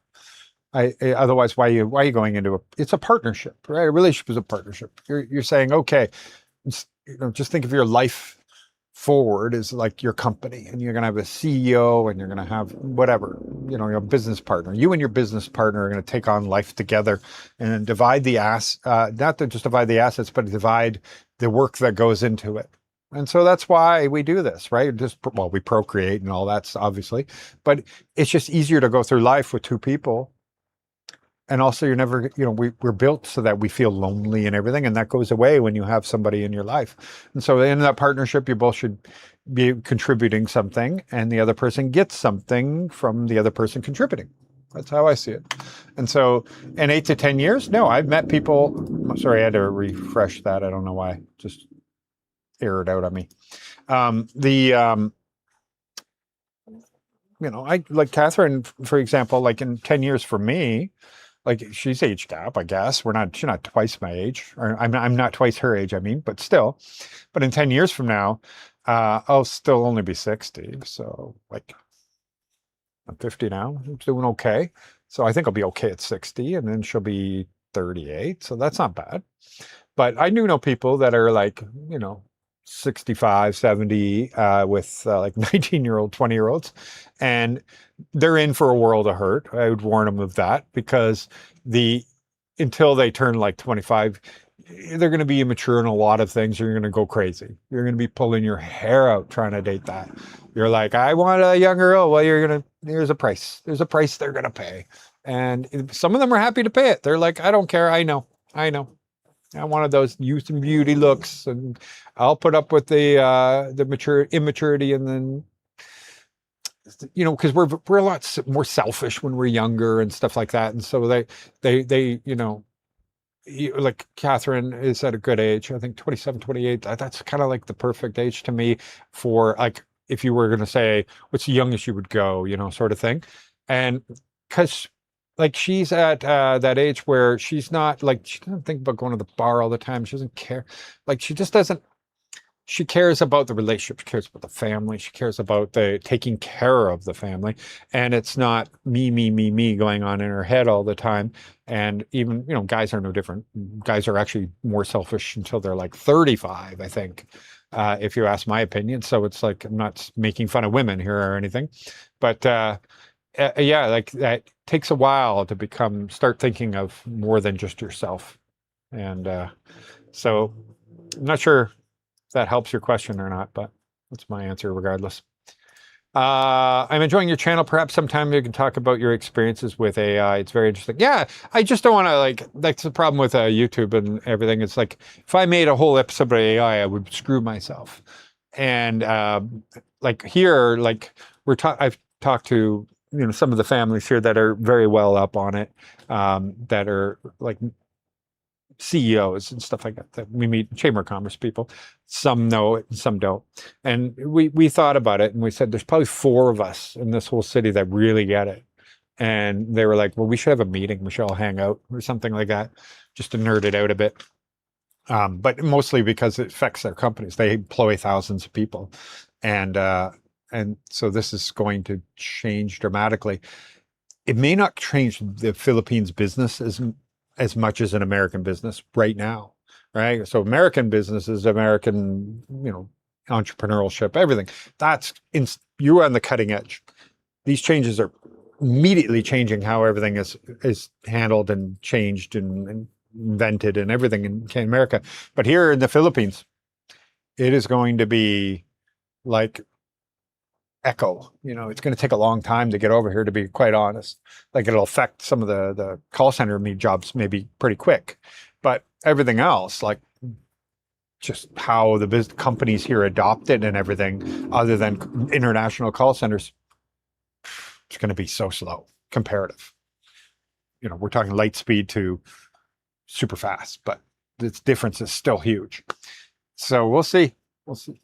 Otherwise, why are you going into it's a partnership, right? A relationship is a partnership. You're saying, okay, just think of your life forward as like your company, and you're going to have a CEO, and you're going to have whatever, your business partner. You and your business partner are going to take on life together and divide the not to just divide the assets, but divide the work that goes into it. And so that's why we do this, right? We procreate and all that's obviously, but it's just easier to go through life with two people. And also you're never, we're built so that we feel lonely and everything. And that goes away when you have somebody in your life. And so in that partnership, you both should be contributing something and the other person gets something from the other person contributing. That's how I see it. And so in 8 to 10 years, no, I've met people, sorry, I had to refresh that. I don't know why, just aired out on me. I like Catherine, for example, like in 10 years for me, like she's age gap, I guess. She's not twice my age, or I'm not twice her age, I mean, but still. But in 10 years from now, I'll still only be 60. So like I'm 50 now, I'm doing okay. So I think I'll be okay at 60, and then she'll be 38. So that's not bad. But I do know people that are like, 65, 70, with like 19-year-old, 20-year-olds, and they're in for a world of hurt. I would warn them of that, because until they turn like 25, they're going to be immature in a lot of things. You're going to go crazy. You're going to be pulling your hair out trying to date that. You're like, I want a young girl. Well, there's a price. There's a price they're going to pay. And some of them are happy to pay it. They're like, I don't care. I know. I wanted those youth and beauty looks, and I'll put up with the immaturity, and then, because we're a lot more selfish when we're younger and stuff like that. And so they like Catherine is at a good age. I think 27, 28, that's kind of like the perfect age to me for, like, if you were going to say, what's the youngest you would go, sort of thing. And because like she's at that age where she's not like, she doesn't think about going to the bar all the time. She doesn't care. Like she cares about the relationship. She cares about the family. She cares about the taking care of the family. And it's not me going on in her head all the time. And even, guys are no different. Guys are actually more selfish until they're like 35, I think, if you ask my opinion. So it's like, I'm not making fun of women here or anything, but yeah, like that takes a while to start thinking of more than just yourself. And so I'm not sure if that helps your question or not, but that's my answer regardless. I'm enjoying your channel. Perhaps sometime you can talk about your experiences with AI. It's very interesting. Yeah, I just don't want to, that's the problem with YouTube and everything. It's like, if I made a whole episode about AI, I would screw myself. And like here, like I've talked to, some of the families here that are very well up on it, that are like CEOs and stuff like that we meet, Chamber of Commerce people. Some know it and some don't. And we thought about it, and we said, there's probably 4 of us in this whole city that really get it. And they were like, well, we should have a meeting. We should all hang out or something like that, just to nerd it out a bit. But mostly because it affects their companies. They employ thousands of people. And so this is going to change dramatically. It may not change the Philippines business as much as an American business right now, right? So American business is American, entrepreneurship, everything. You're on the cutting edge. These changes are immediately changing how everything is handled and changed and invented and everything in America. But here in the Philippines, it is going to be like echo. It's going to take a long time to get over here, to be quite honest. Like, it'll affect some of the call center jobs maybe pretty quick, but everything else, like just how the business companies here adopt it and everything, other than international call centers, it's going to be so slow comparative. You know, we're talking light speed to super fast, but the difference is still huge. So we'll see. We'll see.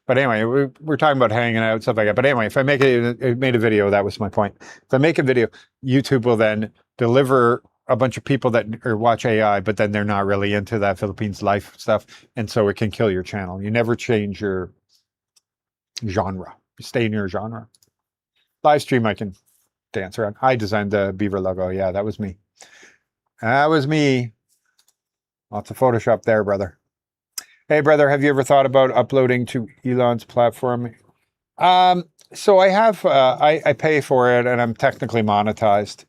But anyway, we're talking about hanging out, stuff like that. But anyway, if I made a video, that was my point. If I make a video, YouTube will then deliver a bunch of people that watch AI, but then they're not really into that Philippines life stuff. And so it can kill your channel. You never change your genre. You stay in your genre. Live stream, I can dance around. I designed the beaver logo. Yeah, that was me. That was me. Lots of Photoshop there, brother. Hey, brother, have you ever thought about uploading to Elon's platform? So I have, I pay for it and I'm technically monetized.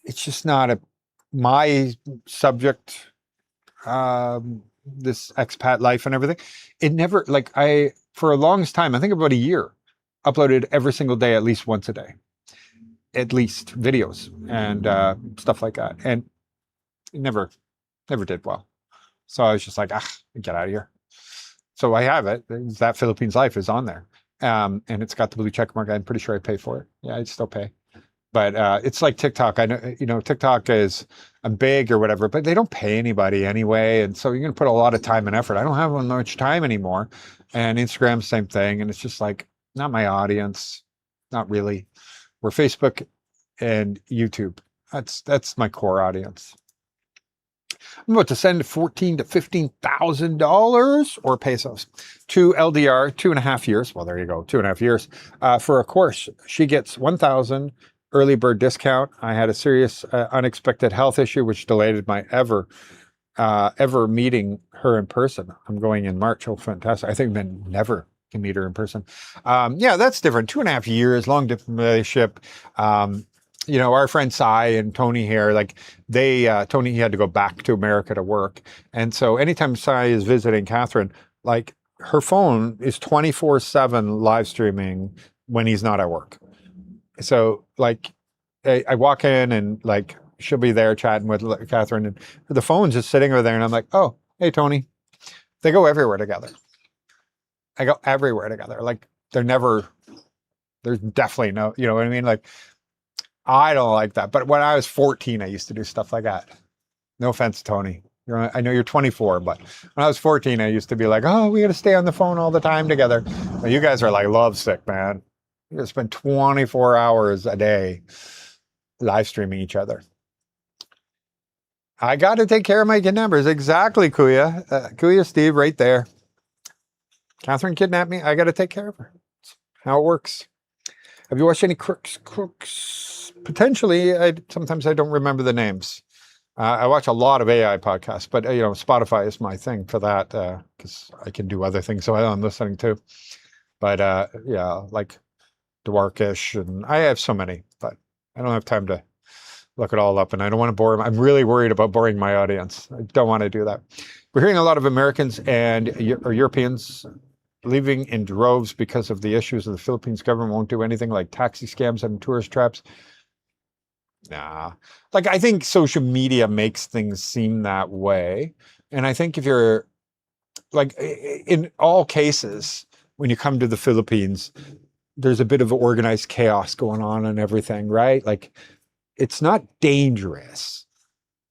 It's just not my subject, this expat life and everything. It never, like for a longest time, I think about a year, uploaded every single day, at least once a day, at least videos and stuff like that. And it never did well. So I was just like, get out of here. So I have it. That Philippines life is on there. And it's got the blue check mark. I'm pretty sure I pay for it. Yeah, I still pay. But it's like TikTok. I know, you know, TikTok is big or whatever, but they don't pay anybody anyway. And so you're going to put a lot of time and effort. I don't have much time anymore. And Instagram, same thing. And it's just like, not my audience. Not really. We're Facebook and YouTube. That's my core audience. I'm about to send $14,000 to $15,000 or pesos to LDR, 2.5 years. Well, there you go, 2.5 years for a course. She gets 1,000 early bird discount. I had a serious unexpected health issue, which delayed my ever meeting her in person. I'm going in March. Oh, fantastic. I think then never can meet her in person. Yeah, that's different. 2.5 years, long different relationship. You know, our friend Cy and Tony here, like Tony, he had to go back to America to work. And so anytime Cy is visiting Catherine, like her phone is 24/7 live streaming when he's not at work. So like I walk in and like she'll be there chatting with Catherine and the phone's just sitting over there. And I'm like, oh, hey, Tony. They go everywhere together. I go everywhere together. Like there's definitely no, you know what I mean? Like, I don't like that. But when I was 14, I used to do stuff like that. No offense, Tony. I know you're 24, but when I was 14, I used to be like, oh, we got to stay on the phone all the time together. But you guys are like lovesick, man. You gotta spend 24 hours a day live streaming each other. I got to take care of my kidnappers. Exactly, Kuya. Kuya Steve right there. Catherine kidnapped me. I got to take care of her. That's how it works. Have you watched any crooks? Potentially. Sometimes I don't remember the names. I watch a lot of AI podcasts, but you know, Spotify is my thing for that because I can do other things. So I'm listening to. But yeah, like Dwarkish, and I have so many, but I don't have time to look it all up, and I don't want to bore them. I'm really worried about boring my audience. I don't want to do that. We're hearing a lot of Americans and Europeans leaving in droves because of the issues of the Philippines government won't do anything, like taxi scams and tourist traps. Nah, like I think social media makes things seem that way. And I think if you're like in all cases, when you come to the Philippines, there's a bit of organized chaos going on and everything, right? Like it's not dangerous,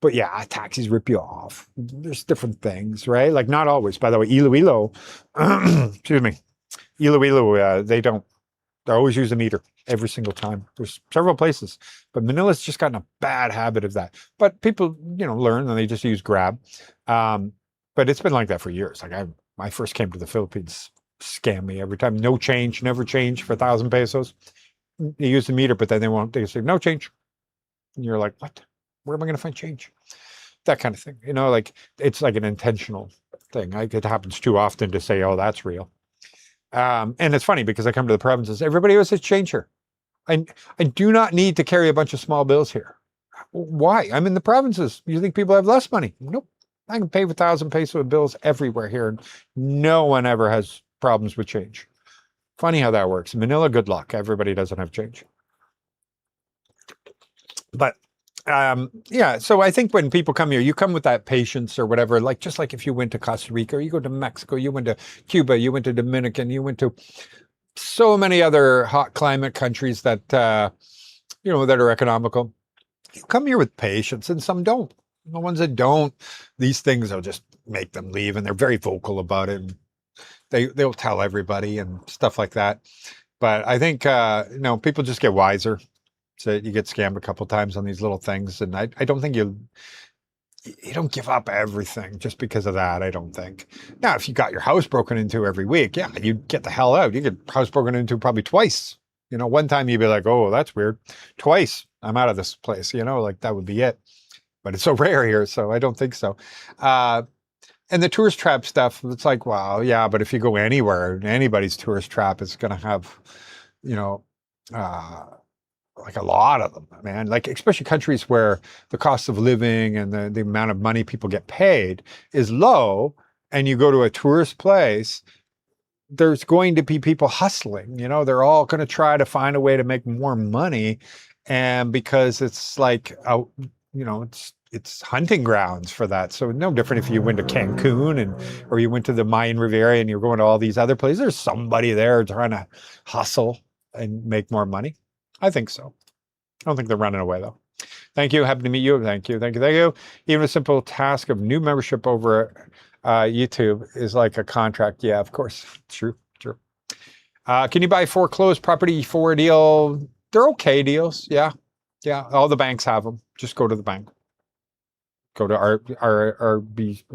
but yeah, taxis rip you off. There's different things, right? Like not always, by the way, Iloilo, excuse me, Iloilo, they always use a meter every single time. There's several places, but Manila's just gotten a bad habit of that. But people, you know, learn and they just use Grab. But it's been like that for years. Like I first came to the Philippines, scam me every time. No change, never change for 1,000 pesos. They use the meter, but then they say no change. And you're like, what? Where am I going to find change? That kind of thing. You know, like it's like an intentional thing. It happens too often to say, oh, that's real. And it's funny because I come to the provinces, everybody always says change here. I do not need to carry a bunch of small bills here. Why? I'm in the provinces. You think people have less money? Nope. I can pay with 1,000 peso bills everywhere here. And no one ever has problems with change. Funny how that works. Manila, good luck. Everybody doesn't have change. But yeah, so I think when people come here, you come with that patience or whatever, like just like if you went to Costa Rica or you go to Mexico, you went to Cuba, you went to Dominican, you went to so many other hot climate countries that, you know, that are economical. You come here with patience, and some don't. The ones that don't, these things will just make them leave, and they're very vocal about it. And they'll tell everybody and stuff like that. But I think, you know, people just get wiser. So you get scammed a couple times on these little things, and I don't think you don't give up everything just because of that. I don't think. Now, if you got your house broken into every week, yeah, you get the hell out. You get house broken into probably twice. You know, one time you'd be like, oh, that's weird. Twice, I'm out of this place. You know, like that would be it. But it's so rare here, so I don't think so. And the tourist trap stuff, it's like, wow, yeah, but if you go anywhere, anybody's tourist trap is going to have, you know, like a lot of them, man. Like especially countries where the cost of living and the amount of money people get paid is low, and you go to a tourist place, there's going to be people hustling. You know, they're all going to try to find a way to make more money, and because it's like, you know, it's hunting grounds for that. So no different if you went to Cancun or you went to the Mayan Riviera and you're going to all these other places. There's somebody there trying to hustle and make more money. I think so. I don't think they're running away though. Thank you. Happy to meet you. Thank you. Thank you. Thank you. Even a simple task of new membership over YouTube is like a contract. Yeah, of course. True. True. Can you buy foreclosed property for a deal? They're okay deals. Yeah. Yeah. All the banks have them. Just go to the bank. Go to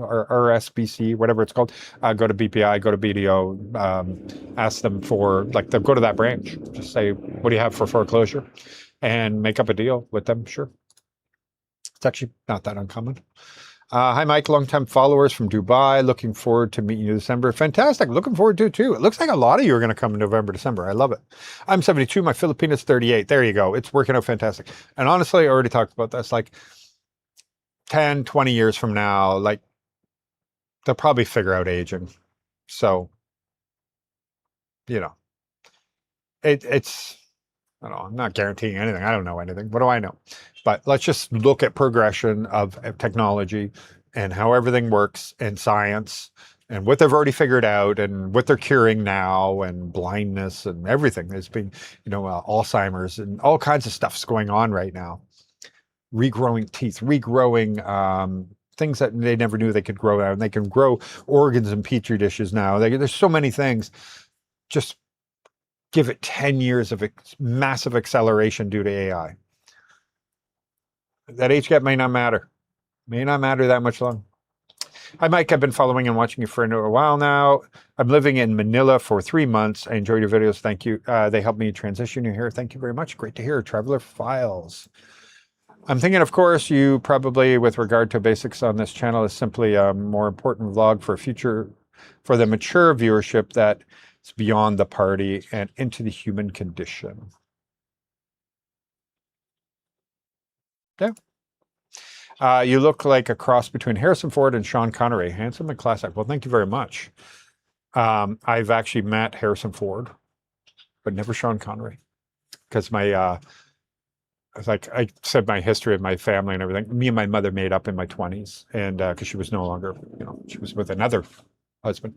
RSBC, whatever it's called. Go to BPI, go to BDO, ask them for, like, they'll go to that branch. Just say, what do you have for foreclosure? And make up a deal with them, sure. It's actually not that uncommon. Hi, Mike, longtime followers from Dubai. Looking forward to meeting you in December. Fantastic. Looking forward to it, too. It looks like a lot of you are going to come in November, December. I love it. I'm 72. My Filipina's 38. There you go. It's working out fantastic. And honestly, I already talked about this. Like, 10, 20 years from now, like they'll probably figure out aging. So, you know, it's, I don't know, I'm not guaranteeing anything. I don't know anything. What do I know? But let's just look at progression of technology and how everything works and science and what they've already figured out and what they're curing now and blindness and everything. There's been, you know, Alzheimer's and all kinds of stuff's going on right now. Regrowing teeth, regrowing things that they never knew they could grow out. And they can grow organs in petri dishes now. There's so many things. Just give it 10 years of massive acceleration due to AI. That age gap may not matter. May not matter that much long. Hi, Mike. I've been following and watching you for a while now. I'm living in Manila for 3 months. I enjoy your videos. Thank you. They helped me transition you here. Thank you very much. Great to hear. Traveler Files. I'm thinking, of course, you probably, with regard to basics on this channel, is simply a more important vlog for the mature viewership that's beyond the party and into the human condition. Yeah. You look like a cross between Harrison Ford and Sean Connery. Handsome and classic. Well, thank you very much. I've actually met Harrison Ford, but never Sean Connery, because my like I said, my history of my family and everything, me and my mother made up in my 20s, and because she was no longer, you know, she was with another husband,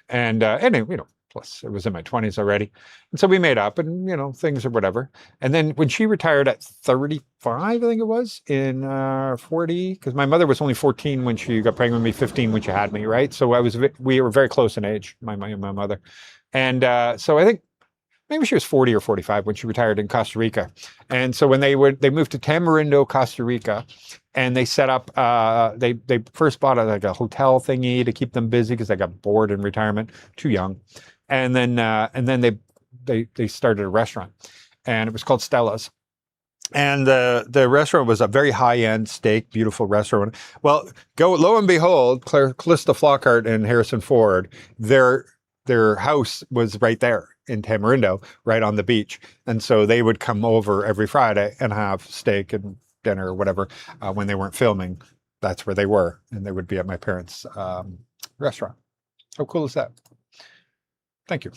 and you know, plus it was in my 20s already, and so we made up, and you know, things or whatever. And then when she retired at 35, I think it was, in 40, because my mother was only 14 when she got pregnant with me, 15 when she had me, right? So we were very close in age, my mother, and so I think maybe she was 40 or 45 when she retired in Costa Rica. And so when they moved to Tamarindo, Costa Rica, and they set up, they first bought like a hotel thingy to keep them busy because they got bored in retirement, too young. And then they started a restaurant, and it was called Stella's. And the restaurant was a very high-end steak, beautiful restaurant. Well, lo and behold, Calista Flockhart and Harrison Ford, their house was right there in Tamarindo, right on the beach. And so they would come over every Friday and have steak and dinner or whatever when they weren't filming. That's where they were. And they would be at my parents' restaurant. How cool is that? Thank you.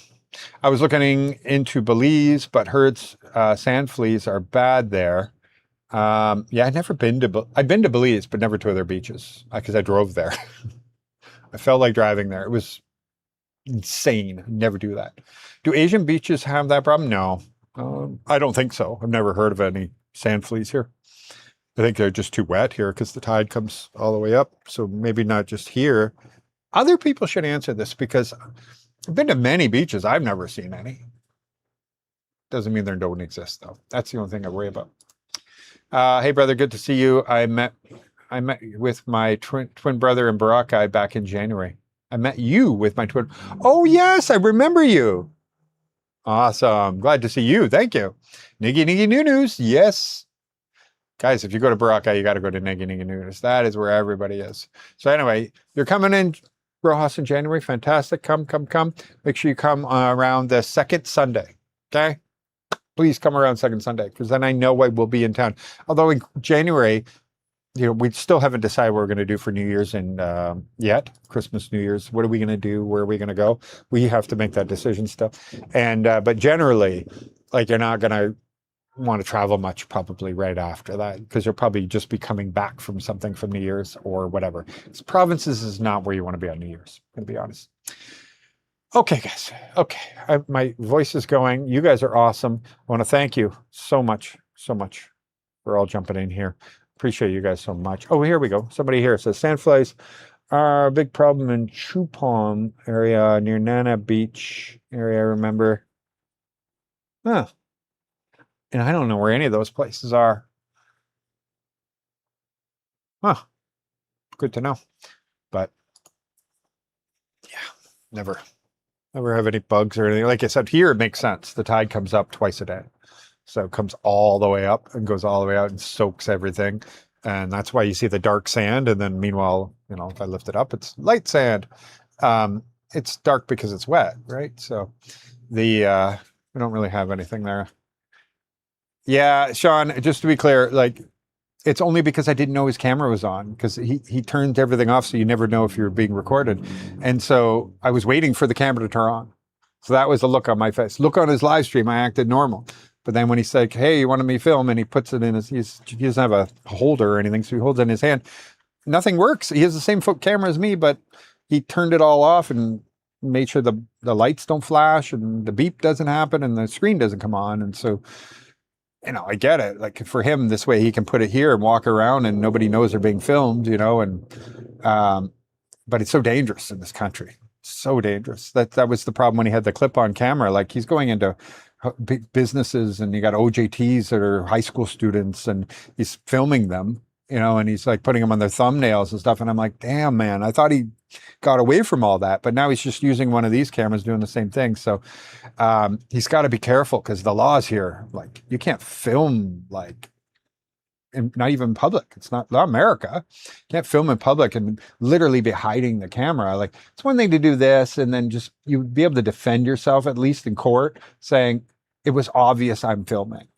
I was looking into Belize, but heard sand fleas are bad there. Yeah, I've been to Belize, but never to other beaches because I drove there. I felt like driving there. It was insane. Never do that. Do Asian beaches have that problem? No, I don't think so. I've never heard of any sand fleas here. I think they're just too wet here because the tide comes all the way up. So maybe not just here. Other people should answer this because I've been to many beaches. I've never seen any. Doesn't mean they don't exist though. That's the only thing I worry about. Hey brother, good to see you. I met with my twin brother in Boracay back in January. I met you with my twin. Oh yes, I remember you. Awesome. Glad to see you. Thank you. Niggy Niggy New News. Yes. Guys, if you go to Boracay, you got to go to Niggy Niggy New News. That is where everybody is. So anyway, you're coming in Rojas in January. Fantastic. Come. Make sure you come around the second Sunday. Okay? Please come around second Sunday because then I know I will be in town. Although in January, we still haven't decided what we're going to do for New Year's and yet. Christmas, New Year's. What are we going to do? Where are we going to go? We have to make that decision still. And but generally, like you're not going to want to travel much probably right after that because you'll probably just be coming back from something from New Year's or whatever. Provinces is not where you want to be on New Year's. I'm going to be honest. Okay, guys. Okay. My voice is going. You guys are awesome. I want to thank you so much for all jumping in here. Appreciate you guys so much. Oh, here we go. Somebody here says sandflies are a big problem in Chupon area near Nana Beach area. I remember. Huh. And I don't know where any of those places are. Huh. Good to know. But yeah, never have any bugs or anything. Like I said, here it makes sense. The tide comes up twice a day. So it comes all the way up and goes all the way out and soaks everything. And that's why you see the dark sand. And then meanwhile, if I lift it up, it's light sand. It's dark because it's wet, right? So we don't really have anything there. Yeah, Sean, just to be clear, like it's only because I didn't know his camera was on because he turned everything off so you never know if you're being recorded. And so I was waiting for the camera to turn on. So that was the look on my face. Look on his live stream, I acted normal. But then when he said, hey, you wanted me to film, and he puts it in he doesn't have a holder or anything, so he holds it in his hand. Nothing works. He has the same camera as me, but he turned it all off and made sure the lights don't flash and the beep doesn't happen and the screen doesn't come on. And so, I get it. Like for him, this way he can put it here and walk around and nobody knows they're being filmed, but it's so dangerous in this country. So dangerous. That was the problem when he had the clip-on camera. Like he's going into big businesses and you got OJTs that are high school students and he's filming them, and he's like putting them on their thumbnails and stuff. And I'm like, damn, man, I thought he got away from all that, but now he's just using one of these cameras doing the same thing. So he's got to be careful because the laws here, like you can't film not even in public. It's not America. You can't film in public and literally be hiding the camera. Like it's one thing to do this and then just you'd be able to defend yourself at least in court saying it was obvious I'm filming,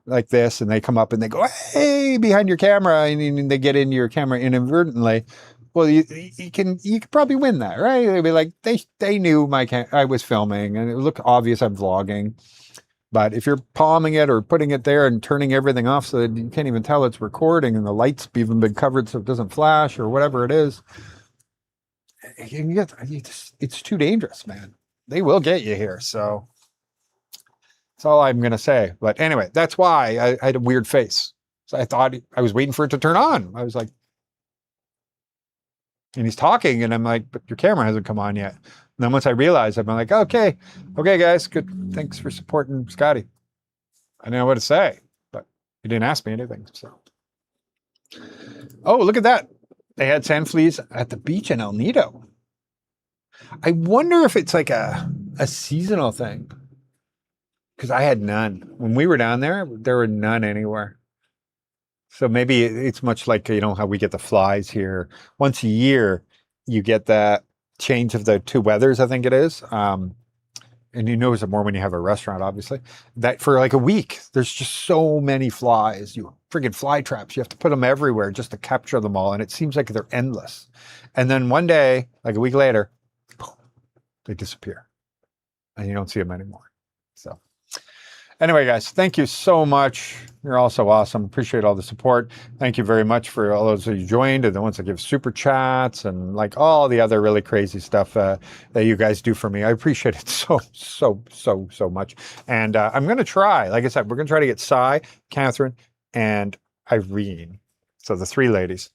like this. And they come up and they go, hey, behind your camera. And they get into your camera inadvertently. Well, you could probably win that, right? They'd be like, they knew I was filming and it looked obvious I'm vlogging. But if you're palming it or putting it there and turning everything off so that you can't even tell it's recording and the lights even been covered so it doesn't flash or whatever it is, it's too dangerous, man. They will get you here. So that's all I'm going to say. But anyway, that's why I had a weird face. So I thought I was waiting for it to turn on. I was like, and he's talking and I'm like, but your camera hasn't come on yet. And then once I realized, I'm like, okay, guys, good. Thanks for supporting Scotty. I didn't know what to say, but he didn't ask me anything. So, oh, look at that. They had sand fleas at the beach in El Nido. I wonder if it's like a seasonal thing. Because I had none. When we were down there were none anywhere. So maybe it's much like, how we get the flies here. Once a year, you get that change of the two weathers, I think it is. And you notice it more when you have a restaurant, obviously. That for like a week, there's just so many flies. You friggin' fly traps. You have to put them everywhere just to capture them all. And it seems like they're endless. And then one day, like a week later, they disappear. And you don't see them anymore. So Anyway, guys, thank you so much. You're all so awesome. Appreciate all the support. Thank you very much for all those who joined and the ones that give super chats and like all the other really crazy stuff that you guys do for me. I appreciate it so much. And I'm going to try, like I said, we're going to try to get Cy, Catherine, and Irene. So the three ladies,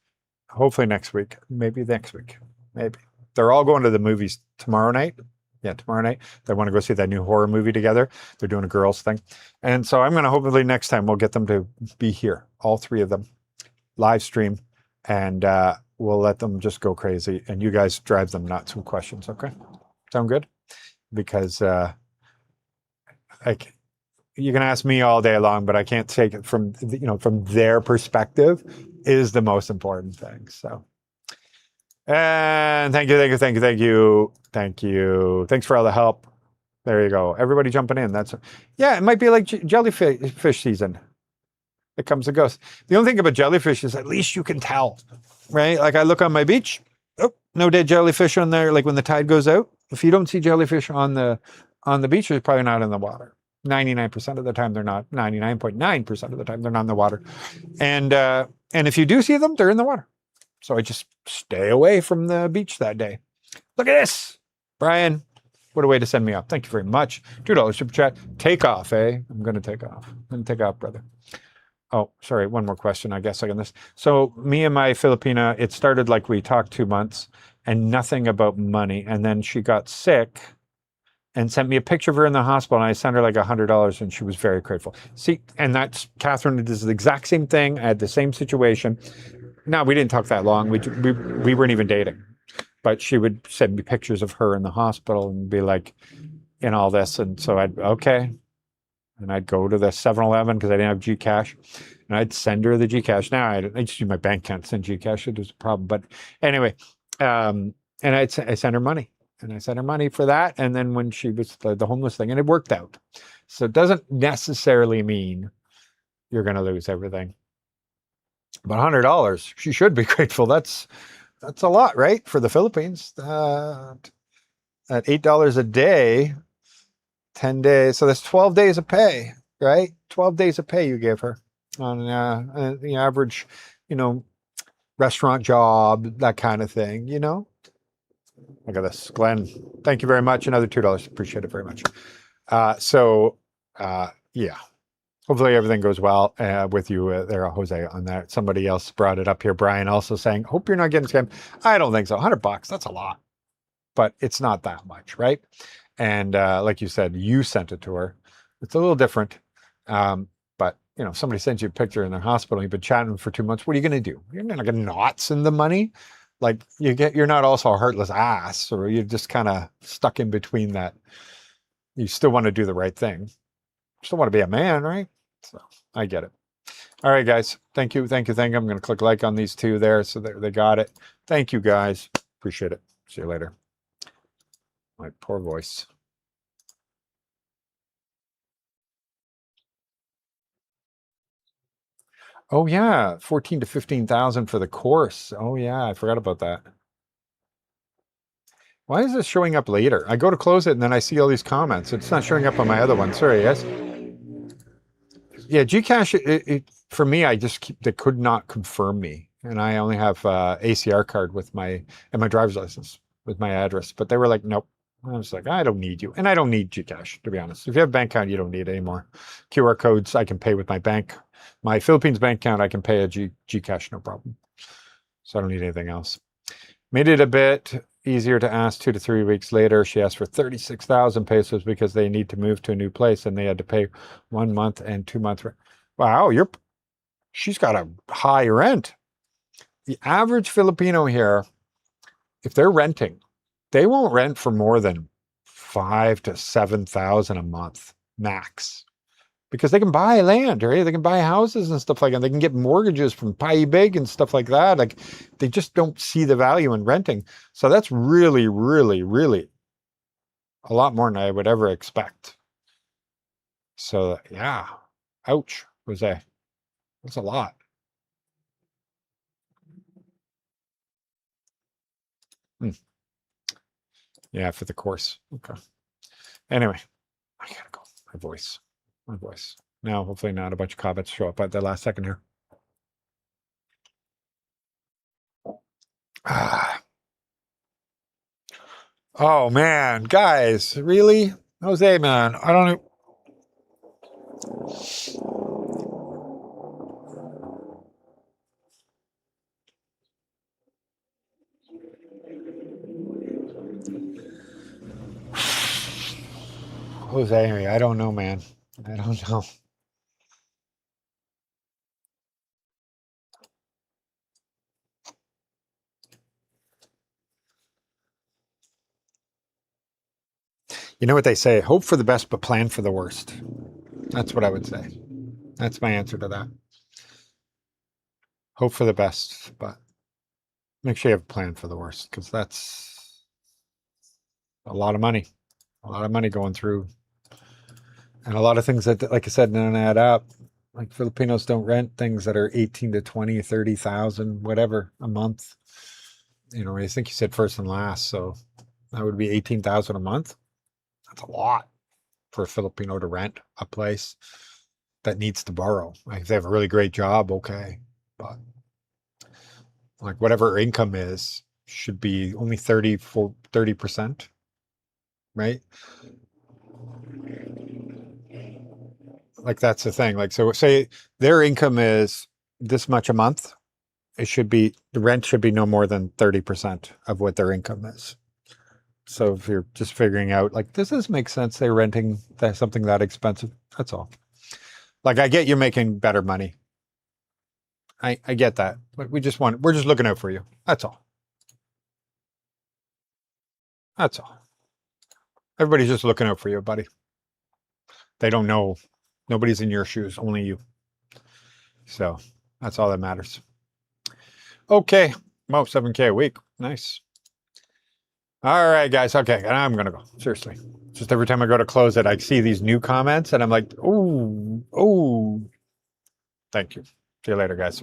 hopefully next week, maybe next week, maybe. They're all going to the movies tomorrow night. Yeah, tomorrow night. They want to go see that new horror movie together. They're doing a girls thing. And so I'm going to hopefully next time we'll get them to be here, all three of them, live stream, and we'll let them just go crazy. And you guys drive them nuts with questions, okay? Sound good? Because like you can ask me all day long, but I can't take it from, from their perspective is the most important thing. So. And thank you. Thanks for all the help. There you go. Everybody jumping in. Yeah, it might be like jellyfish season. It comes and goes. The only thing about jellyfish is at least you can tell, right? Like I look on my beach. Oh, no dead jellyfish on there. Like when the tide goes out, if you don't see jellyfish on the beach, they're probably not in the water. 99% of the time they're not. 99.9% of the time they're not in the water. And if you do see them, they're in the water. So I just stay away from the beach that day. Look at this. Brian, what a way to send me off. Thank you very much. $2 super chat. Take off, eh? I'm going to take off. I'm going to take off, brother. Oh, sorry. One more question, I guess, on this. So me and my Filipina, it started like we talked 2 months and nothing about money. And then she got sick and sent me a picture of her in the hospital. And I sent her like $100 and she was very grateful. See, and that's Catherine. It is the exact same thing. I had the same situation. No, we didn't talk that long. We weren't even dating, but she would send me pictures of her in the hospital and be like, in all this. And so okay. And I'd go to the 7-Eleven because I didn't have Gcash and I'd send her the Gcash. Now I just use my bank account to send Gcash. It was a problem. But anyway, and I sent her money and I sent her money for that. And then when she was the homeless thing and it worked out. So it doesn't necessarily mean you're going to lose everything. But $100, she should be grateful. That's a lot, right? For the Philippines, at $8 a day, 10 days. So that's 12 days of pay, right? 12 days of pay you give her on the average, restaurant job, that kind of thing, Look at this. Glenn, thank you very much. Another $2. Appreciate it very much. Yeah. Hopefully everything goes well with you there, Jose, on that. Somebody else brought it up here. Brian also saying, hope you're not getting scammed. I don't think so. $100, that's a lot. But it's not that much, right? And like you said, you sent it to her. It's a little different. But, somebody sends you a picture in their hospital, you've been chatting for 2 months. What are you going to do? You're not going to not send the money. Like you're not also a heartless ass, or you're just kind of stuck in between that. You still want to do the right thing. Still want to be a man, right? So I get it. All right, guys. Thank you. I'm going to click like on these two there. So they got it. Thank you, guys. Appreciate it. See you later. My poor voice. Oh yeah, 14 to 15,000 for the course. Oh yeah, I forgot about that. Why is this showing up later? I go to close it and then I see all these comments. It's not showing up on my other one. Sorry, yes. Yeah, Gcash, for me, they could not confirm me. And I only have ACR card and my driver's license with my address. But they were like, nope. I was like, I don't need you. And I don't need Gcash, to be honest. If you have a bank account, you don't need it anymore. QR codes, I can pay with my bank. My Philippines bank account, I can pay a Gcash, no problem. So I don't need anything else. Made it a bit easier to ask 2 to 3 weeks later. She asked for 36,000 pesos because they need to move to a new place and they had to pay 1 month and 2 months. Wow, she's got a high rent. The average Filipino here, if they're renting, they won't rent for more than 5,000 to 7,000 a month max. Because they can buy land, right? They can buy houses and stuff like that. They can get mortgages from Big and stuff like that. Like they just don't see the value in renting. So that's really, really, really a lot more than I would ever expect. So yeah, ouch, Jose. That's a lot. Yeah, for the course. Okay. Anyway, I gotta go. My voice. my voice. Now, hopefully not a bunch of comments show up at the last second here. Ah. Oh man, guys, really? Jose, man, I don't know. Jose, I don't know, man. I don't know. You know what they say? Hope for the best, but plan for the worst. That's what I would say. That's my answer to that. Hope for the best, but make sure you have a plan for the worst, because that's a lot of money. A lot of money going through. And a lot of things that, like I said, don't add up. Like Filipinos don't rent things that are 18 to 20, 30,000, whatever, a month. You know, I think you said first and last, so that would be 18,000 a month. That's a lot for a Filipino to rent a place that needs to borrow. Like if they have a really great job, okay. But like whatever income is should be only 30%, right? Like that's the thing. Like, so say their income is this much a month. It should be, the rent should be no more than 30% of what their income is. So if you're just figuring out, like, does this make sense? They're renting something that expensive. That's all. Like, I get you're making better money. I get that. But we're just looking out for you. That's all. That's all. Everybody's just looking out for you, buddy. They don't know. Nobody's in your shoes, only you. So that's all that matters. Okay. Well, 7K a week. Nice. All right, guys. Okay, I'm going to go. Seriously. Just every time I go to close it, I see these new comments and I'm like, oh. Thank you. See you later, guys.